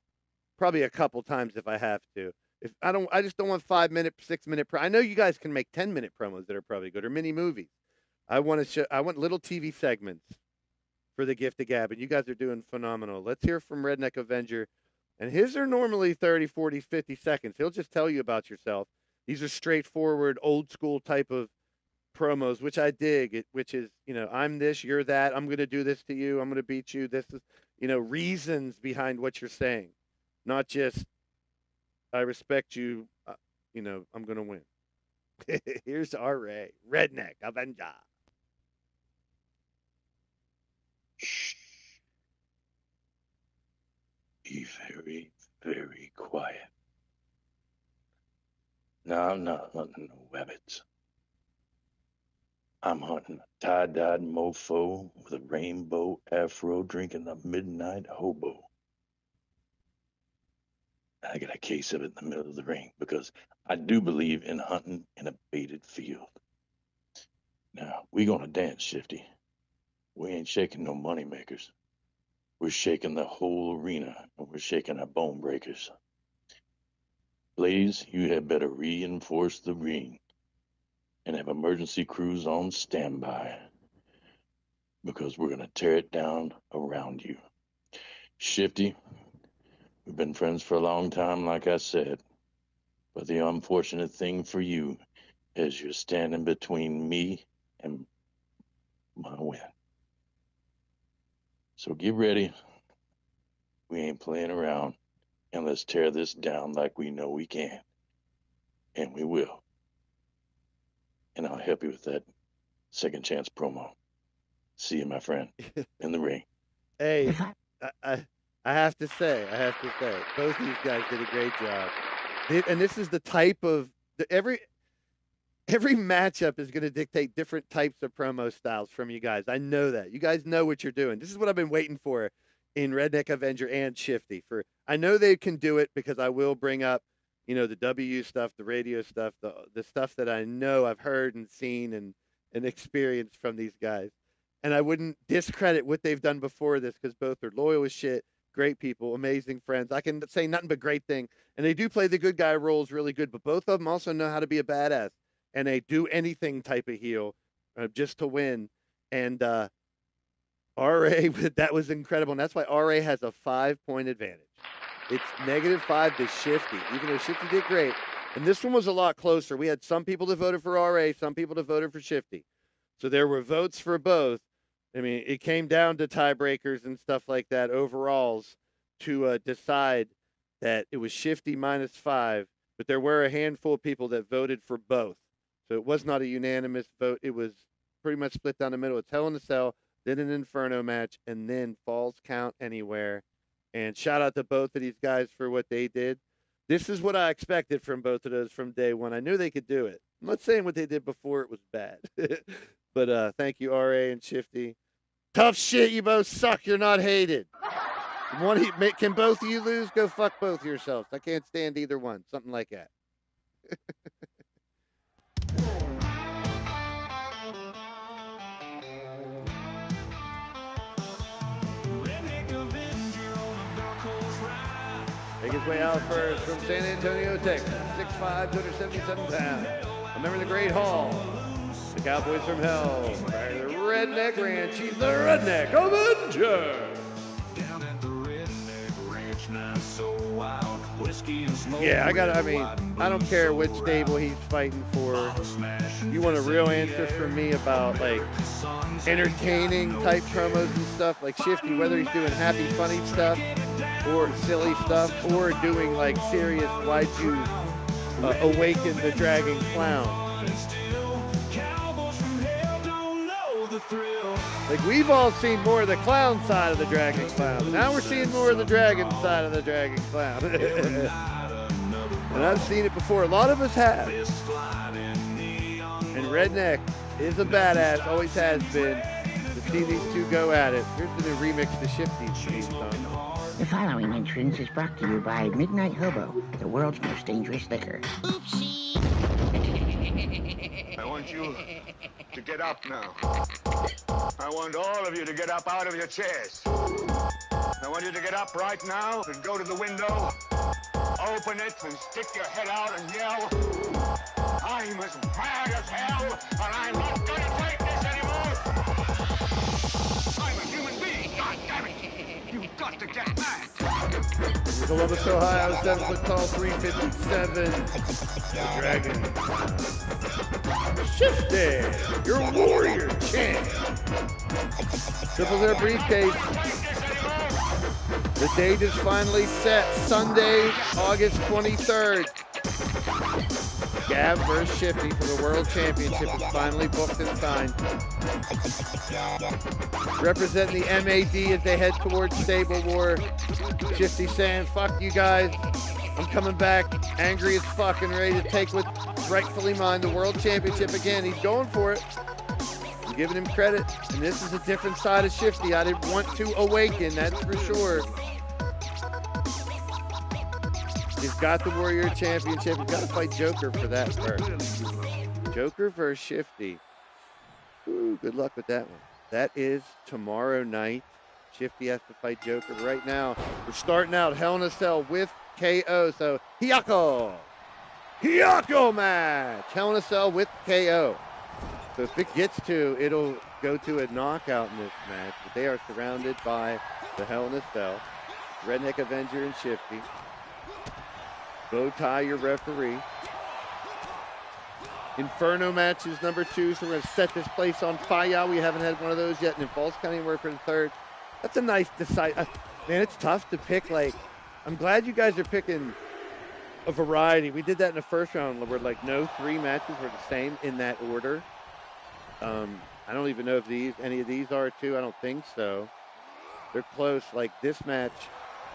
probably a couple times if I have to. If I don't, I just don't want 5 minute, 6 minute. I know you guys can make 10 minute promos that are probably good or mini movies. I want to show. I want little TV segments for the gift of gab, and you guys are doing phenomenal. Let's hear from Redneck Avenger. And his are normally 30, 40, 50 seconds. He'll just tell you about yourself. These are straightforward, old school type of promos, which I dig, which is, I'm this, you're that, I'm going to do this to you, I'm going to beat you. This is, reasons behind what you're saying, not just, I respect you, I'm going to win. Here's R.A., Redneck Avenger. Shh. Be very, very quiet. Now, I'm not hunting no rabbits. I'm hunting a tie-dyed mofo with a rainbow afro drinking a midnight hobo. I got a case of it in the middle of the ring because I do believe in hunting in a baited field. Now, we gonna dance, Shifty. We ain't shaking no money makers. We're shaking the whole arena, and we're shaking our bone breakers. Blaze, you had better reinforce the ring and have emergency crews on standby because we're gonna tear it down around you. Shifty, we've been friends for a long time, like I said, but the unfortunate thing for you is you're standing between me and my win. So get ready. We ain't playing around, and let's tear this down like we know we can. And we will. And I'll help you with that second chance promo. See you, my friend, in the ring. Hey, I have to say, both of these guys did a great job. And this is the type of every matchup is going to dictate different types of promo styles from you guys. I know that. You guys know what you're doing. This is what I've been waiting for in Redneck Avenger and Shifty. I know they can do it because I will bring up, the W stuff, the radio stuff, the stuff that I know I've heard and seen and experienced from these guys. and I wouldn't discredit what they've done before this because both are loyal as shit, great people, amazing friends. I can say nothing but great thing. And they do play the good guy roles really good, but both of them also know how to be a badass and a do anything type of heel just to win. And RA, that was incredible. And that's why RA has a 5-point advantage. It's -5 to Shifty, even though Shifty did great. And this one was a lot closer. We had some people that voted for RA, some people that voted for Shifty. So there were votes for both. I mean, it came down to tiebreakers and stuff like that, overalls, to decide that it was Shifty -5, but there were a handful of people that voted for both. So it was not a unanimous vote. It was pretty much split down the middle. It's Hell in a Cell, then an Inferno match, and then Falls Count Anywhere. And shout out to both of these guys for what they did. This is what I expected from both of those from day one. I knew they could do it. I'm not saying what they did before it was bad. But thank you, RA and Shifty. Tough shit, you both suck. You're not hated. Can both of you lose? Go fuck both of yourselves. I can't stand either one. Something like that. Make his way out first from San Antonio, Texas. 6'5", 277 pounds. A member of the Great Hall. The Cowboys from Hell. Back to the Redneck Ranch. He's the Redneck Avenger. Down at the Redneck Ranch, now so wild. Whiskey and smoke. Yeah, I don't care which stable he's fighting for. You want a real answer from me about, like, entertaining type promos and stuff, like Shifty, whether he's doing happy, funny stuff or silly stuff or doing, like, serious, why'd you awaken the dragon clown? Like, we've all seen more of the clown side of the dragon clown. Now we're seeing more of the dragon side of the dragon clown. And I've seen it before. A lot of us have. And Redneck is a badass, always has been. To see these two go at it. Here's the new remix to Shifty's theme song. The following entrance is brought to you by Midnight Hobo, the world's most dangerous liquor. Oopsie. I want you to get up now. I want all of you to get up out of your chairs. I want you to get up right now and go to the window, open it, and stick your head out and yell, I'm as mad as hell, and I'm not going to take this anymore. I'm a human being, God damn it. You've got to get mad. Columbus, Ohio, 7 foot tall, 357. The Dragon. Shifty, your warrior champ. Triple their briefcase. The date is finally set. Sunday, August 23rd. Gav versus Shifty for the World Championship is finally booked and signed. Representing the MAD as they head towards Stable War. Shifty saying, fuck you guys. I'm coming back angry as fuck and ready to take what's rightfully mine, the World Championship again. He's going for it. I'm giving him credit. And this is a different side of Shifty. I didn't want to awaken, that's for sure. He's got the Warrior Championship. He's got to fight Joker for that first. Joker versus Shifty. Ooh, good luck with that one. That is tomorrow night. Shifty has to fight Joker. Right now, we're starting out Hell in a Cell with KO. So, Hiyako match. Hell in a Cell with KO. So if it gets to, it'll go to a knockout in this match. But they are surrounded by the Hell in a Cell. Redneck Avenger and Shifty. Bow tie your referee. Inferno match is number 2, so we're going to set this place on fire. We haven't had one of those yet. And then Falls Count Anywhere for the third. That's a nice decide. Man, it's tough to pick. Like, I'm glad you guys are picking a variety. We did that in the first round where, like, no 3 matches were the same in that order. I don't even know if any of these are too. I don't think so. They're close. Like this match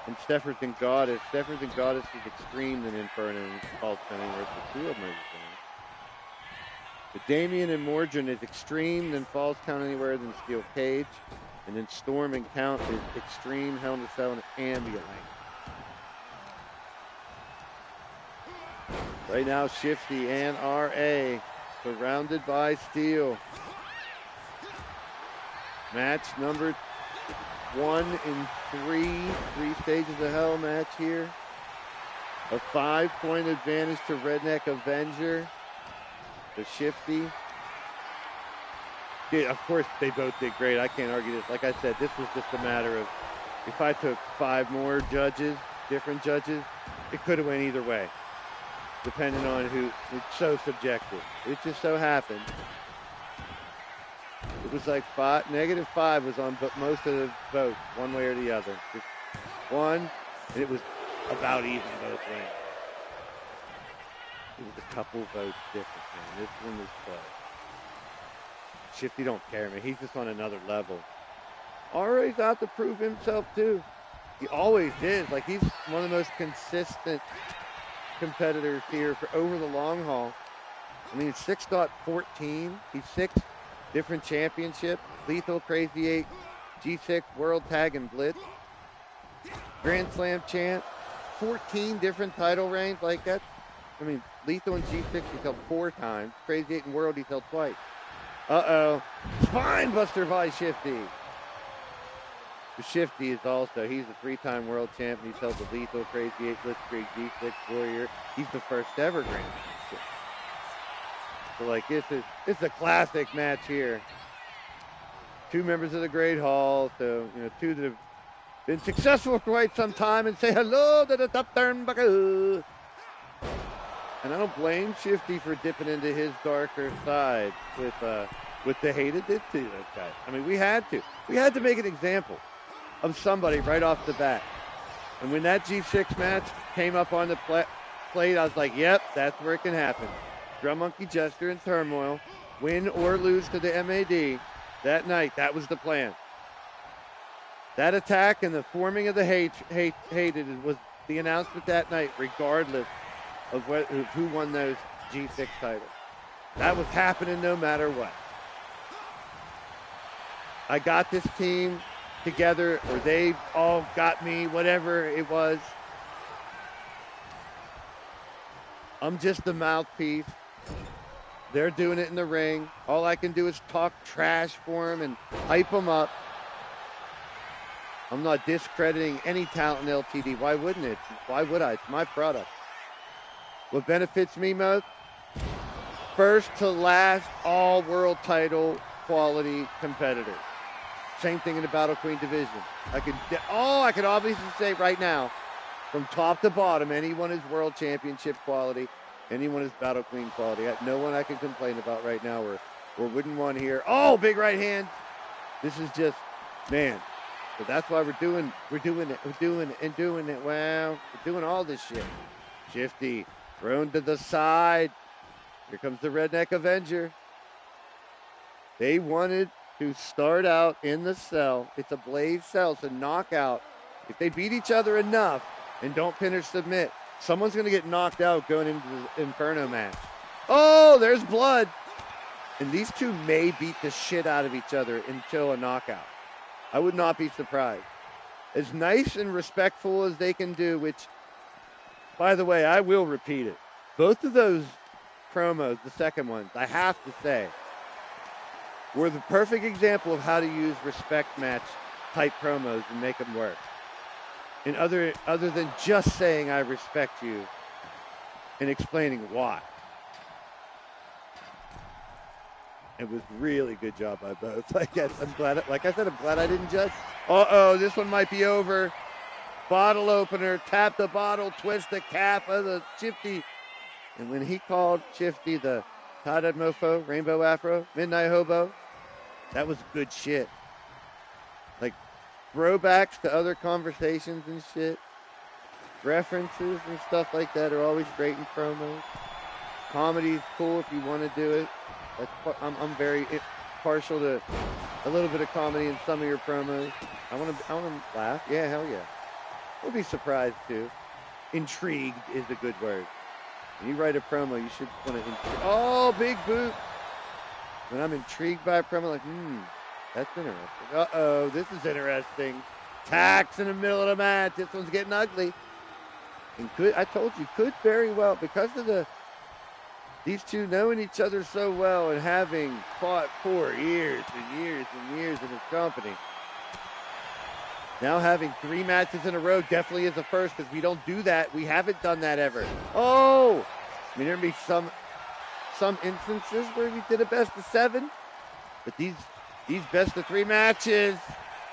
in Steffers and Goddess. Steffers and Goddess is extreme than Inferno and Falls Count Anywhere. So 2 of them are the same. But Damien and Mordrin is extreme, then Falls Count Anywhere, then Steel Cage. And then Storm and Count is extreme, Hell in a Cell, and ambient length. Right now, Shifty and RA surrounded by Steel. Match number 1 in 3 stages of hell match here. A 5-point advantage to Redneck Avenger. The Shifty. Yeah, of course, they both did great. I can't argue this. Like I said, this was just a matter of if I took 5 more judges, different judges, it could have went either way, depending on who. It's so subjective. It just so happened. It was like -5 was on most of the votes, one way or the other. Just one, and it was about even both ways. It was a couple votes different, man. This one was close. Shifty don't care, man. He's just on another level. Already's out to prove himself, too. He always is. Like, he's one of the most consistent competitors here for over the long haul. I mean, 6.14. He's 6 different championships. Lethal, Crazy 8, G6, World Tag, and Blitz. Grand Slam champ. 14 different title reigns. Like that. I mean, Lethal and G6 he's held 4 times. Crazy 8 and World he's held twice. Uh-oh. Spine buster by Shifty. The Shifty is also, he's a 3-time world champion. He's held the Lethal, Crazy 8, Blitzkrieg, G6, Warrior. He's the first ever Grand Slam. So, like, it's a classic match here. 2 members of the Great Hall. So, 2 that have been successful for quite some time. And say hello to the top turnbuckle. And I don't blame Shifty for dipping into his darker side with the hate it did to those guys. I mean, we had to. We had to make an example of somebody right off the bat. And when that G6 match came up on the plate, I was like, yep, that's where it can happen. Drum Monkey, Jester, and Turmoil, win or lose to the MAD that night. That was the plan. That attack and the forming of the hated was the announcement that night, regardless of who won those G6 titles. That was happening no matter what. I got this team together, or they all got me, whatever it was. I'm just the mouthpiece. They're doing it in the ring. All I can do is talk trash for them and hype them up. I'm not discrediting any talent in LTD. Why wouldn't it? Why would I? It's my product. What benefits me most? First to last, all world title quality competitors. Same thing in the Battle Queen division. I could obviously say right now, from top to bottom, anyone is world championship quality, anyone is Battle Queen quality. No one I can complain about right now. We're wouldn't want here. Oh, big right hand. This is just, man. So that's why we're doing it. Wow, we're doing all this shit. Shifty, thrown to the side. Here comes the Redneck Avenger. They wanted to start out in the cell. It's a blaze cell. It's a knockout. If they beat each other enough and don't pin or submit, someone's going to get knocked out going into the Inferno match. Oh, there's blood. And these two may beat the shit out of each other until a knockout. I would not be surprised. As nice and respectful as they can do, which, by the way, I will repeat it. Both of those promos, the second ones, I have to say, were the perfect example of how to use respect match type promos and make them work. And other than just saying I respect you and explaining why. It was really good job by both. Like I said, I'm glad I didn't judge. Uh-oh, this one might be over. Bottle opener, tap the bottle, twist the cap of the Shifty. And when he called Shifty the tie-dyed mofo, rainbow afro, midnight hobo, that was good shit. Like throwbacks to other conversations and shit. References and stuff like that are always great in promos. Comedy's cool if you want to do it. I'm very partial to a little bit of comedy in some of your promos. I want to laugh. Yeah, hell yeah. We'll be surprised too. Intrigued is a good word. When you write a promo, you should want to intrigue. Oh, big boot. When I'm intrigued by a promo, like, that's interesting. Uh-oh, this is interesting. Tax in the middle of the match. This one's getting ugly. And I told you, could very well, because of the These two knowing each other so well and having fought for years and years and years in this company. Now having 3 matches in a row definitely is a first because we don't do that. We haven't done that ever. Oh! I mean, there may be some instances where we did a best of 7, but these best of 3 matches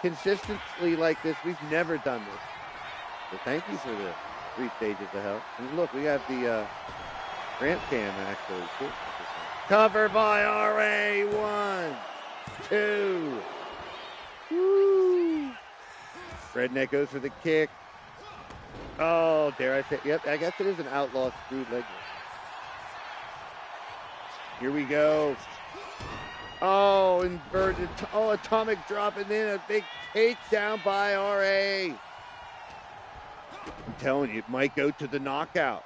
consistently like this, we've never done this. So thank you for the 3 stages of hell. And look, we have the ramp cam actually too. Cover by RA. 1, 2. Woo! Redneck goes for the kick. Oh, dare I say? Yep, I guess it is an outlaw screwed leg. Here we go. Oh, inverted. Oh, atomic dropping in. A big takedown by RA. I'm telling you, it might go to the knockout.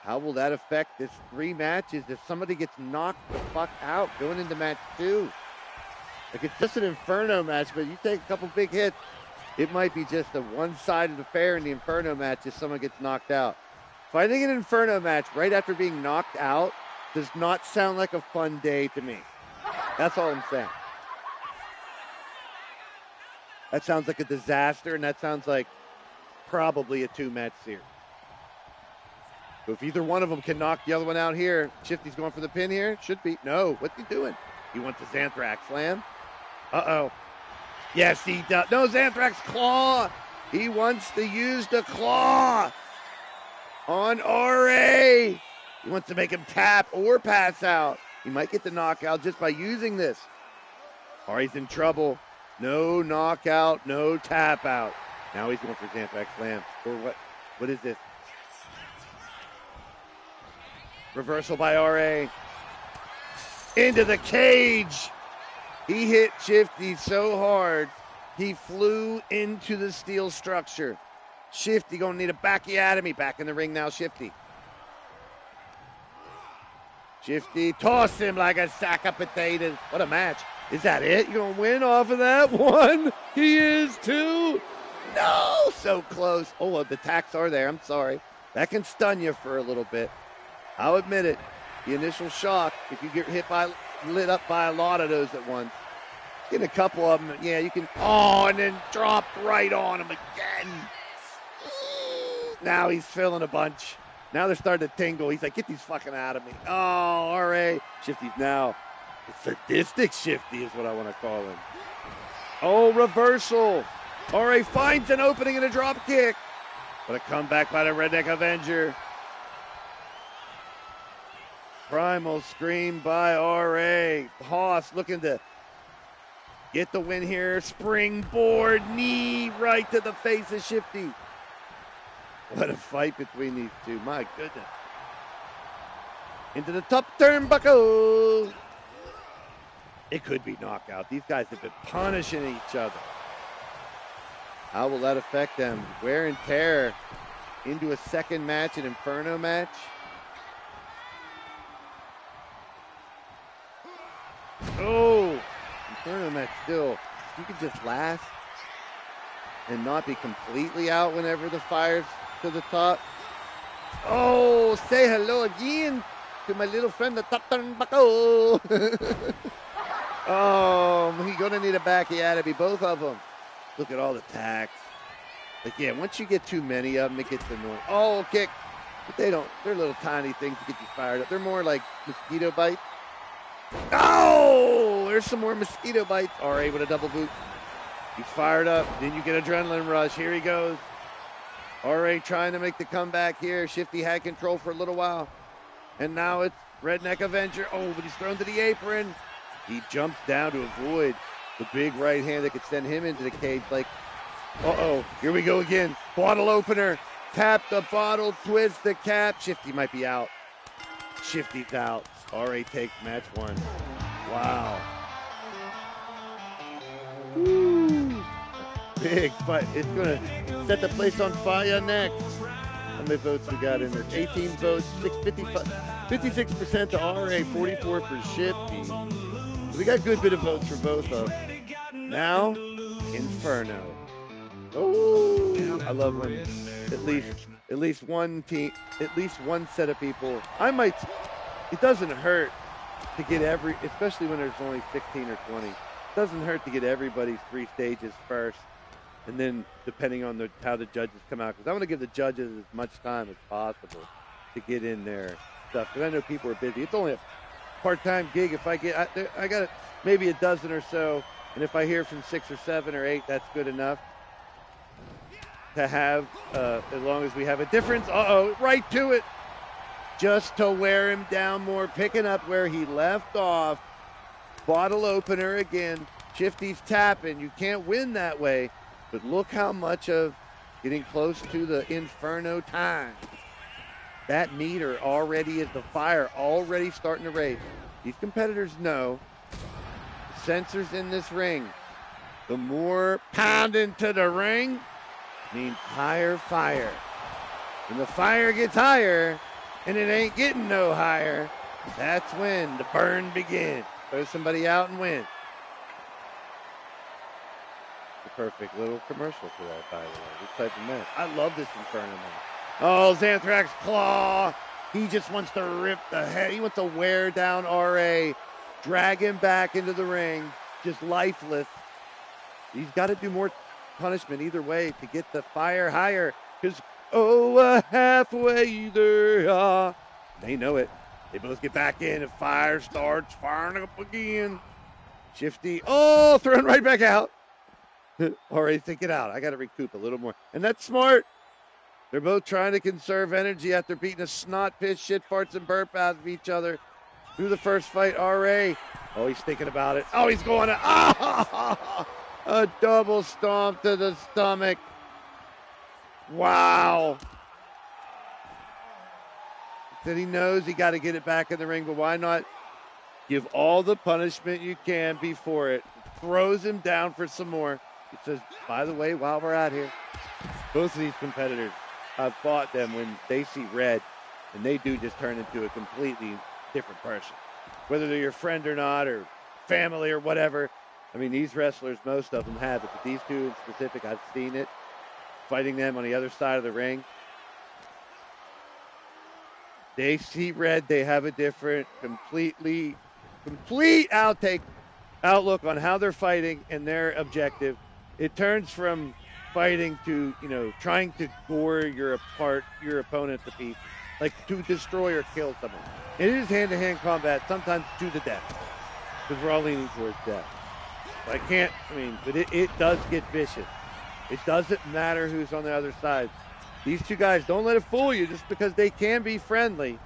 How will that affect this 3 matches if somebody gets knocked the fuck out going into match 2? Like, it's just an Inferno match, but you take a couple big hits, it might be just a one-sided affair in the Inferno match if someone gets knocked out. Fighting an Inferno match right after being knocked out does not sound like a fun day to me. That's all I'm saying. That sounds like a disaster, and that sounds like probably a 2-match series. So if either one of them can knock the other one out here, Shifty's going for the pin here. Should be. No, what's he doing? He wants a Xanthrax slam. Uh-oh. Yes, he does. No, Xanthrax claw. He wants to use the claw on RA. He wants to make him tap or pass out. He might get the knockout just by using this. RA's in trouble. No knockout, no tap out. Now he's going for Xanthrax slam. Or what? What is this? Reversal by RA. Into the cage. He hit Shifty so hard, he flew into the steel structure. Shifty gonna need a bacchiotomy. Back in the ring now, Shifty. Shifty toss him like a sack of potatoes. What a match. Is that it? You gonna win off of that one? He is too. No, so close. Oh, well, the tacks are there. I'm sorry. That can stun you for a little bit. I'll admit it. The initial shock, if you get lit up by a lot of those at once. Get a couple of them. Yeah, you can. Oh, and then dropped right on him again. Now he's feeling a bunch. Now they're starting to tingle. He's like, get these fucking out of me. Oh, RA. Shifty's now. Sadistic Shifty is what I want to call him. Oh, reversal. RA finds an opening in a drop kick. But a comeback by the Redneck Avenger. Primal scream by RA. Haas looking to get the win here. Springboard knee right to the face of Shifty. What a fight between these two. My goodness. Into the top turnbuckle. It could be knockout. These guys have been punishing each other. How will that affect them? Wear and tear into a second match, an Inferno match. Oh, Inferno match still. You could just last and not be completely out whenever the fire's to the top. Oh, say hello again to my little friend, the top turnbuckle. Oh, he's going to need a bacchiotomy, both of them. Look at all the tacks. Like, yeah, once you get too many of them, it gets annoying. Oh, kick. But they're little tiny things to get you fired up. They're more like mosquito bites. Oh, there's some more mosquito bites. RA with a double boot. He's fired up. Then you get adrenaline rush. Here he goes. RA trying to make the comeback here. Shifty had control for a little while. And now it's Redneck Avenger. Oh, but he's thrown to the apron. He jumps down to avoid the big right hand that could send him into the cage. Like, uh-oh, here we go again. Bottle opener. Tap the bottle, twist the cap. Shifty might be out. Shifty's out. RA takes match 1. Wow. Woo. Big fight. It's going to set the place on fire next. How many votes we got in there? 18 votes, 56% to RA, 44 for Shifty. So we got a good bit of votes for both of them. Now, Inferno. Oh, I love when at least one team, at least one set of people. I might it doesn't hurt to get especially when there's only 16 or 20. It doesn't hurt to get everybody's 3 stages first, and then depending on how the judges come out, because I want to give the judges as much time as possible to get in their stuff. Because I know people are busy. It's only a part-time gig. If I got maybe a dozen or so, and if I hear from 6 or 7 or 8, that's good enough to have, as long as we have a difference. Right to it. Just to wear him down more, picking up where he left off. Bottle opener again. Shifty's tapping. You can't win that way, but look how much of getting close to the Inferno time. That meter already is the fire already starting to raise. These competitors know the sensors in this ring. The more pounding to the ring means higher fire. When the fire gets higher and it ain't getting no higher, that's when the burn begins. Throw somebody out and win. The perfect little commercial for that, by the way. This type of match. I love this Inferno match. Oh, Xanthrax Claw. He just wants to rip the head. He wants to wear down RA, drag him back into the ring, just lifeless. He's got to do more punishment either way to get the fire higher. Because, halfway there. They know it. They both get back in, and fire starts firing up again. Shifty, thrown right back out. RA, think it out. I got to recoup a little more. And that's smart. They're both trying to conserve energy after beating a snot piss, shit farts, and burp out of each other through the first fight. RA. He's thinking about it. He's going to. A double stomp to the stomach. Wow. That he knows he got to get it back in the ring, but why not give all the punishment you can before it? Throws him down for some more. He says, by the way, while we're out here, both of these competitors, I've fought them when they see red, and they do just turn into a completely different person. Whether they're your friend or not, or family or whatever. I mean, these wrestlers, most of them have it, but these two in specific, I've seen it. Fighting them on the other side of the ring. They see red, they have a different, complete outlook on how they're fighting and their objective. It turns from fighting to, trying to gore your opponent to pieces, like to destroy or kill someone. It is hand-to-hand combat, sometimes to the death, because we're all leaning towards death. But it does get vicious. It doesn't matter who's on the other side. These two guys, don't let it fool you just because they can be friendly.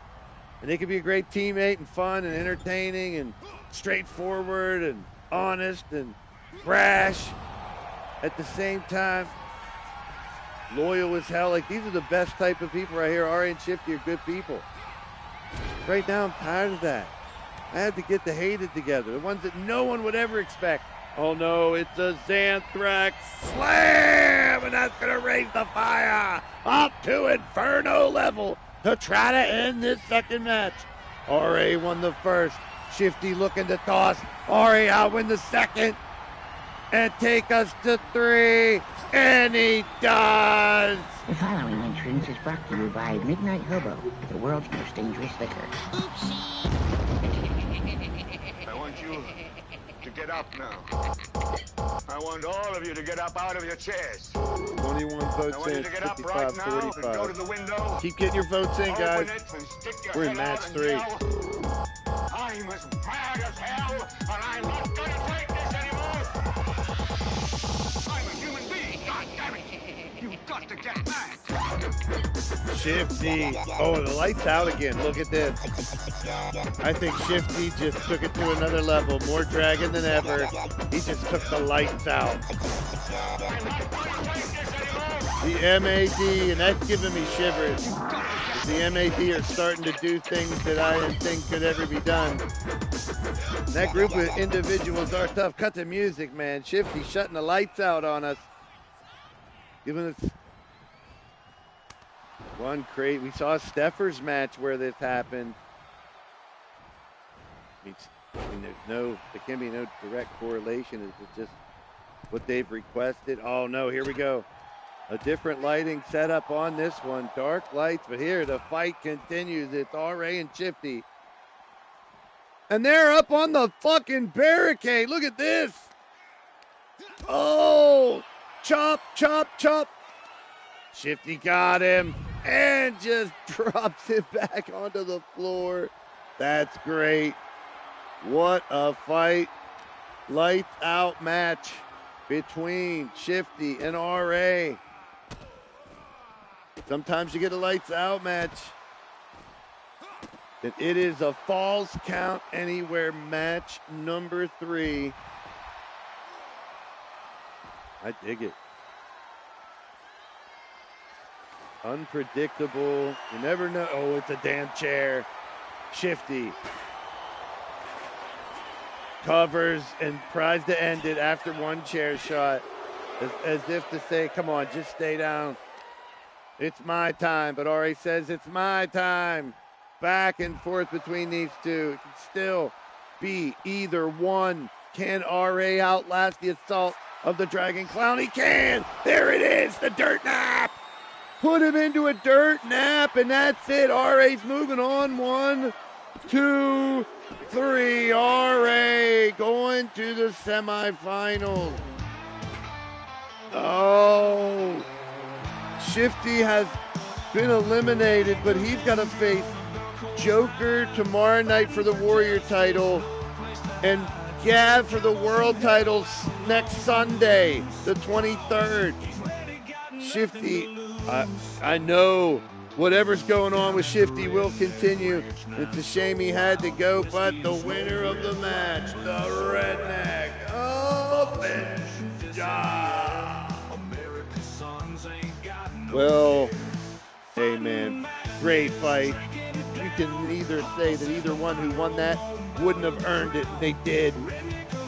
And they can be a great teammate and fun and entertaining and straightforward and honest and brash. At the same time, loyal as hell. Like, these are the best type of people right here. RA and Shifty are good people. Right now, I'm tired of that. I had to get the hated together. The ones that no one would ever expect. Oh no, it's a Xanthrax slam, and that's going to raise the fire up to Inferno level to try to end this second match. RA won the first. Shifty looking to toss. RA out win the second and take us to 3, and he does. The following entrance is brought to you by Midnight Hobo, the world's most dangerous liquor. I want you to get up now. I want all of you to get up out of your chairs. 21 votes in, 55-45. Go to the window. Keep getting your votes in, guys. We're in match 3. I'm as mad as hell, and I'm not gonna take this anymore. I'm a human being, God damn it. You've got to get mad. Shifty. The lights out again. Look at this. I think Shifty just took it to another level. More dragon than ever. He just took the lights out. The MAD, and that's giving me shivers. The MAD are starting to do things that I didn't think could ever be done. That group of individuals are tough. Cut the music, man. Shifty shutting the lights out on us. Giving us one crate. We saw a Steffers match where this happened. There can be no direct correlation. It's just what they've requested. Oh no, here we go. A different lighting setup on this one. Dark lights, but here the fight continues. It's RA and Shifty. And they're up on the fucking barricade. Look at this. Oh, chop, chop, chop. Shifty got him and just drops it back onto the floor. That's great. What a fight. Lights out match between Shifty and RA. Sometimes you get a lights out match. And it is a Falls Count Anywhere match number 3. I dig it. Unpredictable. You never know. Oh, it's a damn chair. Shifty covers and tries to end it after one chair shot. As if to say, come on, just stay down. It's my time. But RA says it's my time. Back and forth between these two. It can still be either one. Can RA outlast the assault of the Dragon Clown? He can. There it is. The dirt nap. Put him into a dirt nap, and that's it. RA's moving on. 1, 2, 3. RA going to the semifinals. Oh, Shifty has been eliminated, but he's got to face Joker tomorrow night for the Warrior title, and Gav for the World titles next Sunday, the 23rd. Shifty, I know whatever's going on with Shifty will continue. It's a shame he had to go, but the winner of the match, the Redneck of Benja. Well, hey man, great fight. You can either say that either one who won that wouldn't have earned it. They did.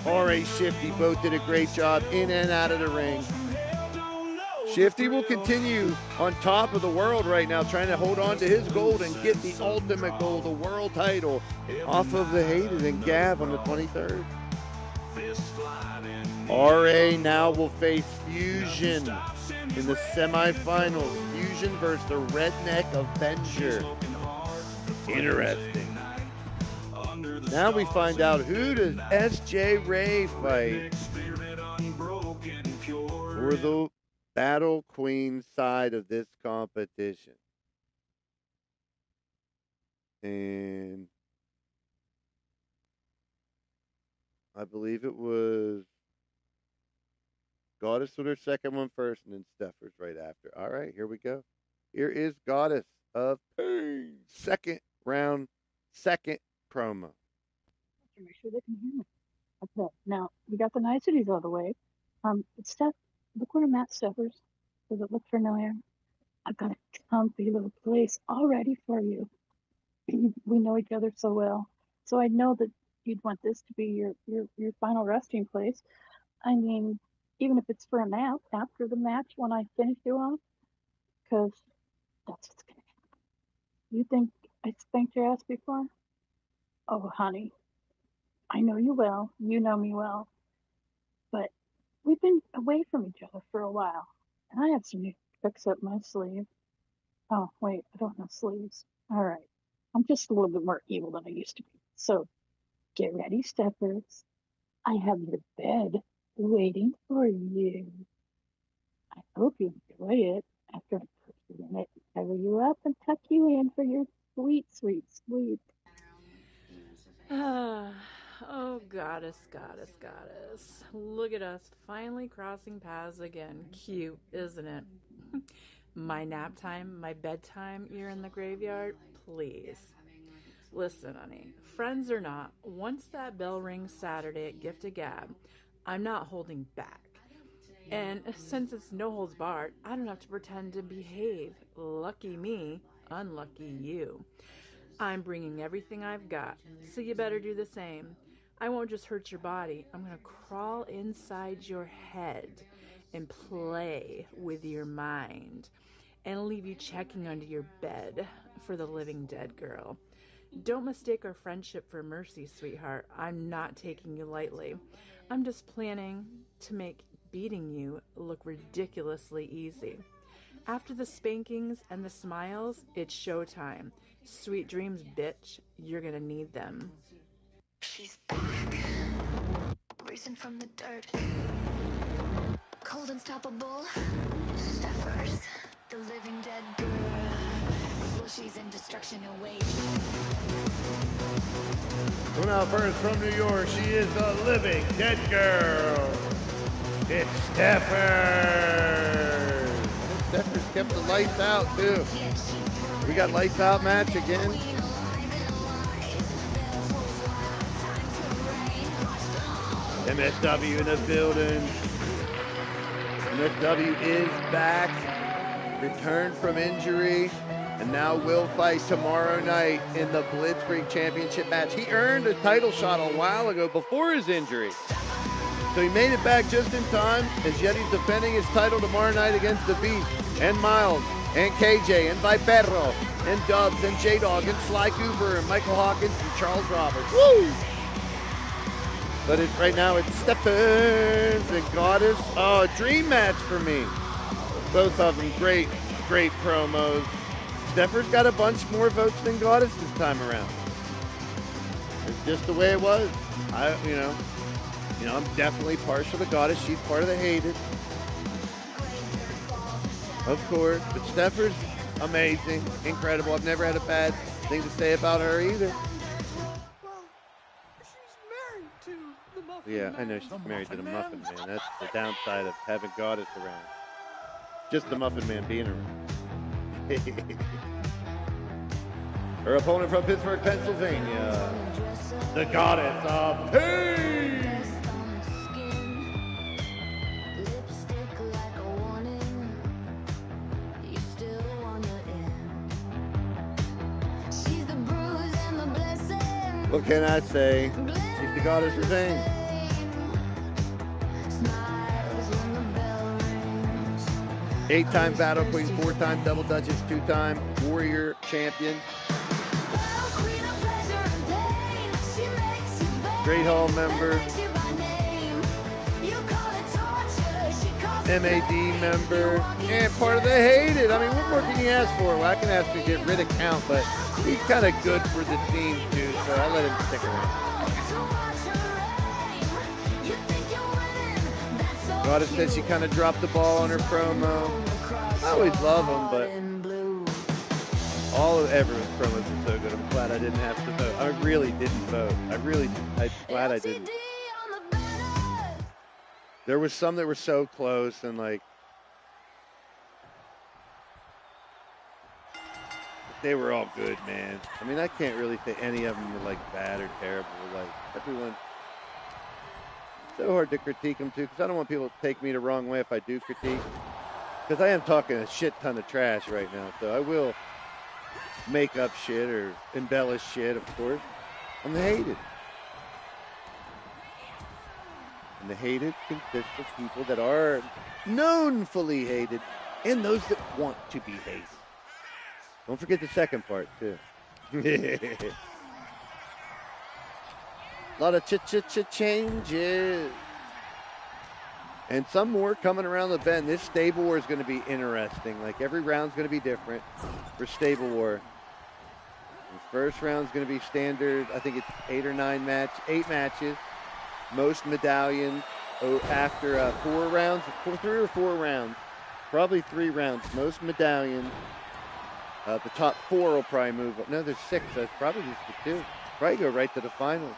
RA Shifty both did a great job in and out of the ring. Shifty will continue on top of the world right now, trying to hold on to his gold and get the ultimate goal, the world title, off of the Hated and Gav on the 23rd. RA now will face Fusion in the semifinals. Fusion versus the Redneck Avenger. Interesting. Now we find out, who does SJ Ray fight for the Battle Queen side of this competition. And I believe it was Goddess with her second one first, and then Steffers right after. All right, here we go. Here is Goddess of Pain. Second round, second promo. Make sure they can hear me. Okay, now we got the niceties out of the way. Steph, look where I'm at, Steffers. Does it look familiar? I've got a comfy little place all ready for you. We know each other so well, so I know that you'd want this to be your final resting place. I mean, even if it's for a nap after the match when I finish you off, because that's what's gonna happen. You think I spanked your ass before? Oh, honey, I know you well. You know me well. But we've been away from each other for a while, and I have some new tricks up my sleeve. Oh, wait, I don't have sleeves. All right. I'm just a little bit more evil than I used to be. So get ready, steppers. I have your bed waiting for you. I hope you enjoy it after I put you in it, cover you up, and tuck you in for your sweet, sweet sleep. Oh, goddess, goddess, goddess. Look at us finally crossing paths again. Cute, isn't it? My nap time, my bedtime, you're in the graveyard? Please. Listen, honey, friends or not, once that bell rings Saturday at Gift of Gab, I'm not holding back. And since it's no holds barred, I don't have to pretend to behave. Lucky me, unlucky you. I'm bringing everything I've got, so you better do the same. I won't just hurt your body, I'm gonna crawl inside your head and play with your mind and leave you checking under your bed for the living dead, girl. Don't mistake our friendship for mercy, sweetheart. I'm not taking you lightly. I'm just planning to make beating you look ridiculously easy. After the spankings and the smiles, it's showtime. Sweet dreams, bitch. You're gonna need them. She's back, risen from the dirt. Cold unstoppable, Stephers, the living dead girl. Well, she's in destruction awaits. Well, now first from New York, she is the living dead girl. It's Stephers. Stephers kept the lights out too. We got lights out match again. MSW in the building. MSW is back, returned from injury, and now will fight tomorrow night in the Blitzkrieg Championship match. He earned a title shot a while ago before his injury. So he made it back just in time, as yet he's defending his title tomorrow night against the Beast, and Miles, and KJ, and Vipero, and Dubs, and J-Dog, and Sly Cooper, and Michael Hawkins, and Charles Roberts. Woo! But right now it's Stephens and Goddess. Oh, a dream match for me. Both of them great, great promos. Stephens got a bunch more votes than Goddess this time around. It's just the way it was. I'm definitely partial to Goddess. She's part of the hated, of course. But Stephens, amazing, incredible. I've never had a bad thing to say about her either. Yeah, I know she's married to the Muffin Man. That's the downside of having Goddess around. Just the Muffin Man being around. Her opponent from Pittsburgh, Pennsylvania, the Goddess of Pain. What can I say? She's the Goddess of Pain. 8-time Battle Queen, 4-time Double Duchess, 2-time Warrior Champion. Great Hall member. MAD member. And part of the hated. I mean, what more can you ask for? Well, I can ask to get rid of Count, but he's kind of good for the team, too, so I let him stick around. Goddess said she kind of dropped the ball on her promo. I always love them, but everyone's promos are so good. I'm glad I didn't have to vote. I really didn't vote. I'm glad I didn't. There was some that were so close, and they were all good, man. I mean, I can't really say any of them were bad or terrible. Everyone. So hard to critique them too, because I don't want people to take me the wrong way if I do critique. Because I am talking a shit ton of trash right now, so I will make up shit or embellish shit, of course. I'm the hated. And the hated consists of people that are knownfully hated and those that want to be hated. Don't forget the second part, too. A lot of changes. And some more coming around the bend. This Stable War is going to be interesting. Every round's going to be different for Stable War. The first round's going to be standard. I think it's 8 matches. Most medallions after 4 rounds. 3 or 4 rounds. Probably 3 rounds. Most medallions. The top 4 will probably move up. No, there's 6. So it's probably just the 2. Probably go right to the finals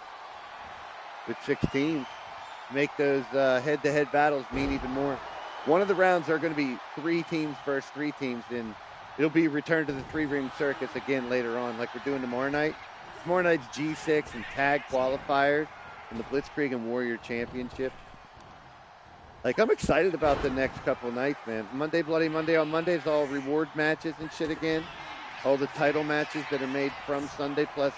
with 16. Make those head-to-head battles mean even more. One of the rounds are going to be 3 teams versus 3 teams, and it'll be returned to the 3-ring circus again later on, like we're doing tomorrow night. Tomorrow night's G6 and tag qualifiers in the Blitzkrieg and Warrior Championship. I'm excited about the next couple nights, man. Monday, Bloody Monday on Mondays, all reward matches and shit again. All the title matches that are made from Sunday, plus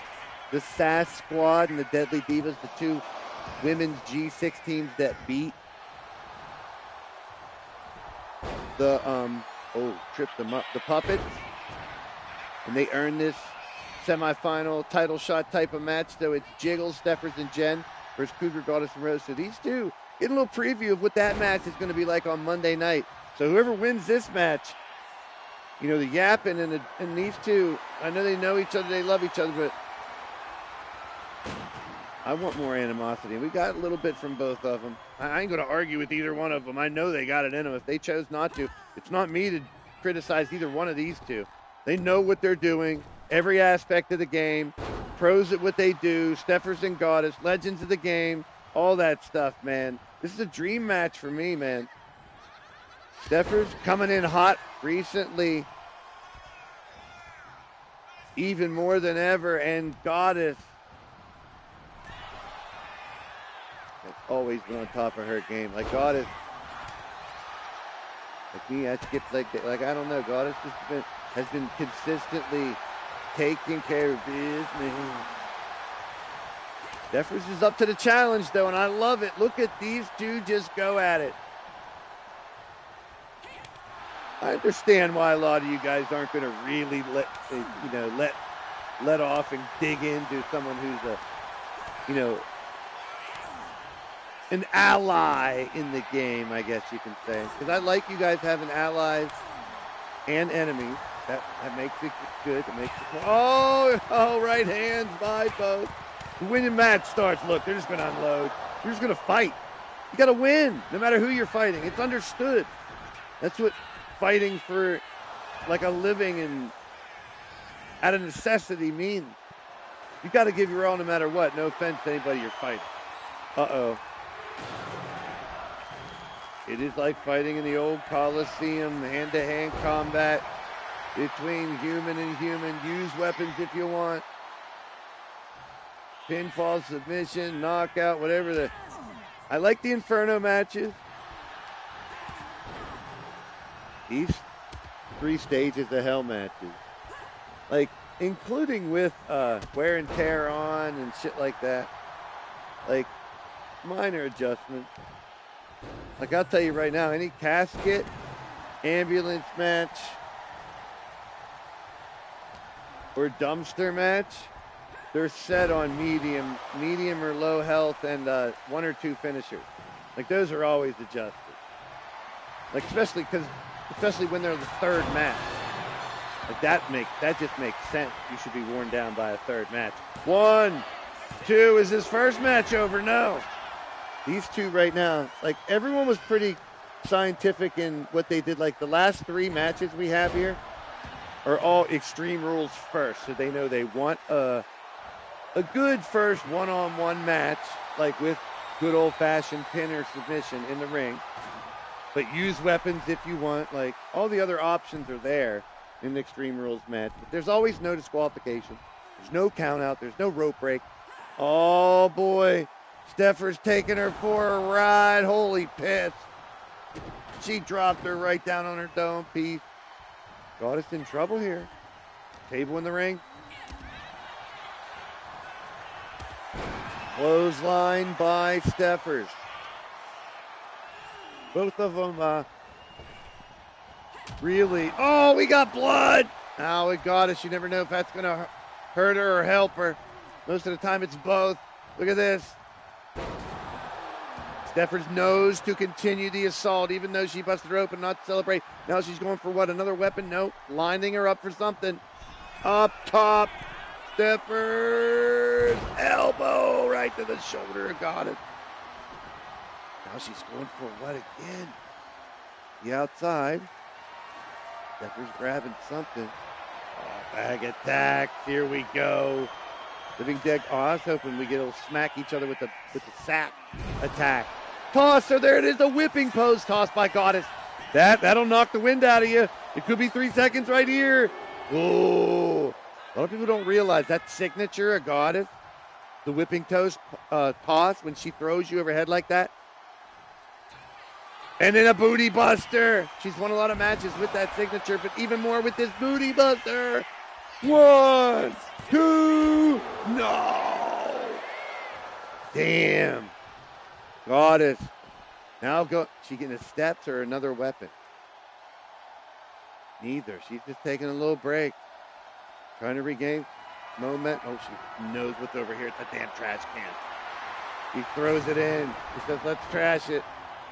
the SAS Squad and the Deadly Divas, the 2 women's G6 teams that beat the tripped them up, the Puppets, and they earned this semifinal title shot type of match. So it's Jiggles, Stephers, and Jen versus Cougar, Goddess, and Rose. So these 2 get a little preview of what that match is going to be like on Monday night. So whoever wins this match, the Yappin and these 2, I know they know each other, they love each other, but I want more animosity. We got a little bit from both of them. I ain't going to argue with either one of them. I know they got it in them. If they chose not to, it's not me to criticize either one of these two. They know what they're doing, every aspect of the game, pros at what they do, Steffers and Goddess, legends of the game, all that stuff, man. This is a dream match for me, man. Steffers coming in hot recently, even more than ever, and Goddess has always been on top of her game. Like Goddess, like me, I skipped like I don't know. Goddess has been consistently taking care of business. Steffers is up to the challenge though, and I love it. Look at these two just go at it. I understand why a lot of you guys aren't going to really let off and dig into someone who's an ally in the game, I guess you can say. Because I like you guys having allies and enemies. That makes it good. It makes it oh, right hands by both. The winning match starts. Look, they're just going to unload. You're just going to fight. You got to win, no matter who you're fighting. It's understood. That's what fighting for like a living and out of necessity means. You got to give your all no matter what. No offense to anybody you're fighting. Uh-oh. It is like fighting in the old Coliseum, hand-to-hand combat between human and human. Use weapons if you want. Pinfall, submission, knockout, whatever. I like the Inferno matches. These 3 stages of hell matches, like including with wear and tear on and shit like that, like minor adjustments. Like I'll tell you right now, any casket, ambulance match, or dumpster match, they're set on medium or low health, and 1 or 2 finishers. Like those are always adjusted. Like especially when they're the 3rd match. Like that just makes sense. You should be worn down by a 3rd match. 1, 2, is this first match over? No. These two right now, like everyone was pretty scientific in what they did. Like the last 3 matches we have here are all Extreme Rules first. So they know they want a good first one-on-one match, like with good old-fashioned pin or submission in the ring. But use weapons if you want. Like, all the other options are there in the Extreme Rules match. But there's always no disqualification. There's no count out. There's no rope break. Oh, boy. Steffers taking her for a ride. Holy piss. She dropped her right down on her dome piece. Goddess in trouble here. Table in the ring. Clothesline by Steffers. Both of them really... Oh, we got blood! Oh, we got us. You never know if that's going to hurt her or help her. Most of the time, it's both. Look at this. Steffers knows to continue the assault, even though she busted her open, not to celebrate. Now she's going for what? Another weapon? Nope. Lining her up for something. Up top. Steffers. Elbow right to the shoulder. Got it. Now she's going for what again? The outside. Steffers grabbing something. Oh, bag attack. Here we go. Living dead. Oh, I was hoping we get a smack each other with the sap attack. Toss. So there it is. The whipping pose toss by Goddess. That'll knock the wind out of you. It could be 3 seconds right here. Oh. A lot of people don't realize that signature of Goddess, the whipping toss when she throws you overhead like that. And then a booty buster. She's won a lot of matches with that signature, but even more with this booty buster. 1, 2, no. Damn. Goddess. Now she getting the steps or another weapon? Neither. She's just taking a little break. Trying to regain moment. Oh, she knows what's over here. It's a damn trash can. He throws it in. He says, let's trash it.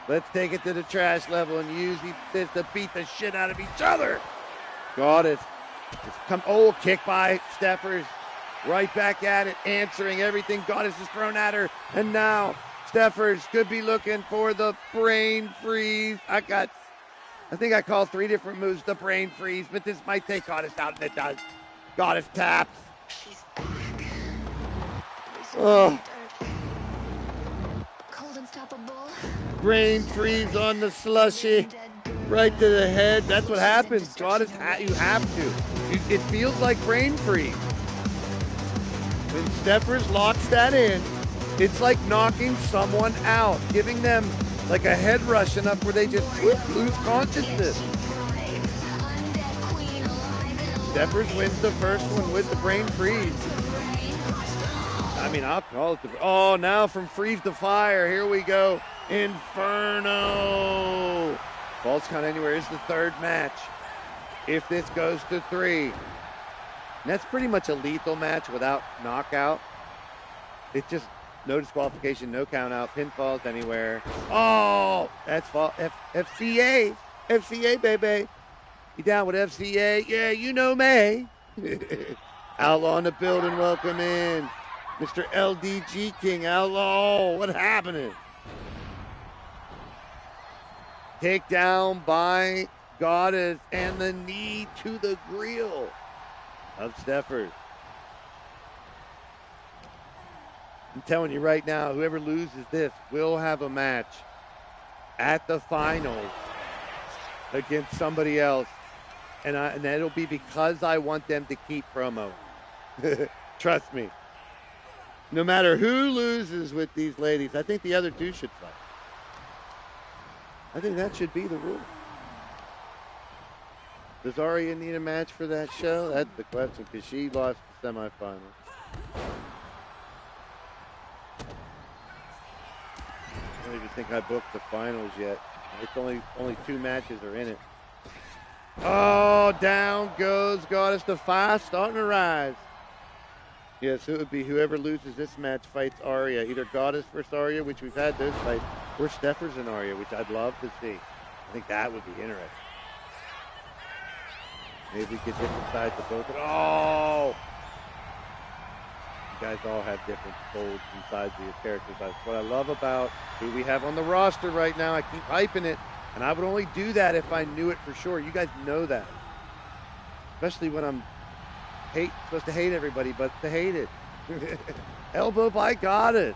Let's take it to the trash level and use this to beat the shit out of each other. Goddess. Just kick by Steffers. Right back at it, answering everything Goddess is thrown at her. And now Steffers could be looking for the brain freeze. I think I called 3 different moves the brain freeze, but this might take Goddess out, and it does. Goddess taps. Oh. Brain freeze on the slushy. Right to the head. That's what happens. Goddess, you have to. It feels like brain freeze. When Steffers locks that in, it's like knocking someone out, giving them like a head rush enough where they just lose consciousness. Steffers wins the first one with the brain freeze. I mean, I'll call it oh, now from freeze to fire. Here we go. Inferno. Falls Count Anywhere is the third match. If this goes to 3. And that's pretty much a lethal match without knockout. It's just no disqualification, no count out, pinfalls anywhere. Oh, that's FCA. FCA, baby. You down with FCA? Yeah, you know me. Outlaw in the building, welcome in. Mr. LDG King, Outlaw, what happening? Takedown by Goddess and the knee to the grill of Steffers. I'm telling you right now, whoever loses this will have a match at the finals against somebody else. And that'll be because I want them to keep promo. Trust me. No matter who loses with these ladies, I think the other 2 should fight. I think that should be the rule. Does Aria need a match for that show? That's the question, because she lost the semifinal. I don't even think I booked the finals yet. It's only 2 matches are in it. Oh, down goes Goddess. The 5 starting to rise. Yes, it would be whoever loses this match fights Aria. Either Goddess versus Aria, which we've had those fights, or Steffers and Aria, which I'd love to see. I think that would be interesting. Maybe we get different sides of both. Oh! You guys all have different folds and sides of your characters. That's what I love about who we have on the roster right now. I keep hyping it, and I would only do that if I knew it for sure. You guys know that. Especially when I'm supposed to hate everybody, but to hate it. Elbow by Goddess.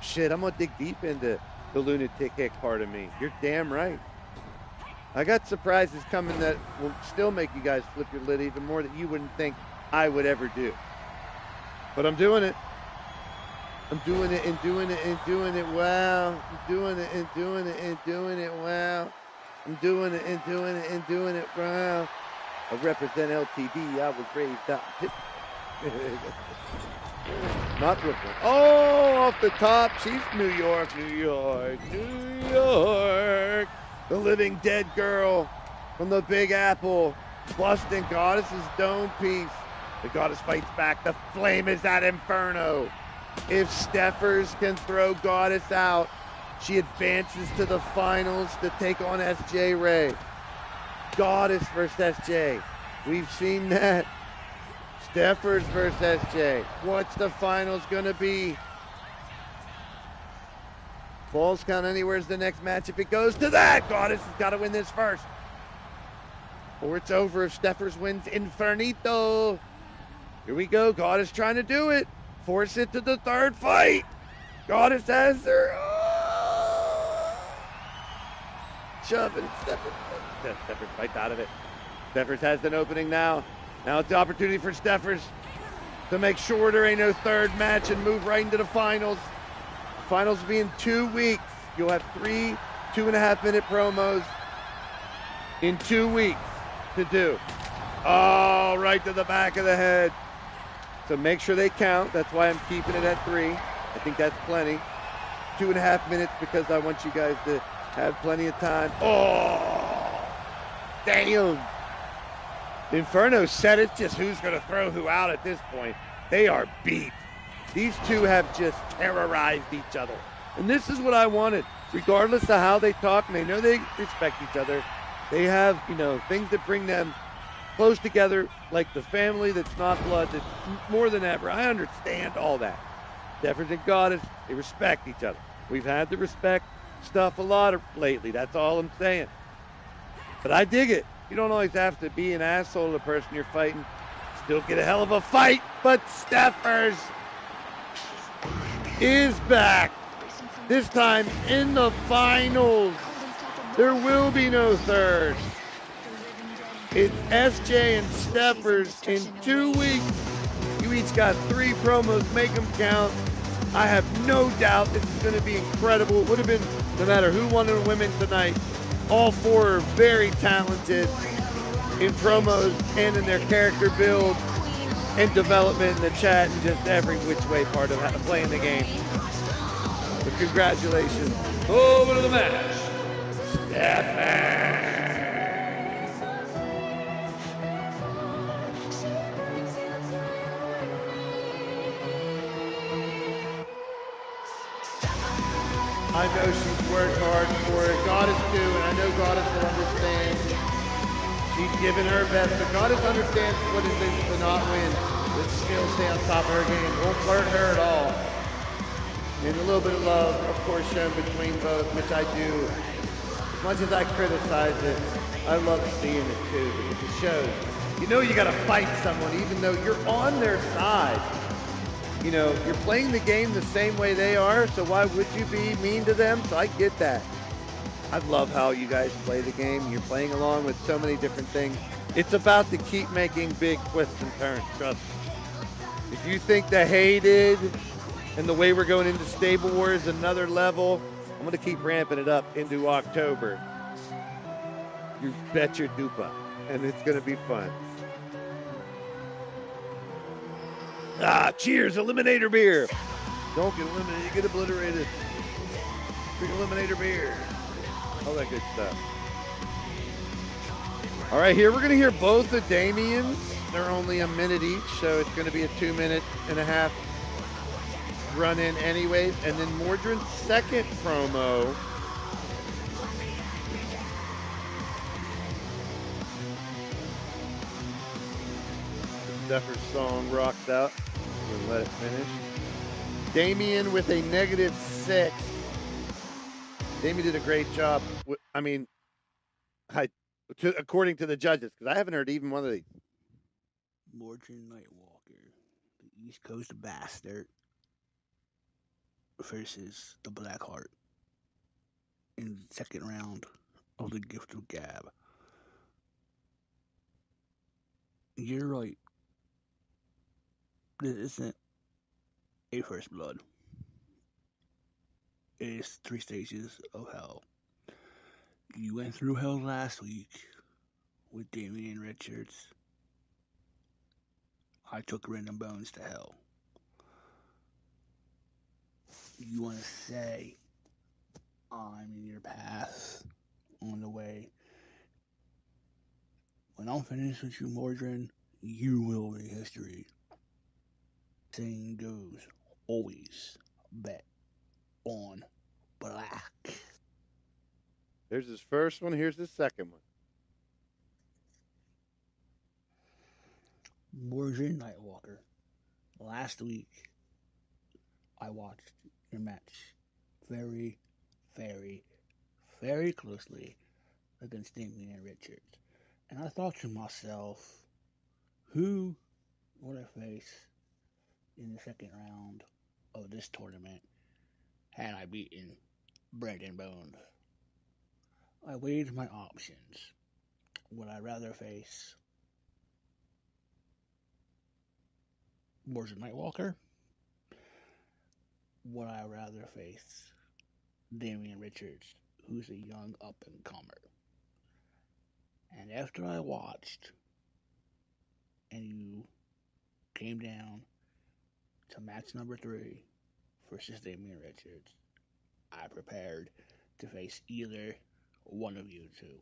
Shit, I'm going to dig deep into the lunatic hick part of me. You're damn right. I got surprises coming that will still make you guys flip your lid even more that you wouldn't think I would ever do. But I'm doing it. I'm doing it and doing it and doing it well. I'm doing it and doing it and doing it well. I'm doing it and doing it and doing it well. I represent LTD. I was raised out in not Brooklyn. Oh, off the top. She's New York, New York, New York. The living dead girl from the Big Apple. Busting Goddess's dome piece. The Goddess fights back. The flame is at Inferno. If Steffers can throw Goddess out, she advances to the finals to take on SJ Ray. Goddess versus SJ. We've seen that. Steffers versus SJ. What's the finals going to be? Falls Count Anywhere is the next match. If it goes to that, Goddess has got to win this first. Or it's over if Steffers wins Infernito. Here we go. Goddess trying to do it. Force it to the 3rd fight. Goddess has her. Oh. Shoving. Steffers fights out of it. Steffers has an opening now. Now it's the opportunity for Steffers to make sure there ain't no 3rd match and move right into the finals. Finals will be in 2 weeks. You'll have 3 2.5-minute promos in 2 weeks to do. Oh, right to the back of the head. So make sure they count. That's why I'm keeping it at 3. I think that's plenty. 2.5 minutes because I want you guys to have plenty of time. Oh, damn. Inferno said it's just who's going to throw who out at this point. They are beat. These two have just terrorized each other. And this is what I wanted. Regardless of how they talk, and they know they respect each other, they have, things that bring them close together like the family that's not blood, that's more than ever. I understand all that. Stephers and Goddess, they respect each other. We've had the respect stuff a lot lately. That's all I'm saying. But I dig it. You don't always have to be an asshole to the person you're fighting. Still get a hell of a fight. But Steffers is back. This time in the finals. There will be no third. It's SJ and Steffers in 2 weeks. You each got 3 promos. Make them count. I have no doubt this is going to be incredible. It would have been, no matter who won in women tonight, all 4 are very talented in promos and in their character build and development in the chat and just every which way part of playing the game. But congratulations. Over to the match. Steffers. I know she's worked hard for it. Goddess too, and I know Goddess will understand. She's given her best, but Goddess understands what it is to not win, but still stay on top of her game. Won't hurt her at all. And a little bit of love, of course, shown between both, which I do. As much as I criticize it, I love seeing it too, because it shows. You know you gotta fight someone even though you're on their side. You know, you're playing the game the same way they are, so why would you be mean to them? So I get that. I love how you guys play the game. You're playing along with so many different things. It's about to keep making big twists and turns, trust me. If you think the hated and the way we're going into Stable War is another level, I'm going to keep ramping it up into October. You bet your dupa. And it's going to be fun. Cheers, Eliminator beer. Don't get eliminated, you get obliterated. Drink Eliminator beer. All that good stuff. All right, here we're going to hear both the Damians. They're only a minute each, so it's going to be a 2.5 run in anyways. And then Mordrin's second promo. Zephyr's song rocks out. We're going to let it finish. Damian with a -6. Damian did a great job. I mean, according to the judges, because I haven't heard even one of these. Mordrin Nightwalker, the East Coast Bastard, versus the Blackheart in the second round of the Gift of Gab. You're right. This isn't a First Blood. It is 3 stages of hell. You went through hell last week with Damian Richards. I took Random Bones to hell. You want to say I'm in your path on the way. When I'm finished with you, Mordrin, you will be history. Saying goes, always bet on black. There's his first one. Here's his second one. Mordrin Nightwalker. Last week, I watched your match very, very, very closely against Damian Richards. And I thought to myself, who would I face in the second round of this tournament had I beaten Brandon Bones? I weighed my options. Would I rather face Mordrin Nightwalker? Would I rather face Damian Richards, who's a young up-and-comer? And after I watched, and you came down to match number 3 versus Damian Richards, I prepared to face either one of you two.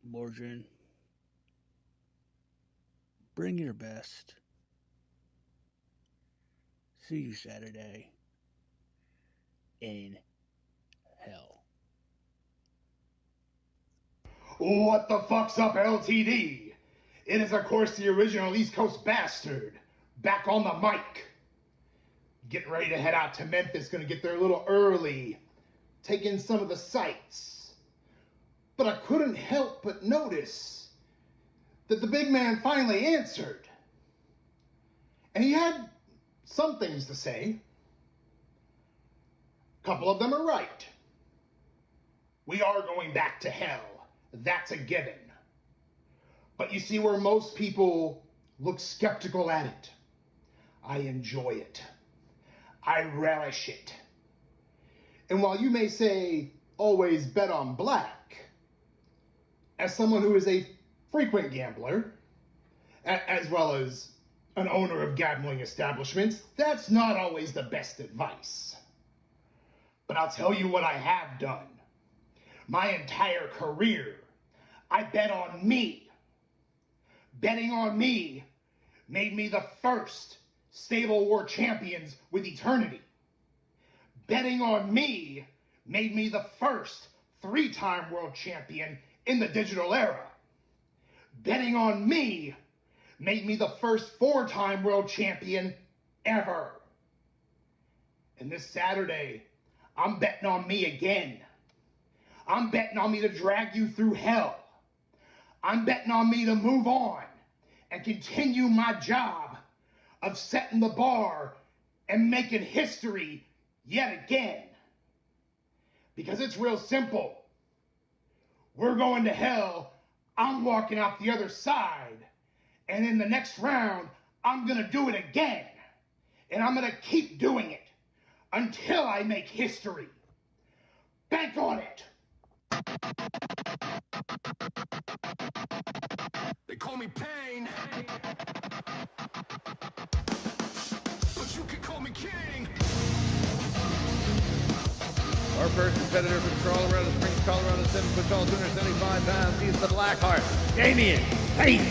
Mordrin, bring your best. See you Saturday in hell. What the fuck's up, LTD? It is, of course, the original East Coast bastard, back on the mic. Getting ready to head out to Memphis, gonna get there a little early, take in some of the sights. But I couldn't help but notice that the big man finally answered. And he had some things to say. A couple of them are right. We are going back to hell. That's a given. But you see, where most people look skeptical at it, I enjoy it. I relish it. And while you may say, always bet on black, as someone who is a frequent gambler, as well as an owner of gambling establishments, that's not always the best advice. But I'll tell you what I have done. My entire career, I bet on me. Betting on me made me the first Stable War champions with Eternity. Betting on me made me the first 3-time world champion in the digital era. Betting on me made me the first 4-time world champion ever. And this Saturday, I'm betting on me again. I'm betting on me to drag you through hell. I'm betting on me to move on and continue my job of setting the bar and making history yet again. Because it's real simple. We're going to hell, I'm walking out the other side, and in the next round, I'm going to do it again. And I'm going to keep doing it until I make history. Bank on it. They call me Pain, but you can call me King. Our first competitor from Colorado Springs, Colorado, 7 foot tall, 275 pounds. He's the Blackheart, Damien Payne.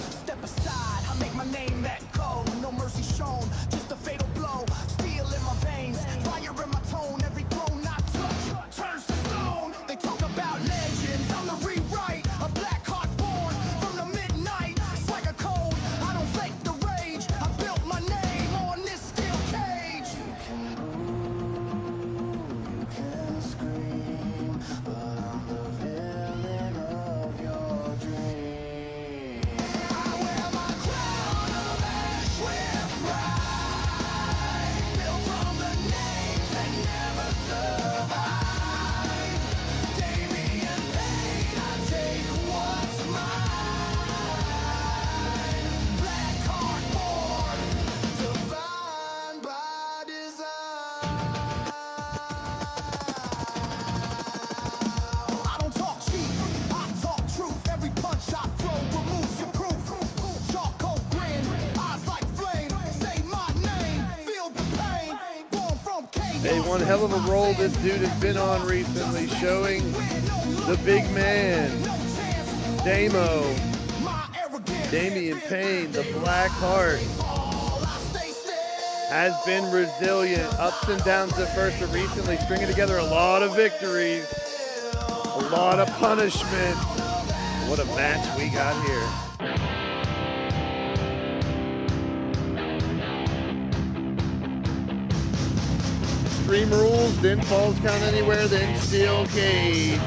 Step aside, I make my name that cold. No mercy shown, just a fatal blow. Steel in my veins, fire in my tone. Every throne I touch turns to stone. They talk about legends, I'm the rewrite. A black heart born from the midnight. Swagger cold, I don't fake the rage. I built my name on this steel cage. You can scream, but I'm the villain of your dream. I wear my crown of ash with pride, built from the names that never survive. Damien Payne, I take what's mine. Black heart born, defined by design. I don't talk cheap, I talk truth. Every punch I throw removes your proof. Charcoal grin, eyes like flame. Say my name, feel the pain. Born from chaos. Hey, one hell of a role this dude has been on recently, showing the big man, Damien Payne, the Blackheart, has been resilient, ups and downs at first, but recently stringing together a lot of victories, a lot of punishment. What a match we got here. Extreme Rules, then Falls Count Anywhere, then Steel Cage.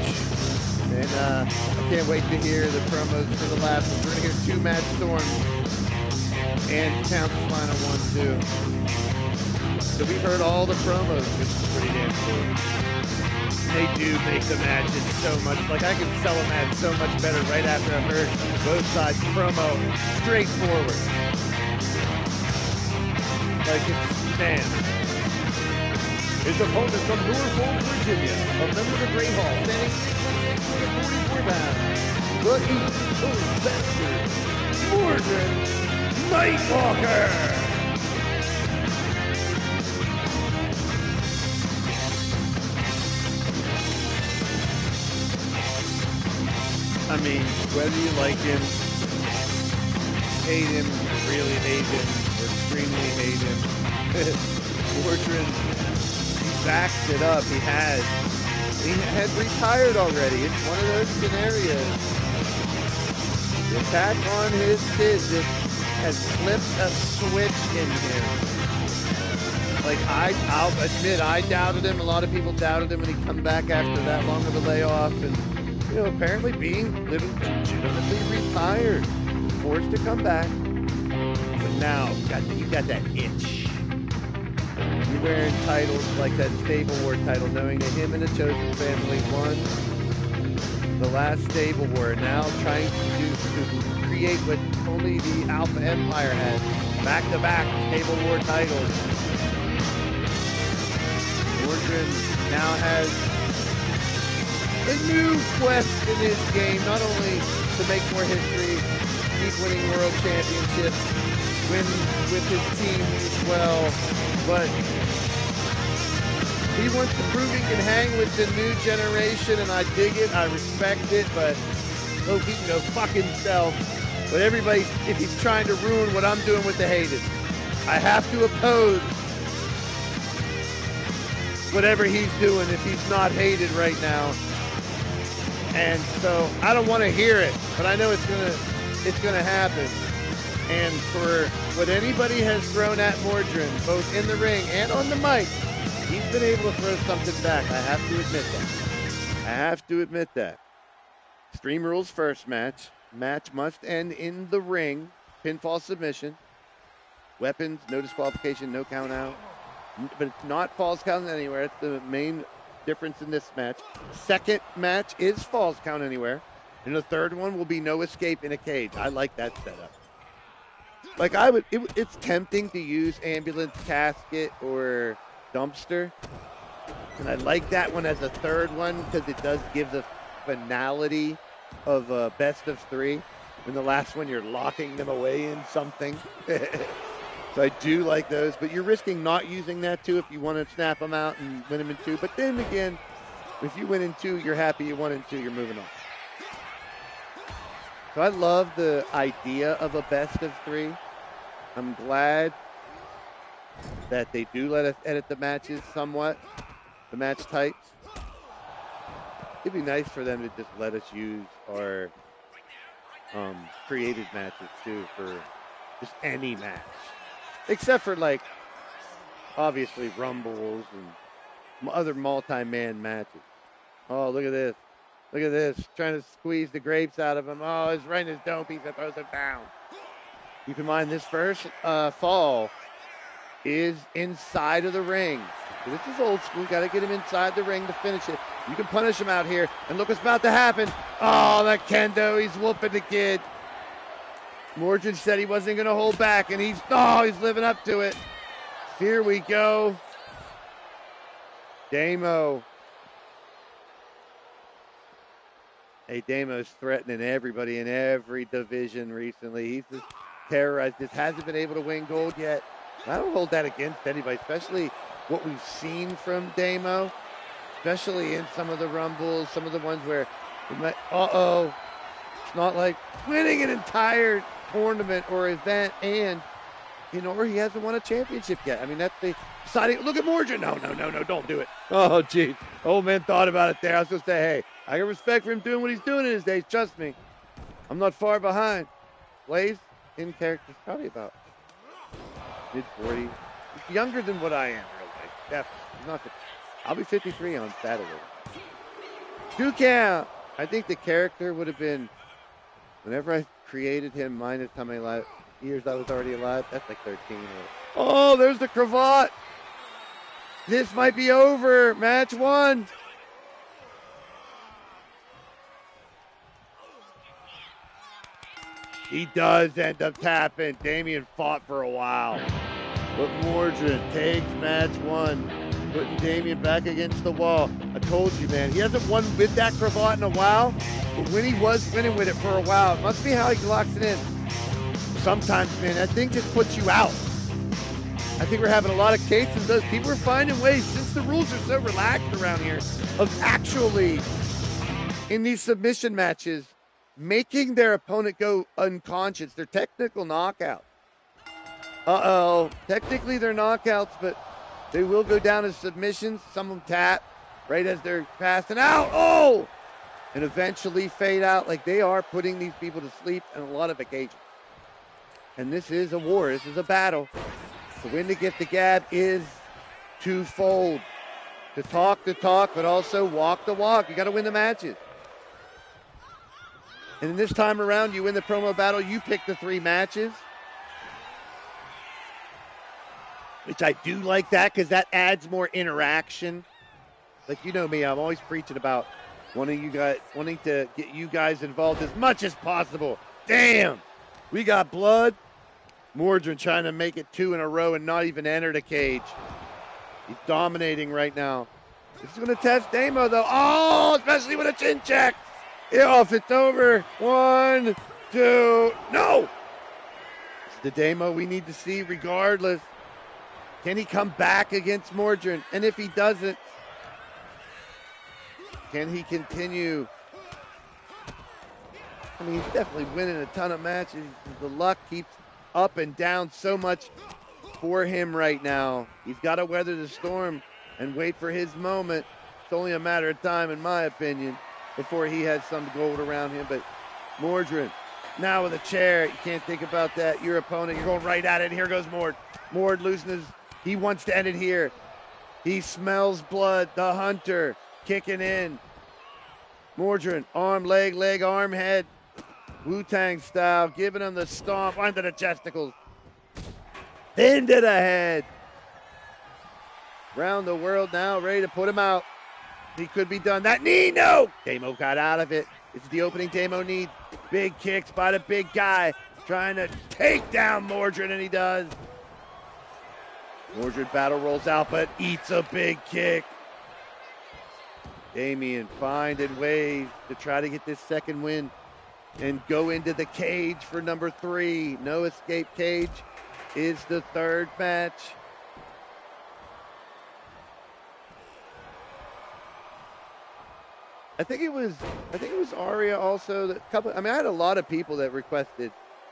And I can't wait to hear the promos for the last one. We're going to hear 2 Matt Storms and Count's final one, too. So we've heard all the promos, which is pretty damn cool. They do make the matches so much, like I can sell a match so much better right after I've heard both sides promo straightforward. Like it's, man. His opponent from Norfolk, Virginia, a member of the Great Hall, standing 6'6" with 44 pounds, the East Coast Bastard, Morgan Nightwalker. I mean, whether you like him, hate him, really hate him, or extremely hate him, Mordrin, he backs it up. He had retired already. It's one of those scenarios. The attack on his kid just has flipped a switch in him. Like, I'll admit, I doubted him. A lot of people doubted him when he come back after that long of a layoff. And, you know, apparently living legitimately retired. Forced to come back. But now, you got that itch. You're wearing titles like that Stable War title, knowing that him and the Chosen family won the last Stable War, now trying to create what only the Alpha Empire had, back-to-back Stable War titles. Mordrin now has a new quest in his game, not only to make more history, keep winning world championships, win with his team as well, but he wants to prove he can hang with the new generation, and I dig it, I respect it, but he can go fuck himself. But everybody, if he's trying to ruin what I'm doing with the hated, I have to oppose whatever he's doing if he's not hated right now. And so I don't want to hear it, but I know it's gonna happen. And for what anybody has thrown at Mordrin, both in the ring and on the mic, he's been able to throw something back. I have to admit that. I have to admit that. Extreme Rules first match. Match must end in the ring. Pinfall submission. Weapons, no disqualification, no count out. But it's not falls count anywhere. It's the main difference in this match. Second match is falls count anywhere. And the third one will be no escape in a cage. I like that setup. Like it's tempting to use ambulance, casket, or dumpster. And I like that one as a third one because it does give the finality of a best of three. In the last one, you're locking them away in something. So I do like those, but you're risking not using that too if you want to snap them out and win them in two. But then again, if you win in two, you're happy you won in two, you're moving on. So I love the idea of a best of three. I'm glad that they do let us edit the matches somewhat, the match types. It'd be nice for them to just let us use our created matches too for just any match. Except for, like, obviously Rumbles and other multi-man matches. Oh, look at this. Look at this. Trying to squeeze the grapes out of him. Oh, he's right in his dome piece that throws him down. Keep in mind, this first fall is inside of the ring. So this is old school. Got to get him inside the ring to finish it. You can punish him out here. And look what's about to happen. Oh, that kendo. He's whooping the kid. Mordrin said he wasn't going to hold back, and he's living up to it. Here we go. Damo. Hey, Damo's threatening everybody in every division recently. He's just terrorized. Just hasn't been able to win gold yet. I don't hold that against anybody, especially what we've seen from Damo, especially in some of the Rumbles, some of the ones where we might, it's not like winning an entire tournament or event, and or he hasn't won a championship yet. I mean, that's the deciding. Look at Mordrin. No, don't do it. Oh, geez. Old man thought about it there. I was going to say, hey, I got respect for him doing what he's doing in his days. Trust me. I'm not far behind. Blaze, in character, is probably about mid-40s. He's younger than what I am, really. Definitely. He's not 50. I'll be 53 on Saturday. 2 count. I think the character would have been, whenever I created him, minus how many years I was already alive, that's like 13. Oh, there's the cravat. This might be over. Match 1. He does end up tapping. Damian fought for a while. But Mordrin takes match 1. Putting Damian back against the wall. I told you, man, he hasn't won with that cravat in a while. But when he was winning with it for a while, it must be how he locks it in. Sometimes, man, that thing just puts you out. I think we're having a lot of cases. Those people are finding ways, since the rules are so relaxed around here, of actually, in these submission matches, making their opponent go unconscious. They're technical knockouts. Technically they're knockouts, but they will go down as submissions. Some of them tap. right as they're passing out. Oh! And eventually fade out. Like, they are putting these people to sleep on a lot of occasions. And this is a war. This is a battle. To win the gift of gab is twofold. To talk the talk, but also walk the walk. You got to win the matches. And this time around, you win the promo battle. You pick the 3 matches. Which I do like that because that adds more interaction. Like, you know me, I'm always preaching about wanting to get you guys involved as much as possible. Damn, we got blood. Mordred trying to make it 2 in a row and not even enter the cage. He's dominating right now. This is going to test Damo, though. Oh, especially with a chin check. If it's over. 1, 2, no. It's the Damo we need to see regardless. Can he come back against Mordred? And if he doesn't, can he continue? I mean, he's definitely winning a ton of matches. The luck keeps up and down so much for him right now. He's got to weather the storm and wait for his moment. It's only a matter of time, in my opinion, before he has some gold around him. But Mordred, now with a chair, you can't think about that. Your opponent, you're going right at it. Here goes Mord. Mord losing his, he wants to end it here. He smells blood. The Hunter kicking in. Mordred, arm, leg, arm, head. Wu-Tang style, giving him the stomp under the testicles. Into the head. Round the world now, ready to put him out. He could be done. That knee, no! Damo got out of it. It's the opening Damo needs. Big kicks by the big guy. Trying to take down Mordred, and he does. Mordred battle rolls out, but eats a big kick. Damien finding ways to try to get this second win and go into the cage for number 3. No escape cage is the third match. I think it was Aria also. I had a lot of people that requested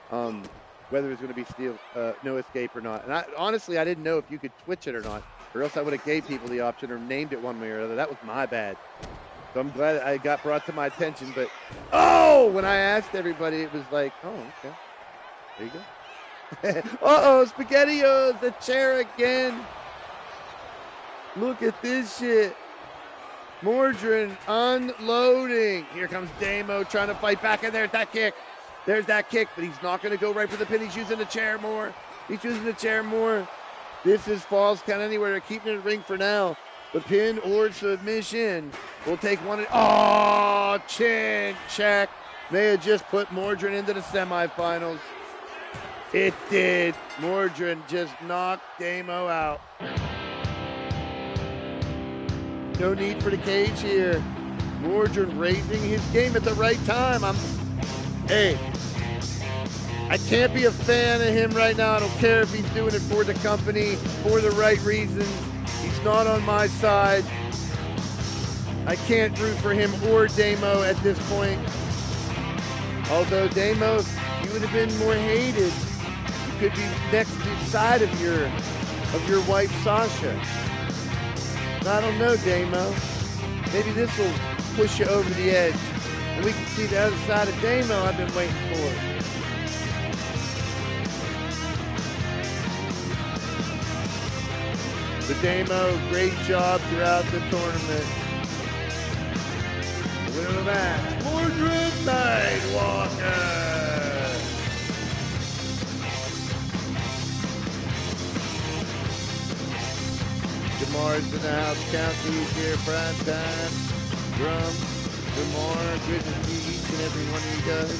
whether it was going to be steel, no escape or not. And honestly, I didn't know if you could twitch it or not, or else I would have gave people the option or named it one way or another. That was my bad. So I'm glad I got brought to my attention. But, when I asked everybody, it was like, oh, okay. There you go. Uh-oh, SpaghettiOs, the chair again. Look at this shit. Mordred unloading. Here comes Damo trying to fight back, and there's that kick. There's that kick, but he's not going to go right for the pin. He's using the chair more. This is falls count anywhere. They're keeping it in the ring for now. The pin or submission will take one. Oh, chin check. May have just put Mordred into the semifinals. It did. Mordred just knocked Damo out. No need for the cage here. Mordred raising his game at the right time. I can't be a fan of him right now. I don't care if he's doing it for the company, for the right reasons. He's not on my side. I can't root for him or Damo at this point. Although Damo, you would have been more hated. You could be next side of your wife Sasha. I don't know, Damo. Maybe this will push you over the edge. And we can see the other side of Damo I've been waiting for. But Damo, great job throughout the tournament. The winner of the match, Mordred Nightwalker. Jamar's in the house, counties here, prime time. Drum, Jamar, good to see each and every one of you guys.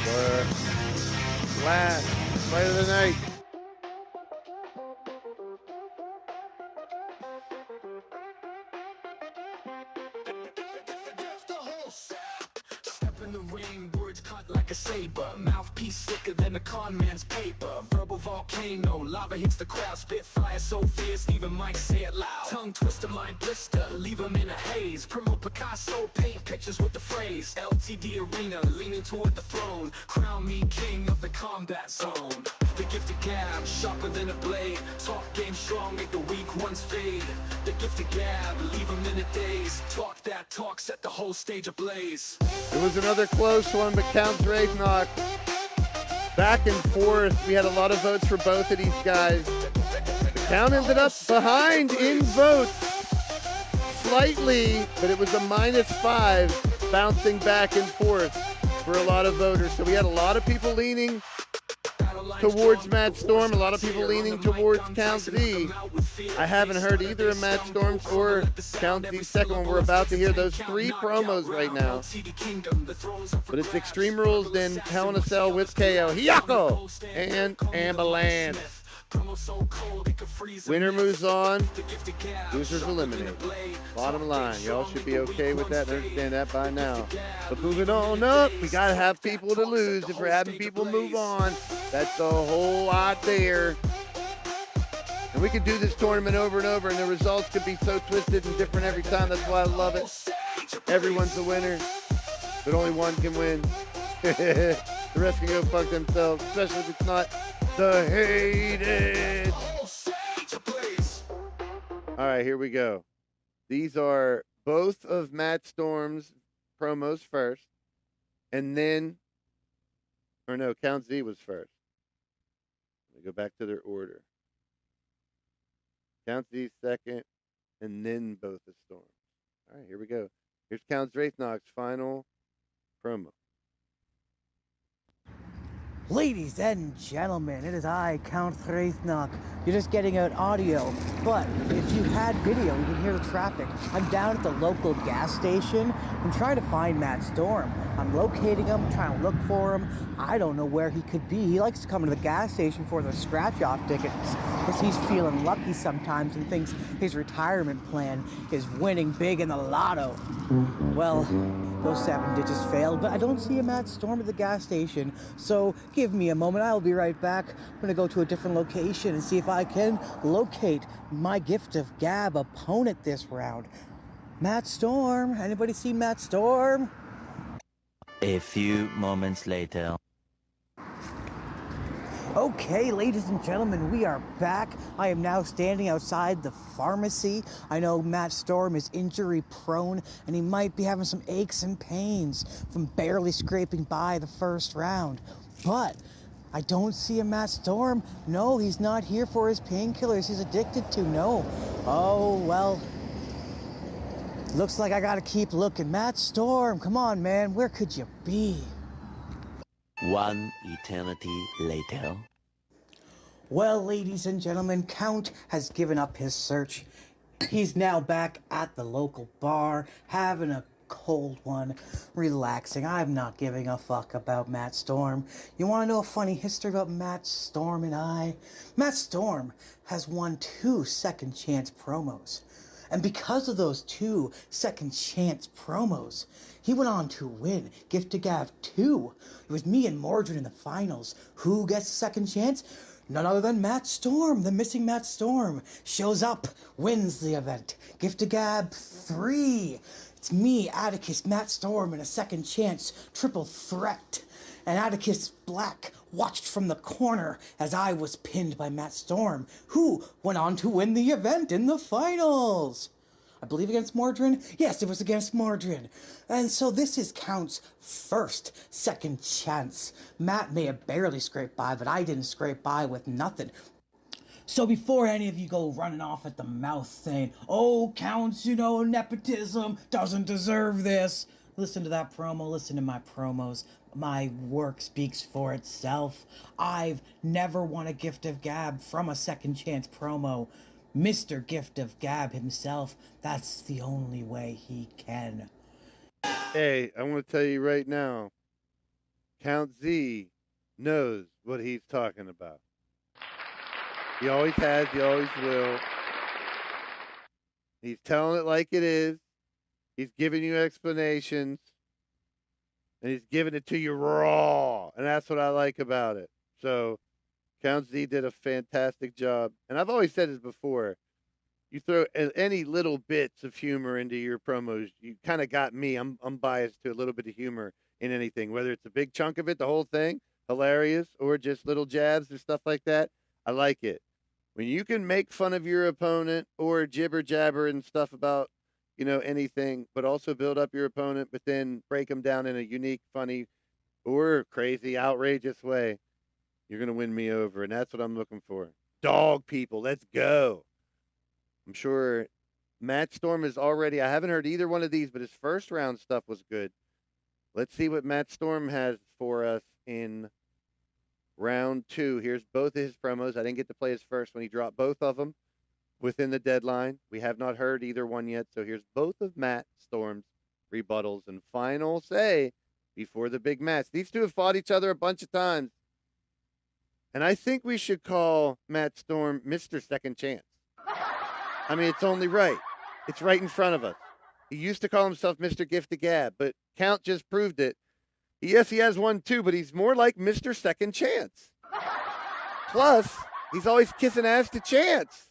For last fight of the night. Step in the ring, words cut like like a saber, mouthpiece sicker than a con man's paper. Verbal volcano, lava hits the crowd, spit fire so fierce, even might say it loud. Tongue twister, mind blister, leave them in a haze. Promote Picasso, paint pictures with the phrase. LTD arena, leaning toward the throne. Crown me king of the combat zone. The gifted gab, sharper than a blade. Talk game strong, make the weak ones fade. The gifted gab, leave them in a daze. Talk that talk, set the whole stage ablaze. It was another close one, but Counts Wraithnock back and forth. We had a lot of votes for both of these guys. The count ended up behind in votes slightly, but it was a -5, bouncing back and forth for a lot of voters. So we had a lot of people leaning towards Matt Storm, a lot of people leaning towards Count Z. I haven't heard either of Matt Storm's or Count Z's second one. We're about to hear those 3 promos right now. But it's Extreme Rules, then Hell in a Cell with KO, Hiyako, and Ambulance. Winner moves on, losers eliminated. Bottom line, y'all should be okay with that and understand that by now. But moving on up, we gotta have people to lose. If we're having people move on, that's a whole lot there. And we could do this tournament over and over, and the results could be so twisted and different every time. That's why I love it. Everyone's a winner, but only one can win. The rest can go fuck themselves, especially if it's not the hated. All right, here we go. These are both of Matt Storm's promos first, and then, or no, Count Z was first. Let me go back to their order. Count Z second, and then both of Storm's. All right, here we go. Here's Count Wraithnock's final promo. Ladies and gentlemen, it is I, Count Wraithnock. You're just getting out audio, but if you had video, you can hear the traffic. I'm down at the local gas station. I'm trying to find Matt Storm. I'm locating him, trying to look for him. I don't know where he could be. He likes to come to the gas station for the scratch-off tickets because he's feeling lucky sometimes and thinks his retirement plan is winning big in the lotto. Well, those 7 digits failed, but I don't see a Matt Storm at the gas station, so give me a moment. I'll be right back. I'm going to go to a different location and see if I can locate my gift of gab opponent this round. Matt Storm. Anybody see Matt Storm? A few moments later. Okay, ladies and gentlemen, we are back. I am now standing outside the pharmacy. I know Matt Storm is injury prone, and he might be having some aches and pains from barely scraping by the first round. But I don't see a Matt Storm. No, he's not here for his painkillers he's addicted to. No. Oh, well. Looks like I gotta keep looking. Matt Storm, come on, man. Where could you be? One eternity later. Well, ladies and gentlemen, Count has given up his search. He's now back at the local bar, having a cold one, relaxing. I'm not giving a fuck about Matt Storm. You want to know a funny history about Matt Storm and I? Matt Storm has won 2 second chance promos. And because of those 2 second chance promos, he went on to win Gift to Gav 2. It was me and Mordred in the finals. Who gets a second chance? None other than Matt Storm, the missing Matt Storm, shows up, wins the event. Gift to Gab 3. It's me, Atticus, Matt Storm, and a second chance triple threat. And Atticus Black watched from the corner as I was pinned by Matt Storm, who went on to win the event in the finals. I believe against Mordred? Yes, it was against Mordred. And so this is Count's first second chance. Matt may have barely scraped by, but I didn't scrape by with nothing. So before any of you go running off at the mouth saying, oh, Counts, nepotism doesn't deserve this. Listen to that promo, listen to my promos. My work speaks for itself. I've never won a Gift of Gab from a second chance promo. Mr. Gift of Gab himself, that's the only way he can. Hey, I want to tell you right now, Count Z knows what he's talking about. He always has, he always will. He's telling it like it is. He's giving you explanations. and he's giving it to you raw, and that's what I like about it. So Count Z did a fantastic job, and I've always said this before. You throw any little bits of humor into your promos, you kind of got me. I'm biased to a little bit of humor in anything, whether it's a big chunk of it, the whole thing, hilarious, or just little jabs or stuff like that. I like it. When you can make fun of your opponent or jibber jabber and stuff about, anything, but also build up your opponent, but then break them down in a unique, funny, or crazy, outrageous way, you're going to win me over. And that's what I'm looking for. Dog people, let's go. I'm sure Matt Storm is already, I haven't heard either one of these, but his first round stuff was good. Let's see what Matt Storm has for us in round 2. Here's both of his promos. I didn't get to play his first one. He dropped both of them within the deadline. We have not heard either one yet. So here's both of Matt Storm's rebuttals and final say before the big match. These two have fought each other a bunch of times. And I think we should call Matt Storm Mr. Second Chance. I mean, it's only right. It's right in front of us. He used to call himself Mr. Gift of Gab, but Count just proved it. Yes, he has one too, but he's more like Mr. Second Chance. Plus, he's always kissing ass to Chance.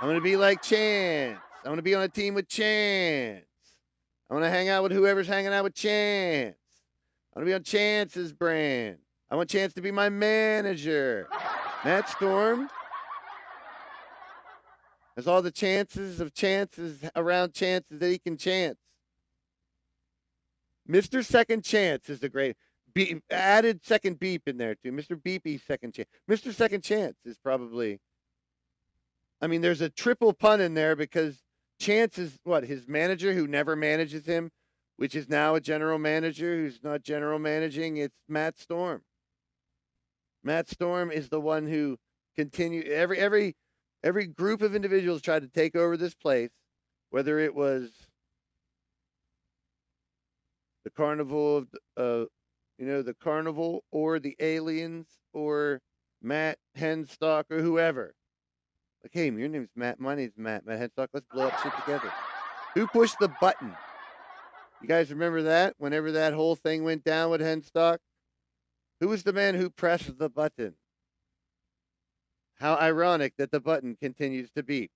I'm going to be like Chance. I'm going to be on a team with Chance. I'm going to hang out with whoever's hanging out with Chance. I'm going to be on Chance's brand. I want Chance to be my manager. Matt Storm has all the chances around chances that he can chance. Mr. Second Chance is the great. Added second beep in there, too. Mr. Beepy's Second Chance. Mr. Second Chance is probably. I mean, there's a triple pun in there because Chance is what? His manager who never manages him, which is now a general manager who's not general managing. It's Matt Storm. Matt Storm is the one who every group of individuals tried to take over this place, whether it was the carnival of the carnival or the aliens or Matt Henstock or whoever. Like, hey, your name's Matt. My name's Matt. Matt Henstock. Let's blow up shit together. Who pushed the button? You guys remember that? Whenever that whole thing went down with Henstock? Who was the man who pressed the button? How ironic that the button continues to beep,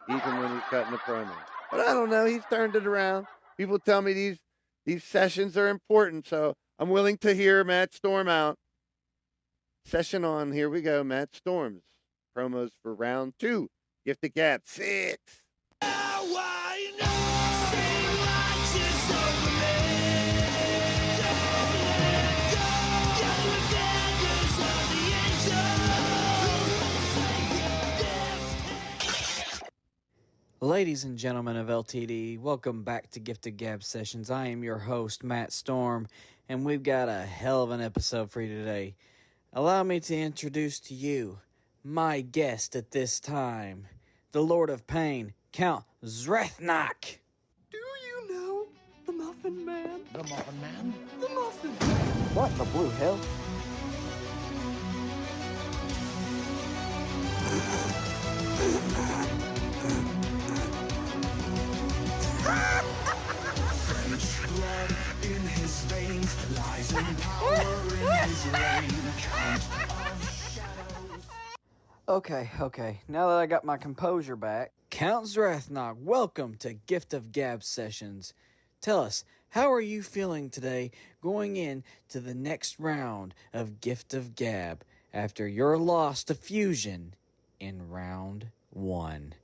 even when he's cutting a promo. But I don't know. He's turned it around. People tell me these sessions are important, so I'm willing to hear Matt Storm out. Session on. Here we go. Matt Storm's promos for round 2. Gift of Gab 6. Ladies and gentlemen of LTD, welcome back to Gifted Gab Sessions. I am your host, Matt Storm, and we've got a hell of an episode for you today. Allow me to introduce to you my guest at this time, the Lord of Pain, Count Zrethnok. Do you know the Muffin Man? The Muffin Man? The Muffin. What in the blue hell? French blood in his veins, lies and power in his reign. Count of shadows. Okay. Now that I got my composure back, Count Zrethnok, welcome to Gift of Gab Sessions. Tell us, how are you feeling today going into the next round of Gift of Gab after your loss to Fusion in round 1?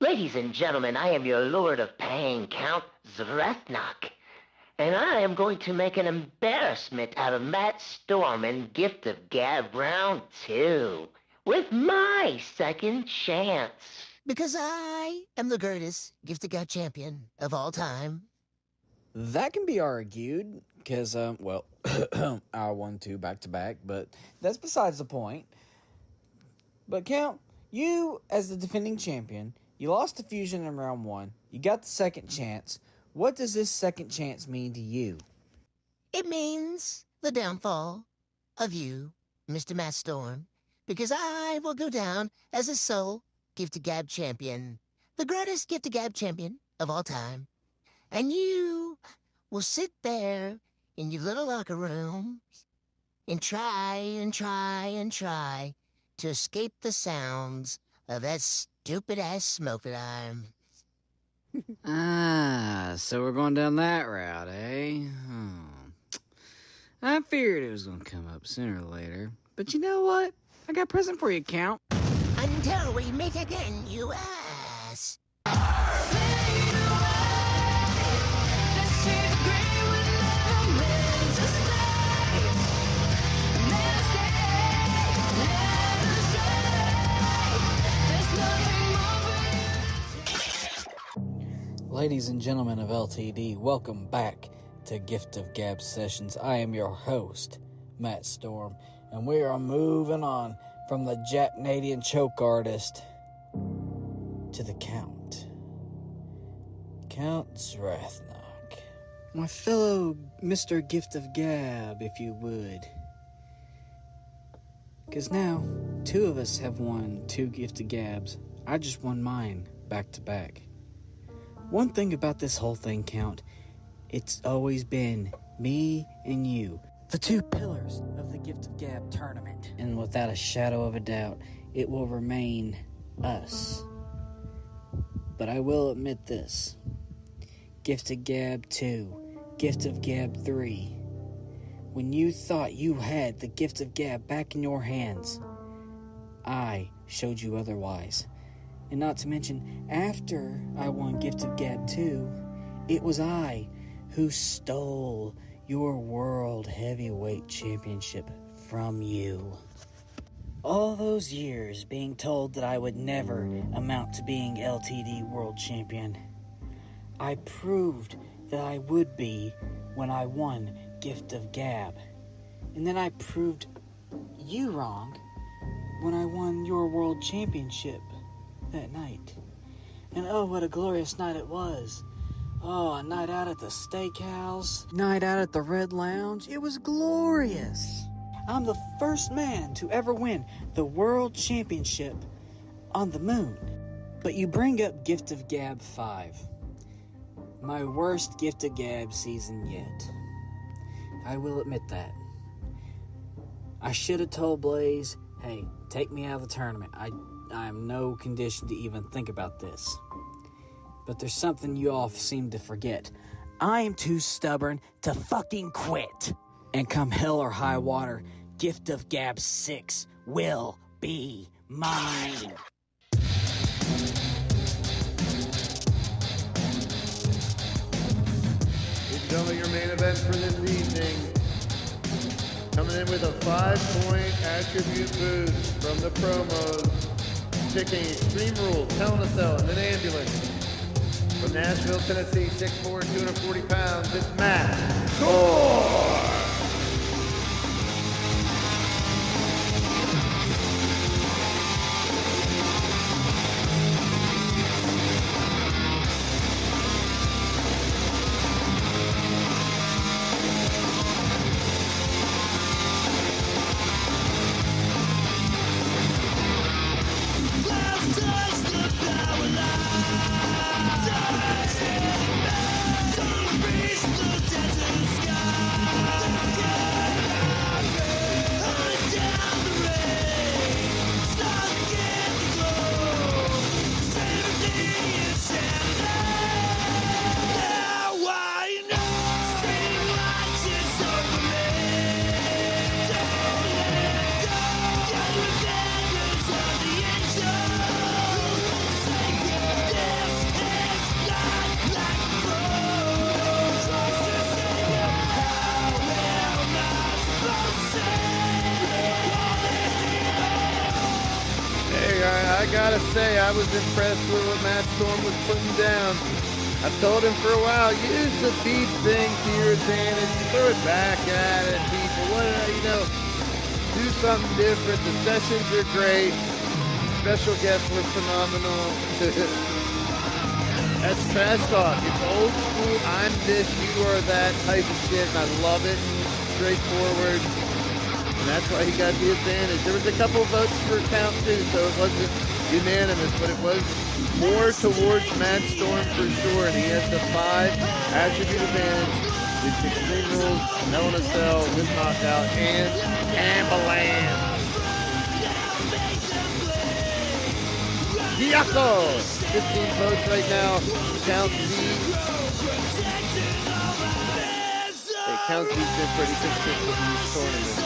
Ladies and gentlemen, I am your Lord of Pain, Count Zrethnok. And I am going to make an embarrassment out of Matt Storm in Gift of Gab round 2. With my second chance. Because I am the greatest Gift of Gab champion of all time. That can be argued, because, I won 2 back-to-back, but that's besides the point. But Count, you, as the defending champion, you lost to Fusion in round 1. You got the second chance. What does this second chance mean to you? It means the downfall of you, Mr. Matt Storm, because I will go down as a sole Gift of Gab champion, the greatest Gift of Gab champion of all time. And you will sit there in your little locker room and try and try and try to escape the sounds of that stupid-ass smoke alarm. So we're going down that route, eh? I figured it was going to come up sooner or later. But you know what? I got a present for you, Count. Until we meet again, you ass. Ladies and gentlemen of LTD, welcome back to Gift of Gab Sessions. I am your host, Matt Storm, and we are moving on from the Jap-Nadian choke artist to the Count. Count Zrathnock. My fellow Mr. Gift of Gab, if you would. Because now, two of us have won 2 Gift of Gabs. I just won mine back to back. One thing about this whole thing, Count, it's always been me and you, the 2 pillars of the Gift of Gab tournament. And without a shadow of a doubt, it will remain us. But I will admit this. Gift of Gab 2, Gift of Gab 3. When you thought you had the Gift of Gab back in your hands, I showed you otherwise. And not to mention, after I won Gift of Gab 2, it was I who stole your World Heavyweight Championship from you. All those years being told that I would never amount to being LTD World Champion, I proved that I would be when I won Gift of Gab. And then I proved you wrong when I won your World Championship that night. And oh, what a glorious night it was. Oh, a night out at the steakhouse, night out at the Red Lounge. It was glorious. I'm the first man to ever win the World Championship on the moon. But you bring up Gift of Gab 5. My worst Gift of Gab season yet. I will admit that. I should have told Blaze, hey, take me out of the tournament. I'm no condition to even think about this. But there's something you all seem to forget. I am too stubborn to fucking quit. And come hell or high water, Gift of Gab 6 will be mine. Ladies and gentlemen, your main event for this evening. Coming in with a 5-point attribute boost from the promos. Picking Extreme Rules, Hell in a Cell, and an ambulance. From Nashville, Tennessee, 6'4", 240 pounds, it's Matt Storm! I gotta say, I was impressed with what Matt Storm was putting down. I told him for a while, use the beef thing to your advantage, throw it back at it, people. Do something different. The sessions are great. Special guests were phenomenal. That's trash talk. It's old school. I'm this, you are that type of shit, and I love it. Straightforward. And that's why he got the advantage. There was a couple votes for Count too, so it wasn't unanimous, but it was more towards Matt Storm for sure, and he has the 5 attribute advantage. It's Extreme Rules, Hell in a Cell with Knockout, and Ambulance. Yako! 15 votes right now. Count Z. Hey, Count Z's been pretty consistent in these tournaments.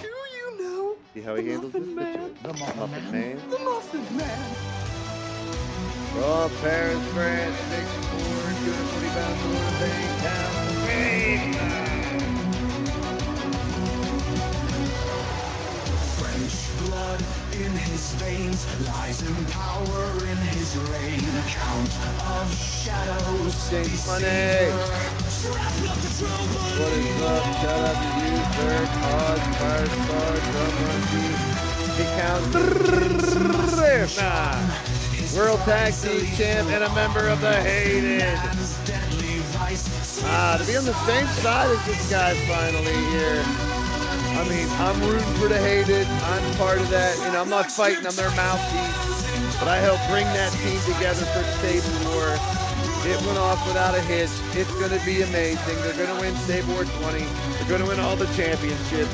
Do you know See how the he handles this Muffin Man? situation. The Muffin Muffin Man? Man. The Muffin Man. From Paris, France, 6'4", 240 pounds, Florida Bank, Town. French blood in his veins, lies and power in his reign. Count of shadows, James Money. What is up? Shout out to you, Dirk, Oz, Firestar, Drum Monkey, Big Count, World Tag Team Champ, and a member of the Hated. To be on the same side as this guy finally here. I mean, I'm rooting for the Hated. I'm part of that. You know, I'm not fighting. I'm their mouthpiece. But I helped bring that team together for Stable War. It went off without a hitch. It's going to be amazing. They're going to win Stable War 20. They're going to win all the championships.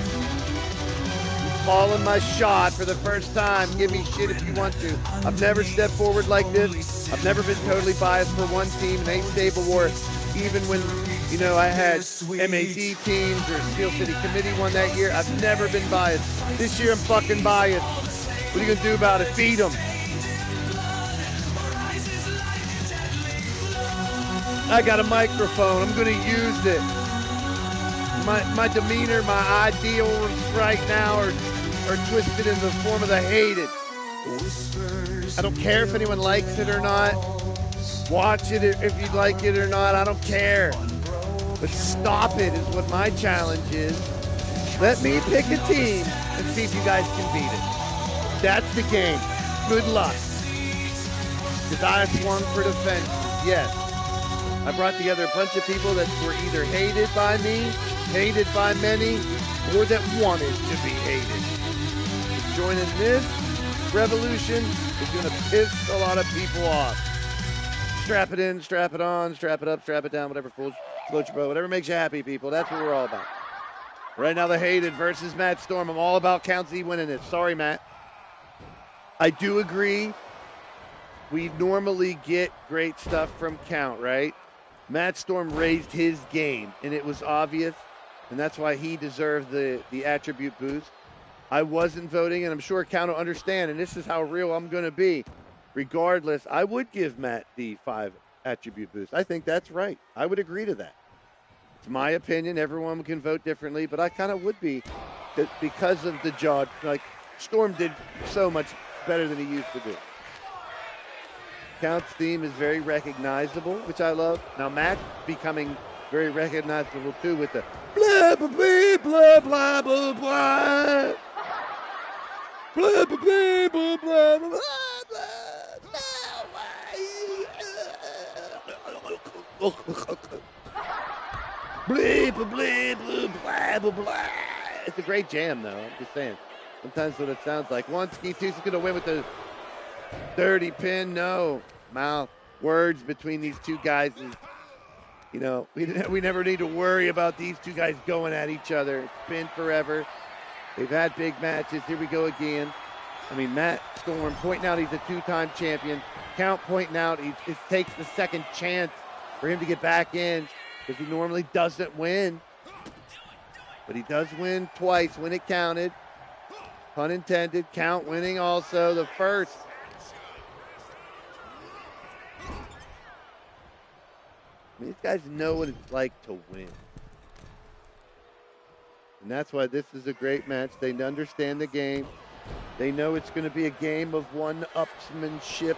I'm calling my shot for the first time. Give me shit if you want to. I've never stepped forward like this. I've never been totally biased for one team in a Stable War. Even when, you know, I had MAD teams or Steel City Committee won that year, I've never been biased. This year I'm fucking biased. What are you going to do about it? Beat them. I got a microphone. I'm going to use it. My demeanor, my ideals right now are twisted in the form of the Hated. I don't care if anyone likes it or not. Watch it if you like it or not. I don't care. But stop it is what my challenge is. Let me pick a team and see if you guys can beat it. That's the game. Good luck. Because I swung for the fence. Yes. I brought together a bunch of people that were either hated by me, hated by many, or that wanted to be hated. Joining this revolution is going to piss a lot of people off. Strap it in, strap it on, strap it up, strap it down, whatever floats your boat, whatever makes you happy, people. That's what we're all about. Right now, the Hated versus Matt Storm. I'm all about Count Z winning this. Sorry, Matt. I do agree. We normally get great stuff from Count, right? Matt Storm raised his game, and it was obvious, and that's why he deserved the attribute boost. I wasn't voting, and I'm sure Count will understand, and this is how real I'm going to be. Regardless, I would give Matt the 5 attribute boost. I think that's right. I would agree to that. It's my opinion. Everyone can vote differently, but I kind of would be because of the job. Like, Storm did so much better than he used to do. Count's theme is very recognizable, which I love. Now, Matt's becoming very recognizable, too, with the blah, blah, blah, blah, blah, blah, blah. Blah, blah, blah, blah, blah, blah, blah. It's a great jam, though. I'm just saying. Sometimes what it sounds like. One Ski Two's going to win with the dirty pin. No. Mouth. Words between these two guys is, you know, we never need to worry about these two guys going at each other. It's been forever. They've had big matches. Here we go again. I mean, Matt Storm pointing out he's a 2-time champion. Count pointing out it takes the second chance for him to get back in because he normally doesn't win. But he does win twice when it counted. Pun intended. Count winning also the first. I mean, these guys know what it's like to win. And that's why this is a great match. They understand the game. They know it's going to be a game of one-upsmanship.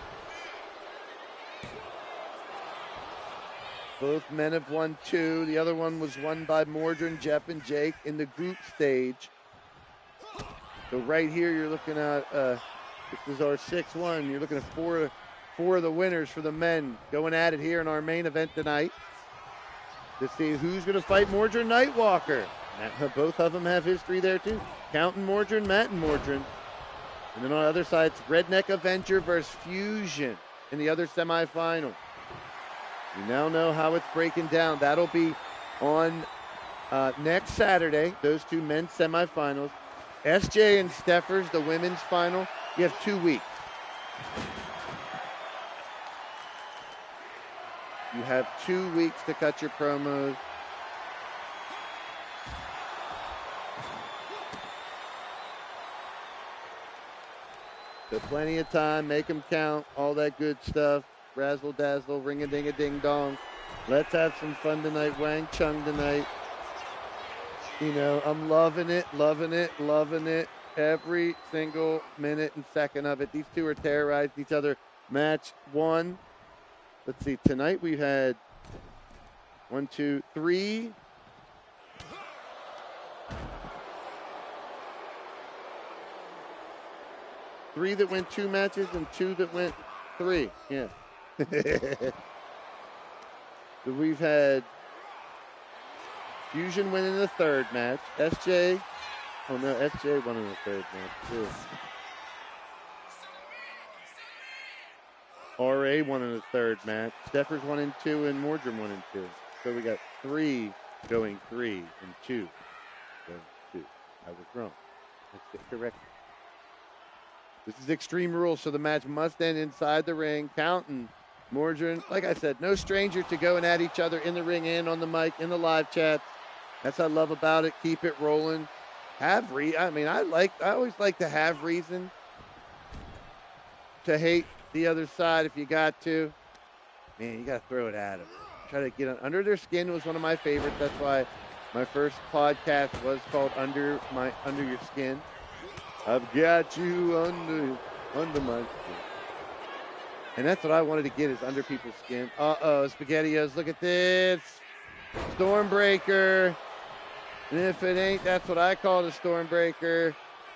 Both men have won 2. The other one was won by Mordred, Jeff, and Jake in the group stage. So right here, you're looking at, this is our 6-1. You're looking at four of the winners for the men going at it here in our main event tonight to see who's going to fight Mordred Nightwalker. Both of them have history there, too. Count and Mordred, Matt and Mordred. And then on the other side, it's Redneck Avenger versus Fusion in the other semifinal. You now know how it's breaking down. That'll be on next Saturday, those two men's semifinals. SJ and Steffers, the women's final. You have 2 weeks. You have 2 weeks to cut your promos. So plenty of time, make them count, all that good stuff. Razzle dazzle, ring a ding a ding dong. Let's have some fun tonight. Wang Chung tonight. You know, I'm loving it, loving it, loving it. Every single minute and second of it. These two are terrorized each other. Match 1. Let's see, tonight we had 1, 2, 3. Three that went 2 matches and 2 that went 3. Yeah. So we've had Fusion winning the 3rd match. SJ. Oh no, SJ won in the 3rd match too. RA won in the 3rd match. Steffers 1 and 2, and Mordrum 1 and 2. So we got 3 going 3 and 2 going 2. I was wrong. Let's get correct. This is Extreme Rules, so the match must end inside the ring. Counting. Mordrum, like I said, no stranger to going at each other in the ring and on the mic, in the live chat. That's what I love about it. Keep it rolling. I always like to have reason to hate the other side if you got to. Man, you got to throw it at them. Try to get under their skin was one of my favorites. That's why my first podcast was called Under Your Skin. I've got you under my skin. And that's what I wanted to get, is under people's skin. Uh-oh, SpaghettiOs, look at this. Stormbreaker. And if it ain't, that's what I call the Stormbreaker.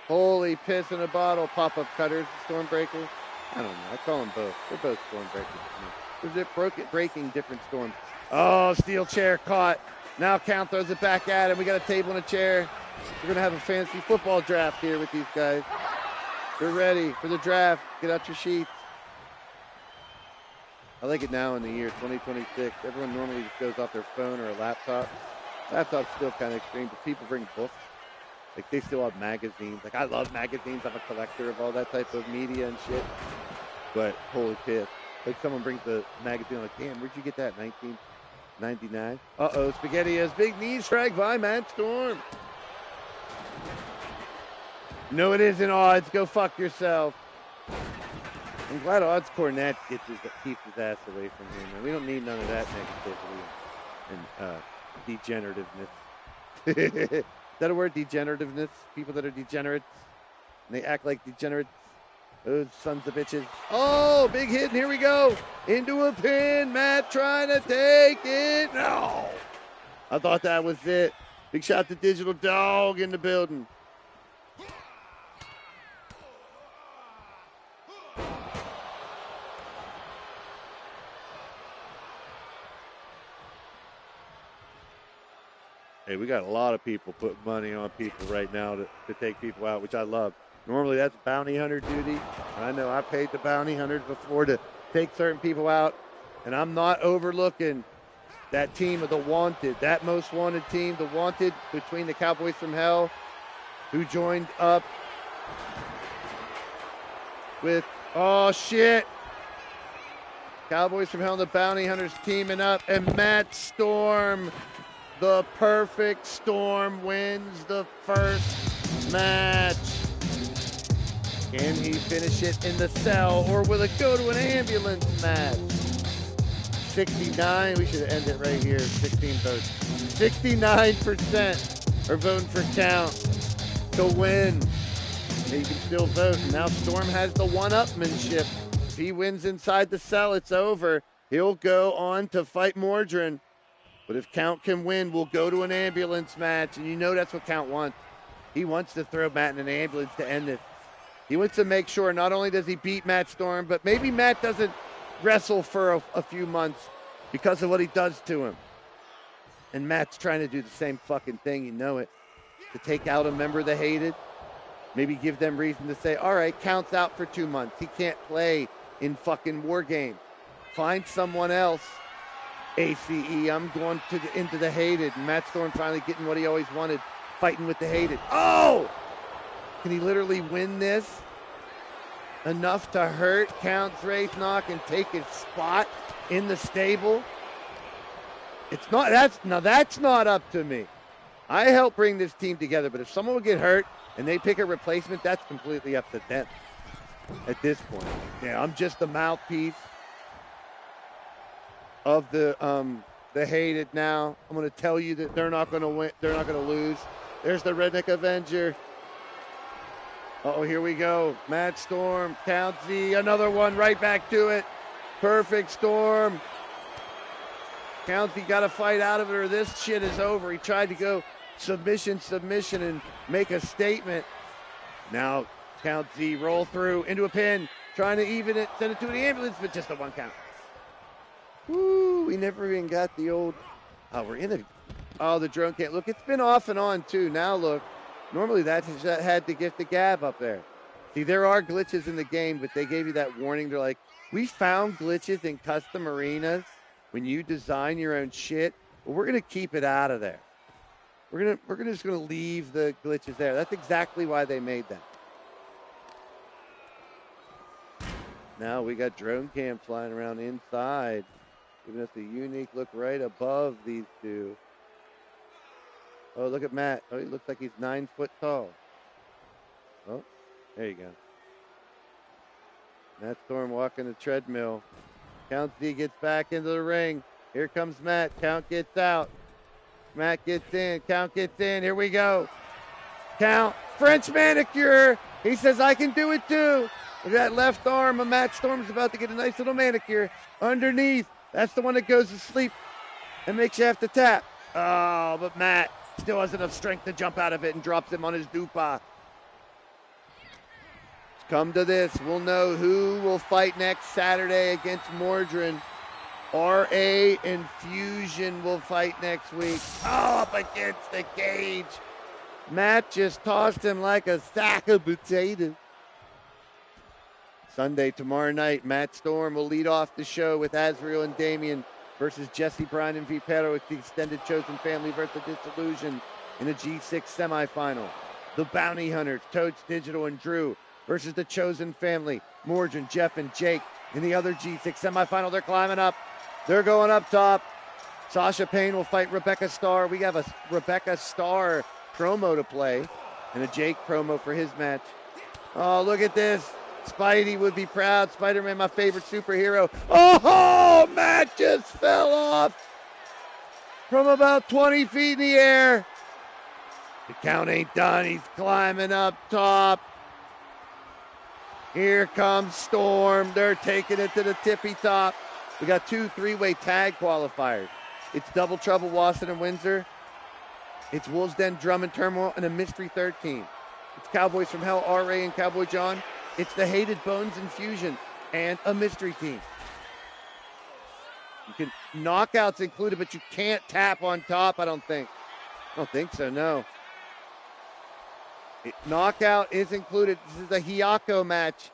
Holy piss in a bottle. Pop-up cutters, Stormbreaker. I don't know. I call them both. They're both Stormbreakers. They're breaking different storms. Oh, steel chair caught. Now Count throws it back at him. We got a table and a chair. We're going to have a fantasy football draft here with these guys. They're ready for the draft. Get out your sheets. I like it now in the year 2026. Everyone normally just goes off their phone or a laptop. Laptop's still kind of extreme, but people bring books. Like, they still have magazines. Like, I love magazines. I'm a collector of all that type of media and shit. But, holy piss. Like, someone brings the magazine, like, damn, where'd you get that, 1999? Uh-oh, SpaghettiOs, big knee strike by Matt Storm. No, it isn't Odds. Go fuck yourself. I'm glad Odds Cornette keeps his ass away from him. Man. We don't need none of that negativity and degenerativeness. Is that a word, degenerativeness? People that are degenerates, and they act like degenerates. Those sons of bitches. Oh, big hit, and here we go. Into a pin. Matt trying to take it. No. I thought that was it. Big shout to Digital Dog in the building. Hey, we got a lot of people putting money on people right now to take people out, which I love. Normally that's bounty hunter duty. And I know I paid the bounty hunters before to take certain people out. And I'm not overlooking that team of the Wanted, that most wanted team, the Wanted, between the Cowboys from Hell, who joined up with, oh shit, Cowboys from Hell and the Bounty Hunters teaming up, and Matt Storm, the perfect Storm, wins the first match. Can he finish it in the cell, or will it go to an ambulance match? 69, we should end it right here, 16 votes. 69% are voting for Count to win. And you can still vote. And now Storm has the one-upmanship. If he wins inside the cell, it's over. He'll go on to fight Mordrum. But if Count can win, we'll go to an ambulance match. And you know that's what Count wants. He wants to throw Matt in an ambulance to end this. He wants to make sure not only does he beat Matt Storm, but maybe Matt doesn't wrestle for a few months because of what he does to him. And Matt's trying to do the same fucking thing, you know it. To take out a member they hated. Maybe give them reason to say, all right, Count's out for 2 months. He can't play in fucking War Games. Find someone else ACE. I'm going into the hated. Matt Storm finally getting what he always wanted, fighting with the hated. Oh! Can he literally win this? Enough to hurt Count's Wraith Knock and take his spot in the stable? It's not. That's not up to me. I help bring this team together, but if someone will get hurt and they pick a replacement, that's completely up to them at this point. Yeah, I'm just the mouthpiece of the hated now. I'm going to tell you that they're not going to win. They're not going to lose. There's the Redneck Avenger. Oh, here we go. Matt Storm, Count Z, another one right back to it. Perfect Storm. Count Z got to fight out of it or this shit is over. He tried to go submission, and make a statement. Now, Count Z roll through into a pin, trying to even it, send it to the ambulance, but just a one count. Woo, we never even got the old, the drone can't. Look, it's been off and on too. Now look, normally that had to get the gab up there. See, there are glitches in the game, but they gave you that warning. They're like, we found glitches in custom arenas when you design your own shit. Well, we're going to keep it out of there. We're just gonna leave the glitches there. That's exactly why they made that. Now we got drone cam flying around inside, giving us a unique look right above these two. Oh, look at Matt. Oh, he looks like he's 9 foot tall. Oh, there you go. Matt Storm walking the treadmill. Count Z gets back into the ring. Here comes Matt. Count gets out. Matt gets in. Count gets in. Here we go. Count. French manicure. He says, I can do it too. Look at that left arm of Matt Storm's about to get a nice little manicure. Underneath. That's the one that goes to sleep and makes you have to tap. Oh, but Matt still has enough strength to jump out of it and drops him on his dupa. Come to this. We'll know who will fight next Saturday against Mordrin. RA and Fusion will fight next week. Oh, up against the cage. Matt just tossed him like a sack of potatoes. Sunday, tomorrow night, Matt Storm will lead off the show with Azriel and Damien versus Jesse Bryan and Vipero with the extended chosen family versus Disillusion in a G6 semifinal. The Bounty Hunters, Toads Digital and Drew versus the chosen family, Mordrin, Jeff, and Jake in the other G6 semifinal. They're climbing up. They're going up top. Sasha Payne will fight Rebecca Starr. We have a Rebecca Starr promo to play and a Jake promo for his match. Oh, look at this. Spidey would be proud. Spider-Man, my favorite superhero. Oh, Matt just fell off from about 20 feet in the air. The count ain't done. He's climbing up top. Here comes Storm. They're taking it to the tippy top. We got 2 3-way tag qualifiers. It's Double Trouble, Wasson and Windsor. It's Wolves Den, Drum and Turmoil, and a mystery third team. It's Cowboys from Hell, RA and Cowboy John. It's the Hated Bones and Fusion, and a mystery team. You can knockouts included, but you can't tap on top, I don't think. I don't think so, no. Knockout is included. This is a Hiyako match.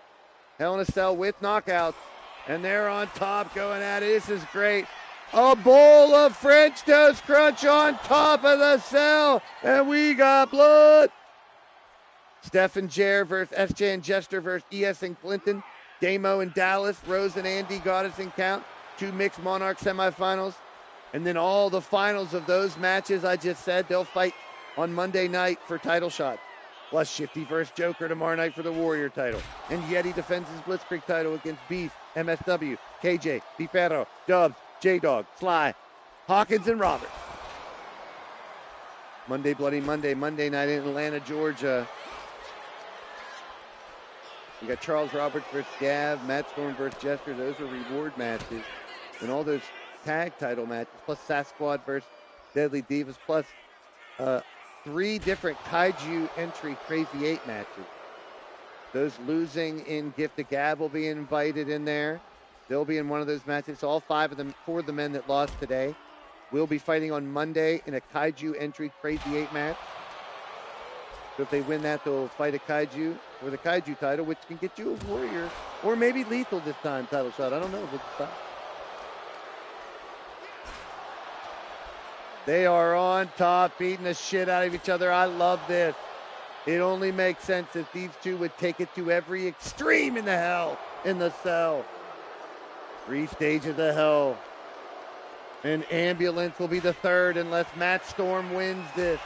Hell in a Cell with knockouts. And they're on top going at it. This is great. A bowl of French toast crunch on top of the cell. And we got blood. Steph and Jer versus SJ and Jester versus ES and Clinton. Damo and Dallas. Rose and Andy, Goddess and Count. 2 Mixed Monarch semifinals. And then all the finals of those matches I just said, they'll fight on Monday night for title shots. Plus Shifty versus Joker tomorrow night for the Warrior title. And Yeti defends his Blitzkrieg title against Beef, MSW, KJ, Vipero, Dubs, J-Dog, Sly, Hawkins, and Roberts. Monday, Bloody Monday, Monday night in Atlanta, Georgia. We got Charles Roberts versus Gav, Matt Storm versus Jester. Those are reward matches. And all those tag title matches, plus Sasquatch versus Deadly Divas, plus 3 different Kaiju entry Crazy 8 matches. Those losing in Gift of Gab will be invited in there. They'll be in one of those matches. All 4 of the men that lost today will be fighting on Monday in a Kaiju entry Crazy 8 match. So if they win that, they'll fight a Kaiju for the Kaiju title, which can get you a Warrior or maybe Lethal this time title shot. I don't know. They are on top, beating the shit out of each other. I love this. It only makes sense if these two would take it to every extreme in the hell, in the cell. 3 stages of hell. An ambulance will be the third unless Matt Storm wins this.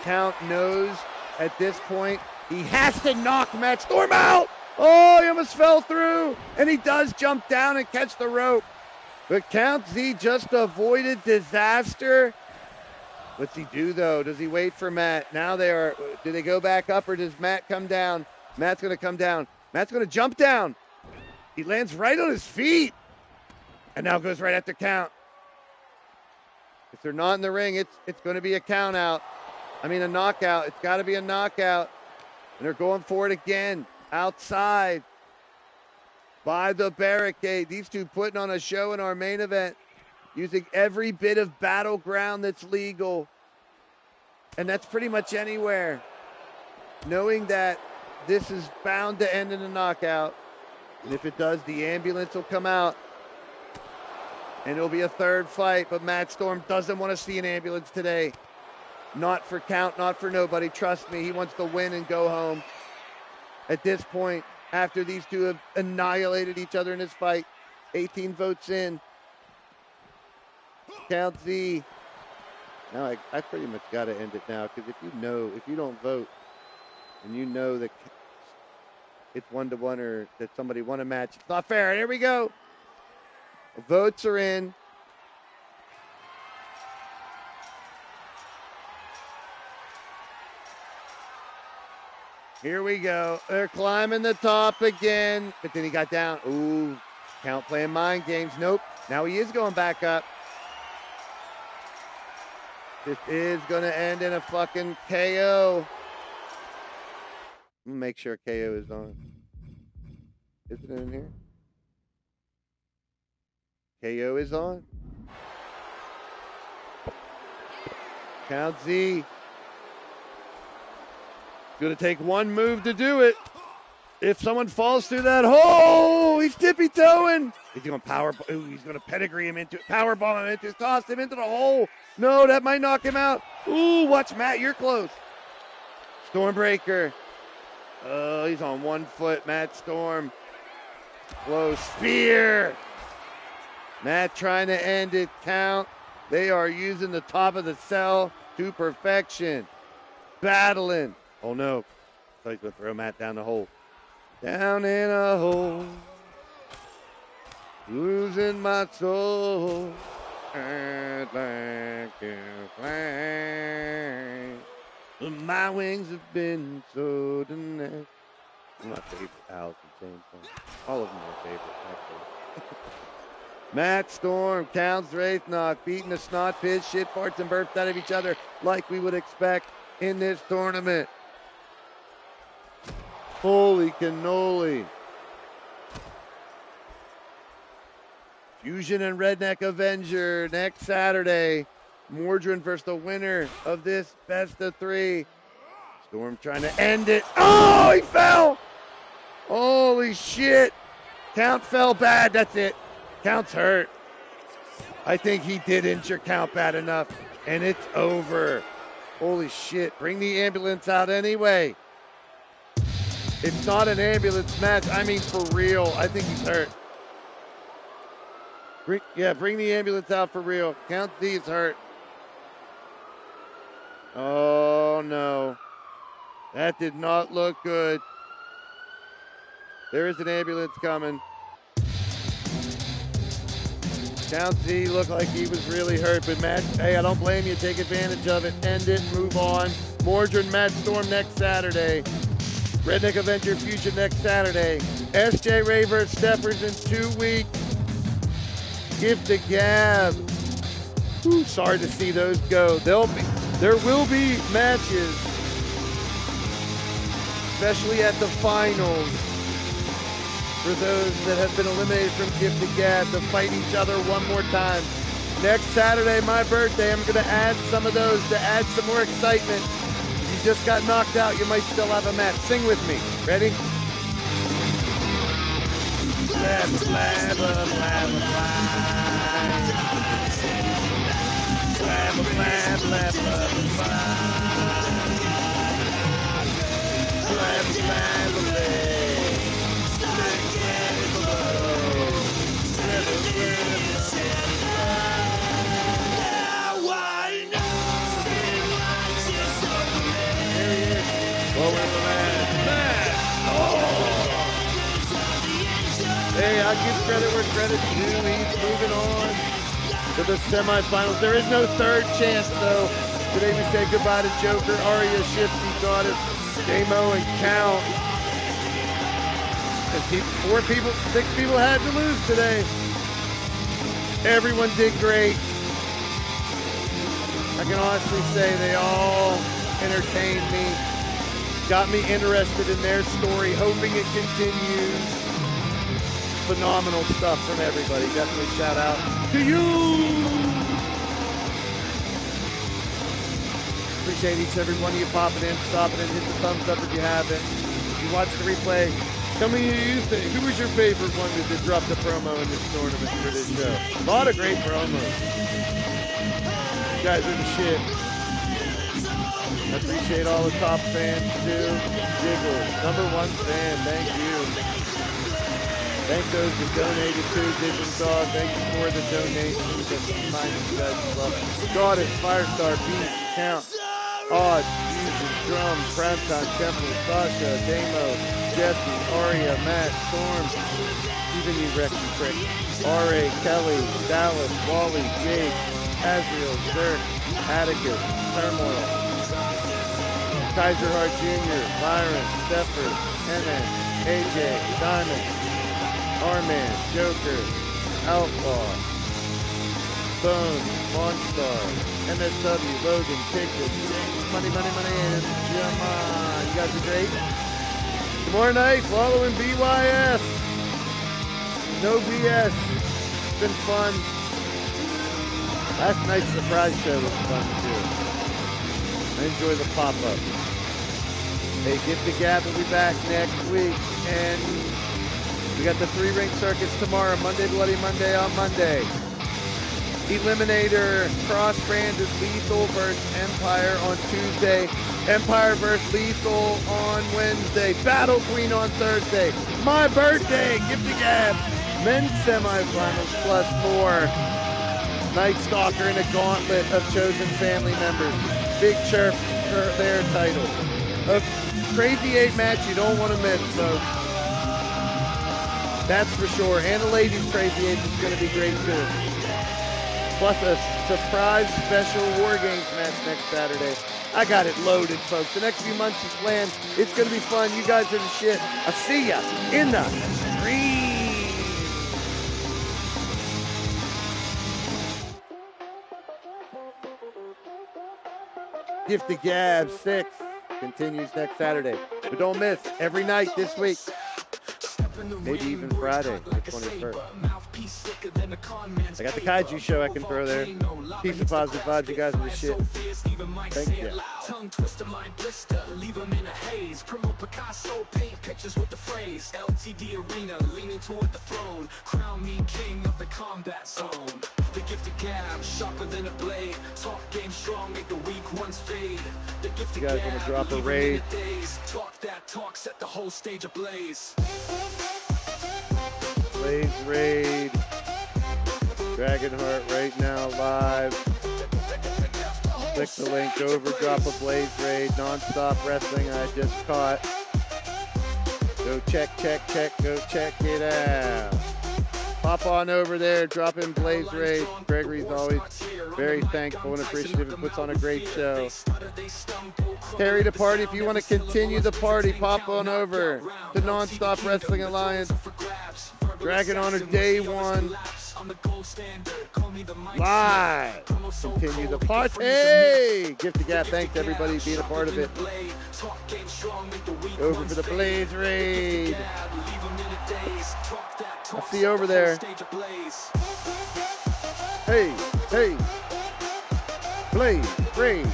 Count knows at this point he has to knock Matt Storm out. Oh, he almost fell through. And he does jump down and catch the rope. But Count Z just avoided disaster. What's he do, though? Does he wait for Matt? Now do they go back up, or does Matt come down? Matt's going to come down. Matt's going to jump down. He lands right on his feet. And now goes right after Count. If they're not in the ring, it's going to be a count out. I mean, a knockout. It's got to be a knockout. And they're going for it again. Outside. By the barricade. These two putting on a show in our main event. Using every bit of battleground that's legal. And that's pretty much anywhere. Knowing that this is bound to end in a knockout. And if it does, the ambulance will come out. And it'll be a third fight. But Matt Storm doesn't want to see an ambulance today. Not for Count, not for nobody. Trust me, he wants to win and go home. At this point, after these two have annihilated each other in this fight, 18 votes in. Count Z. Now I pretty much got to end it now, because if you don't vote, and you know that it's 1-1 or that somebody won a match, it's not fair. Here we go. The votes are in. Here we go. They're climbing the top again, but then he got down. Ooh, Count playing mind games. Nope. Now he is going back up. This is going to end in a fucking KO. Make sure KO is on. Is it in here? KO is on. Count Z. Going to take one move to do it. If someone falls through that hole, he's tippy-toeing. He's going to he's going to pedigree him into it, powerbomb him into it, toss him into the hole. No, that might knock him out. Ooh, watch Matt, you're close. Stormbreaker. Oh, he's on 1 foot, Matt Storm. Close. Spear. Matt trying to end it. Count. They are using the top of the cell to perfection. Battling. Oh, no. So he's going to throw Matt down the hole. Down in a hole. Losing my soul. I'd like to fly. But my wings have been so tonight. One of my favorite Alice in Chains songs. All of them are favorite, actually. Matt Storm, Counts Wraithnock, beating the snot piss, shit farts, and burps out of each other like we would expect in this tournament. Holy cannoli. Fusion and Redneck Avenger next Saturday. Mordrin versus the winner of this best of 3. Storm trying to end it. Oh, he fell. Holy shit. Count fell bad. That's it. Count's hurt. I think he did injure Count bad enough. And it's over. Holy shit. Bring the ambulance out anyway. It's not an ambulance match. I mean, for real. I think he's hurt. Bring the ambulance out for real. Count Z is hurt. Oh, no. That did not look good. There is an ambulance coming. Count Z looked like he was really hurt, but Matt, hey, I don't blame you. Take advantage of it. End it. Move on. Mordrin, Matt Storm next Saturday. Redneck Avenger Fusion next Saturday. SJ Ray vs. Steppers in 2 weeks. Gift of Gab. Ooh, sorry to see those go. There will be matches, especially at the finals, for those that have been eliminated from Gift of Gab to fight each other one more time. Next Saturday, my birthday, I'm going to add some of those to add some more excitement. If you just got knocked out, you might still have a match. Sing with me. Ready? Blah, blah, blah, blah, blah. Hey, I give credit where credit's due. He's moving on to the semifinals. There is no third chance, though. Today we say goodbye to Joker, Arya, Shifty, Goddess, Damo, and Count. Because 6 people had to lose today. Everyone did great. I can honestly say they all entertained me, got me interested in their story, hoping it continues. Phenomenal stuff from everybody. Definitely shout out to you. Appreciate each and every one of you popping in, stopping in, hit the thumbs up if you haven't. If you watch the replay, tell me who you think. Who was your favorite one that dropped the promo in this tournament for this show? A lot of great promos. You guys are the shit. I appreciate all the top fans too. Jiggle, #1 fan, thank you. Thank those that donated too. Vision Dog, thank you for the donations. That's kind of you guys as well. Goddess, Firestar, Beat, Count, Odd, Fusion, Drum, Primetime, Temple, Sasha, Damo, Jesse, Aria, Matt, Storm, even you Rexy Prick, R.A., Kelly, Dallas, Wally, Jake, Azriel, Zerk, Atticus, Turmoil, Kaiser Hart Jr., Byron, Stepper, NN, AJ, Diamond, Arman, Joker, Outlaw, Bone, Monstar, MSW, Logan, Pigman, James, Money, and Jama. You guys are great. Tomorrow night, following BYS. No BS. It's been fun. Last night's surprise show was fun too. I enjoy the pop-up. Hey, Gift the Gab will be back next week. And we got the 3-ring circus tomorrow. Monday, Bloody Monday on Monday. Eliminator, cross-branded Lethal versus Empire on Tuesday. Empire versus Lethal on Wednesday. Battle Queen on Thursday. My birthday, Gift the Gab. Men's semifinals plus more. Night Stalker and a gauntlet of chosen family members. Big chirp for their title. A crazy 8 match you don't want to miss, folks. That's for sure. And the ladies' crazy 8 is going to be great too. Plus a surprise special War Games match next Saturday. I got it loaded, folks. The next few months is planned. It's going to be fun. You guys are the shit. I'll see ya in the stream. Gift the Gab 6 continues next Saturday. But don't miss every night this week. Maybe even Friday, the 21st. I got the Kaiju show I can throw there. Peace and positive vibes. You guys are the shit. Thank you. Tongue twister, mind blister, leave them in a haze. Promote Picasso, paint pictures with the phrase LTD arena, leaning toward the throne. Crown me king of the combat zone. The Gift of Gab, sharper than a blade. Talk game strong, make the weak ones fade. The Gift of You guys want to drop a raid? Talk that talk, set the whole stage ablaze. Blaze Raid. Dragonheart right now live. Click the link over, drop a Blaze Raid. Non-stop wrestling I just caught. Go check. Go check it out. Pop on over there, drop in Blaze Raid. Gregory's always very thankful and appreciative and puts on a great show. Carry the party. If you want to continue the party, pop on over to Non-Stop Wrestling Alliance. Dragon Honor Day 1. Live. Continue the party. Gift the Gap. Thanks to everybody being a part of it. Over for the Blaze Raid. I'll see you over there. Hey. Blaze Raid.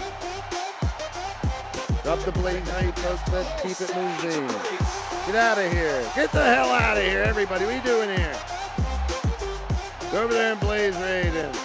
Drop the Blaze Raid, folks. Let's keep it moving. Get out of here. Get the hell out of here, everybody. What are you doing here? Go over there and Blaze Raid and